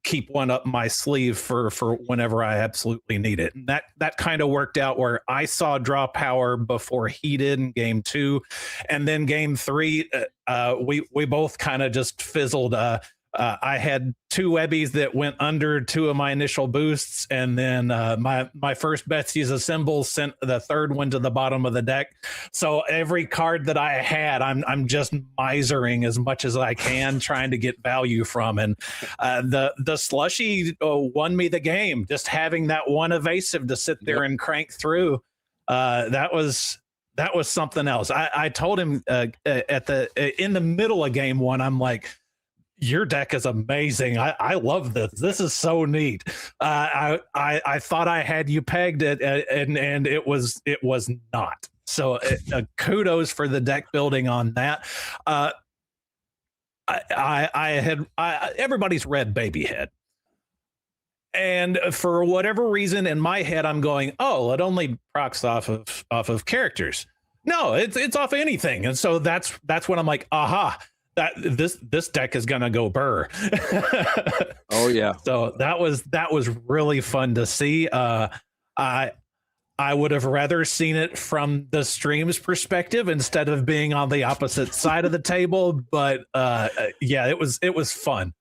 Speaker 9: keep one up my sleeve for whenever I absolutely need it. And that kind of worked out where I saw draw power before he did in game 2. And then game 3, we both kind of just fizzled. I had 2 Webbies that went under 2 of my initial boosts, and then my first Betsy's Assemble sent the 3rd one to the bottom of the deck. So every card that I had, I'm just misering as much as I can, trying to get value from. And the slushy won me the game. Just having that one evasive to sit there and crank through, that was something else. I told him in the middle of game 1, I'm like, your deck is amazing. I love this. This is so neat. I thought I had you pegged it, and it was not. So kudos for the deck building on that. Everybody's read Babyhead, and for whatever reason in my head I'm going, oh, it only procs off of characters. No, it's off anything, and so that's when I'm like, aha. That this deck is gonna go burr.
Speaker 2: Oh yeah.
Speaker 9: So that was really fun to see. I would have rather seen it from the stream's perspective instead of being on the opposite side of the table. But yeah, it was fun.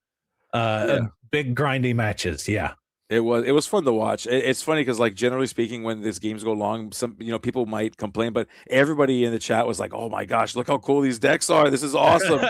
Speaker 9: Big grindy matches. Yeah.
Speaker 2: It was fun to watch. It's funny because, like, generally speaking, when these games go long, some people might complain, but everybody in the chat was like, "Oh my gosh, look how cool these decks are! This is awesome!"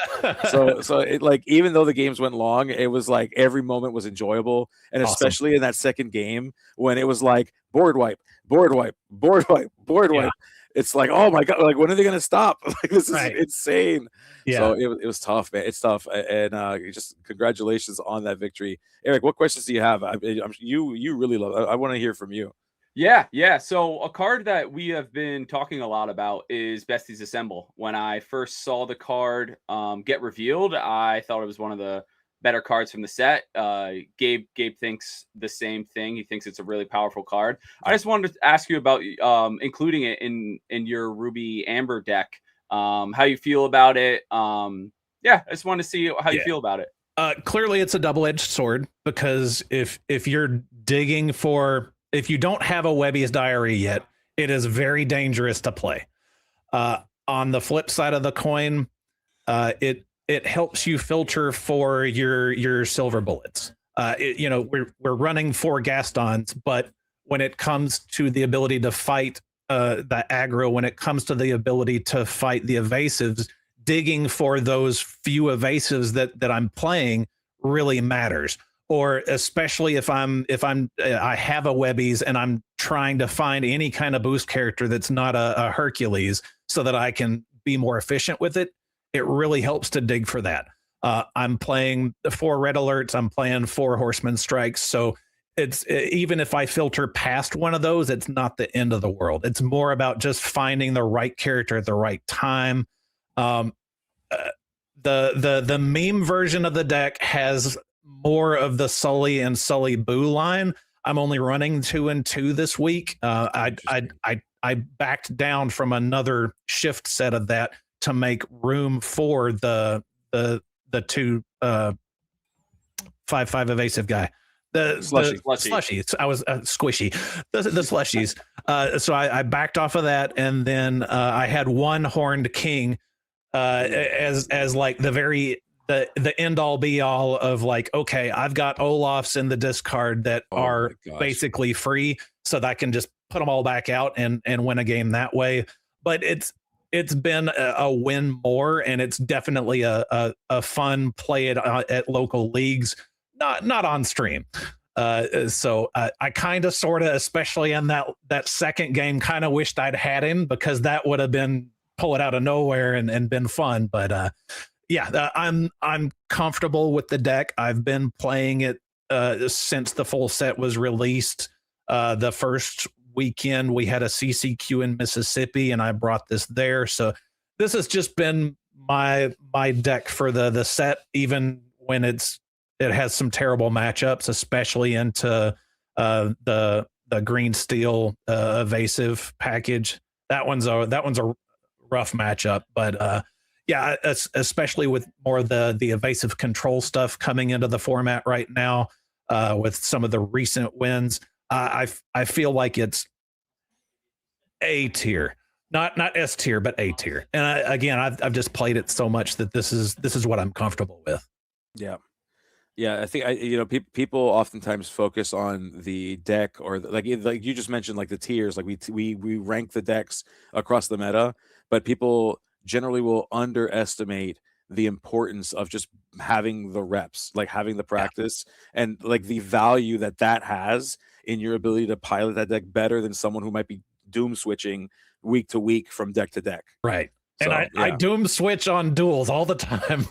Speaker 2: so it, like, even though the games went long, it was like every moment was enjoyable, and especially in that second game when it was like board wipe, board wipe, board wipe, board wipe. It's like, oh my god, like, when are they gonna stop? Like, this is insane. Yeah. So it was tough, man. It's tough, and just congratulations on that victory, Eric. What questions do you have? You really love. I want to hear from you.
Speaker 4: Yeah. So a card that we have been talking a lot about is Bestie's Assemble. When I first saw the card get revealed, I thought it was one of the better cards from the set. Gabe thinks the same thing. He thinks it's a really powerful card. I just wanted to ask you about including it in your Ruby Amber deck. How you feel about it? I just wanted to see how you feel about it.
Speaker 9: Clearly it's a double-edged sword, because if you're digging for, if you don't have a Webby's Diary yet, it is very dangerous to play. On the flip side of the coin, it helps you filter for your silver bullets. We're running 4 Gastons, but when it comes to the ability to fight the aggro, when it comes to the ability to fight the evasives, digging for those few evasives that I'm playing really matters. Or especially if I have a Webby's and I'm trying to find any kind of boost character that's not a Hercules, so that I can be more efficient with it. It really helps to dig for that. I'm playing 4 red alerts. I'm playing 4 horseman strikes. So it's, even if I filter past one of those, it's not the end of the world. It's more about just finding the right character at the right time. The meme version of the deck has more of the Sully and Sully Boo line. I'm only running 2 and 2 this week. I backed down from another shift set of that to make room for the 2 5/5 evasive guy. The slushies. I was squishy. The slushies. So I backed off of that, and then I had 1 horned king as like the end all be all of, like, okay, I've got Olafs in the discard that are basically free, so that I can just put them all back out and win a game that way. But it's been a win more, and it's definitely a fun play at local leagues, not on stream. So I kind of, sort of, especially in that second game, kind of wished I'd had him, because that would have been pull it out of nowhere and been fun. But yeah, I'm comfortable with the deck. I've been playing it since the full set was released. The first weekend we had a CCQ in Mississippi, and I brought this there. So this has just been my deck for the set, even when it has some terrible matchups, especially into the green steel evasive package. That one's a rough matchup, but yeah, especially with more of the evasive control stuff coming into the format right now, with some of the recent wins. I feel like it's A tier, not S tier, but A tier. And I've just played it so much that this is what I'm comfortable with.
Speaker 2: Yeah. Yeah, I think people oftentimes focus on the deck, or like you just mentioned, like the tiers. Like we rank the decks across the meta, but people generally will underestimate the importance of just having the reps, like having the practice, and like the value that has in your ability to pilot that deck better than someone who might be doom switching week to week from deck to deck.
Speaker 9: Right.
Speaker 2: So,
Speaker 9: and I doom switch on duels all the time.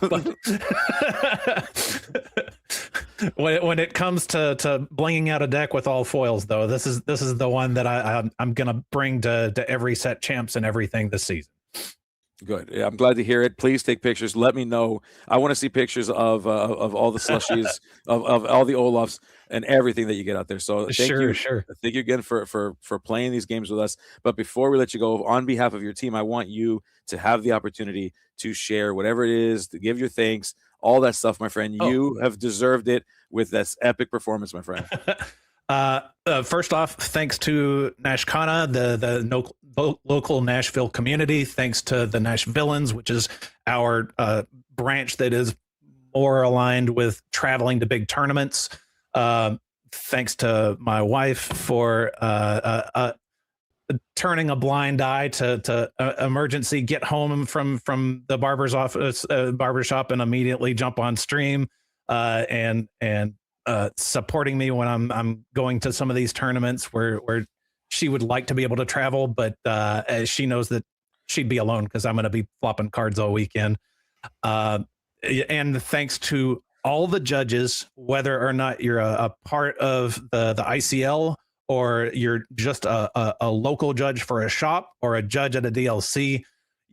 Speaker 9: When it comes to blinging out a deck with all foils, though, this is the one that I'm gonna bring to every set champs and everything this season.
Speaker 2: Good. Yeah, I'm glad to hear it. Please take pictures. Let me know. I want to see pictures of all the slushies, of all the Olafs and everything that you get out there. So thank you. Thank you again for playing these games with us. But before we let you go, on behalf of your team, I want you to have the opportunity to share whatever it is, to give your thanks, all that stuff, my friend. You have deserved it with this epic performance, my friend.
Speaker 9: First off, thanks to NashCana, the local Nashville community. Thanks to the NashVillains, which is our branch that is more aligned with traveling to big tournaments. Thanks to my wife for turning a blind eye to emergency get home from the barbershop and immediately jump on stream and supporting me when I'm going to some of these tournaments where she would like to be able to travel, but she knows that she'd be alone because I'm going to be flopping cards all weekend. And thanks to all the judges, whether or not you're a part of the ICL, or you're just a local judge for a shop, or a judge at a DLC,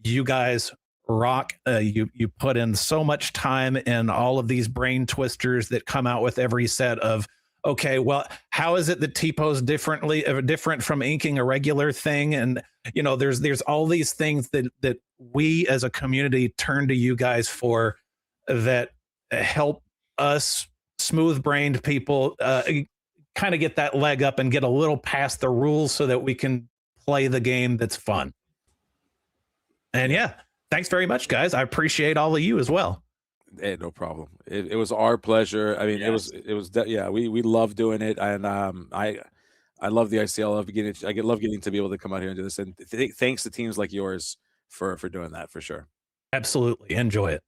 Speaker 9: you guys rock. You put in so much time in all of these brain twisters that come out with every set of, okay, well, how is it that TPO's different from inking a regular thing? And there's all these things that we as a community turn to you guys for, that help us smooth-brained people kind of get that leg up and get a little past the rules so that we can play the game that's fun. And yeah, thanks very much, guys. I appreciate all of you as well.
Speaker 2: Hey, no problem. It was our pleasure. I mean, yes. We love doing it. And I love the ICL. I love getting to be able to come out here and do this. And thanks to teams like yours for doing that, for sure.
Speaker 9: Absolutely. Enjoy it.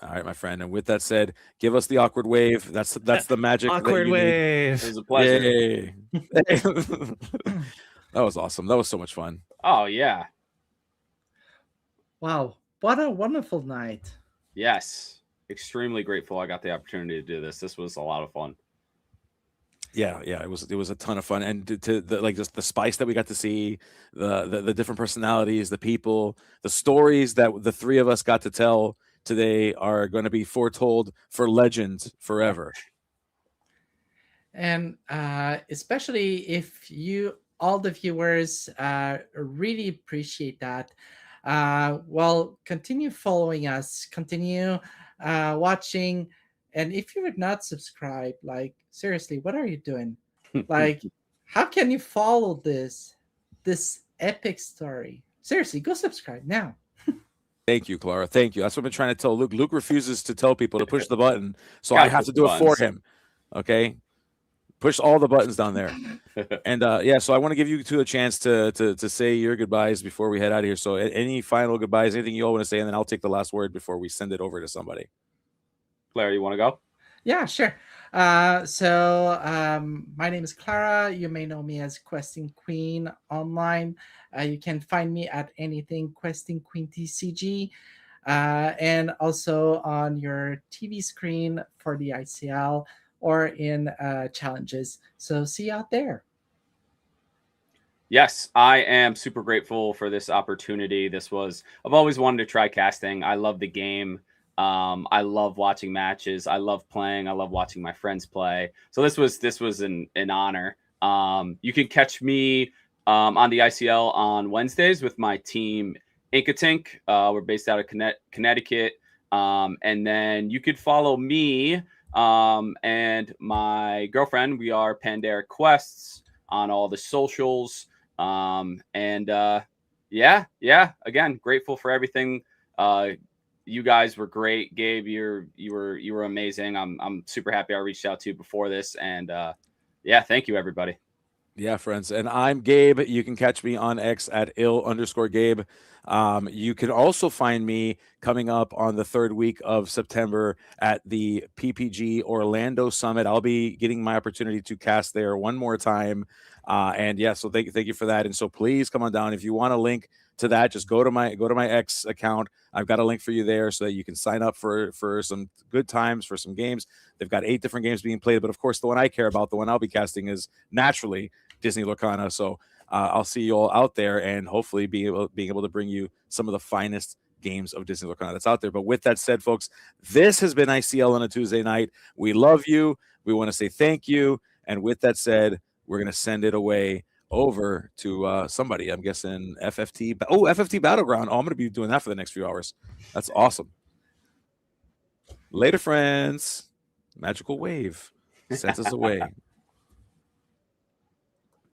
Speaker 2: All right, my friend. And with that said, give us the awkward wave. That's the magic.
Speaker 9: Awkward wave.
Speaker 4: It was a pleasure.
Speaker 2: Yay. That was awesome. That was so much fun.
Speaker 4: Oh, yeah.
Speaker 3: Wow. What a wonderful night.
Speaker 4: Yes. Extremely grateful I got the opportunity to do this. This was a lot of fun.
Speaker 2: Yeah, it was a ton of fun, and just the spice that we got to see, the different personalities, the people, the stories that the three of us got to tell today are going to be foretold for legends forever.
Speaker 3: And especially if all the viewers really appreciate that, well, continue following us, continue watching. And if you're not subscribed, like, seriously, what are you doing? Like, how can you follow this epic story? Seriously, go subscribe now.
Speaker 2: Thank you, Clara. Thank you. That's what I've been trying to tell Luke. Luke refuses to tell people to push the button, so I have to do it for him. Okay? Push all the buttons down there. And so I want to give you two a chance to say your goodbyes before we head out of here. So any final goodbyes, anything you all want to say, and then I'll take the last word before we send it over to somebody.
Speaker 4: Claire, you want to go?
Speaker 3: Yeah, sure. My name is Clara. You may know me as Questing Queen online. You can find me at anything Questing Queen TCG, and also on your TV screen for the ICL or in challenges. So see you out there.
Speaker 4: Yes, I am super grateful for this opportunity. I've always wanted to try casting. I love the game. I love watching matches. I love playing. I love watching my friends play. So this was an honor. You can catch me on the ICL on Wednesdays with my team Inkatink. We're based out of Connecticut. And then you could follow me and my girlfriend. We are Pandaric Quests on all the socials. Again, grateful for everything. You guys were great. Gabe, you were amazing. I'm super happy I reached out to you before this, and thank you, everybody.
Speaker 2: Yeah, friends. And I'm Gabe. You can catch me on X at @ill_Gabe. You can also find me coming up on the 3rd week of September at the PPG Orlando Summit. I'll be getting my opportunity to cast there one more time. So thank you for that. And so please come on down. If you want a link to that, just go to my X account. I've got a link for you there so that you can sign up for some good times, for some games. They've got 8 different games being played, but of course the one I care about, the one I'll be casting, is naturally Disney Lorcana. So I'll see you all out there, and hopefully being able to bring you some of the finest games of Disney Lorcana that's out there. But with that said, folks, this has been ICL on a Tuesday night. We love you. We want to say thank you. And with that said, we're going to send it away over to somebody. I'm guessing FFT. FFT Battleground. I'm going to be doing that for the next few hours. That's awesome. Later, friends. Magical wave sends us away.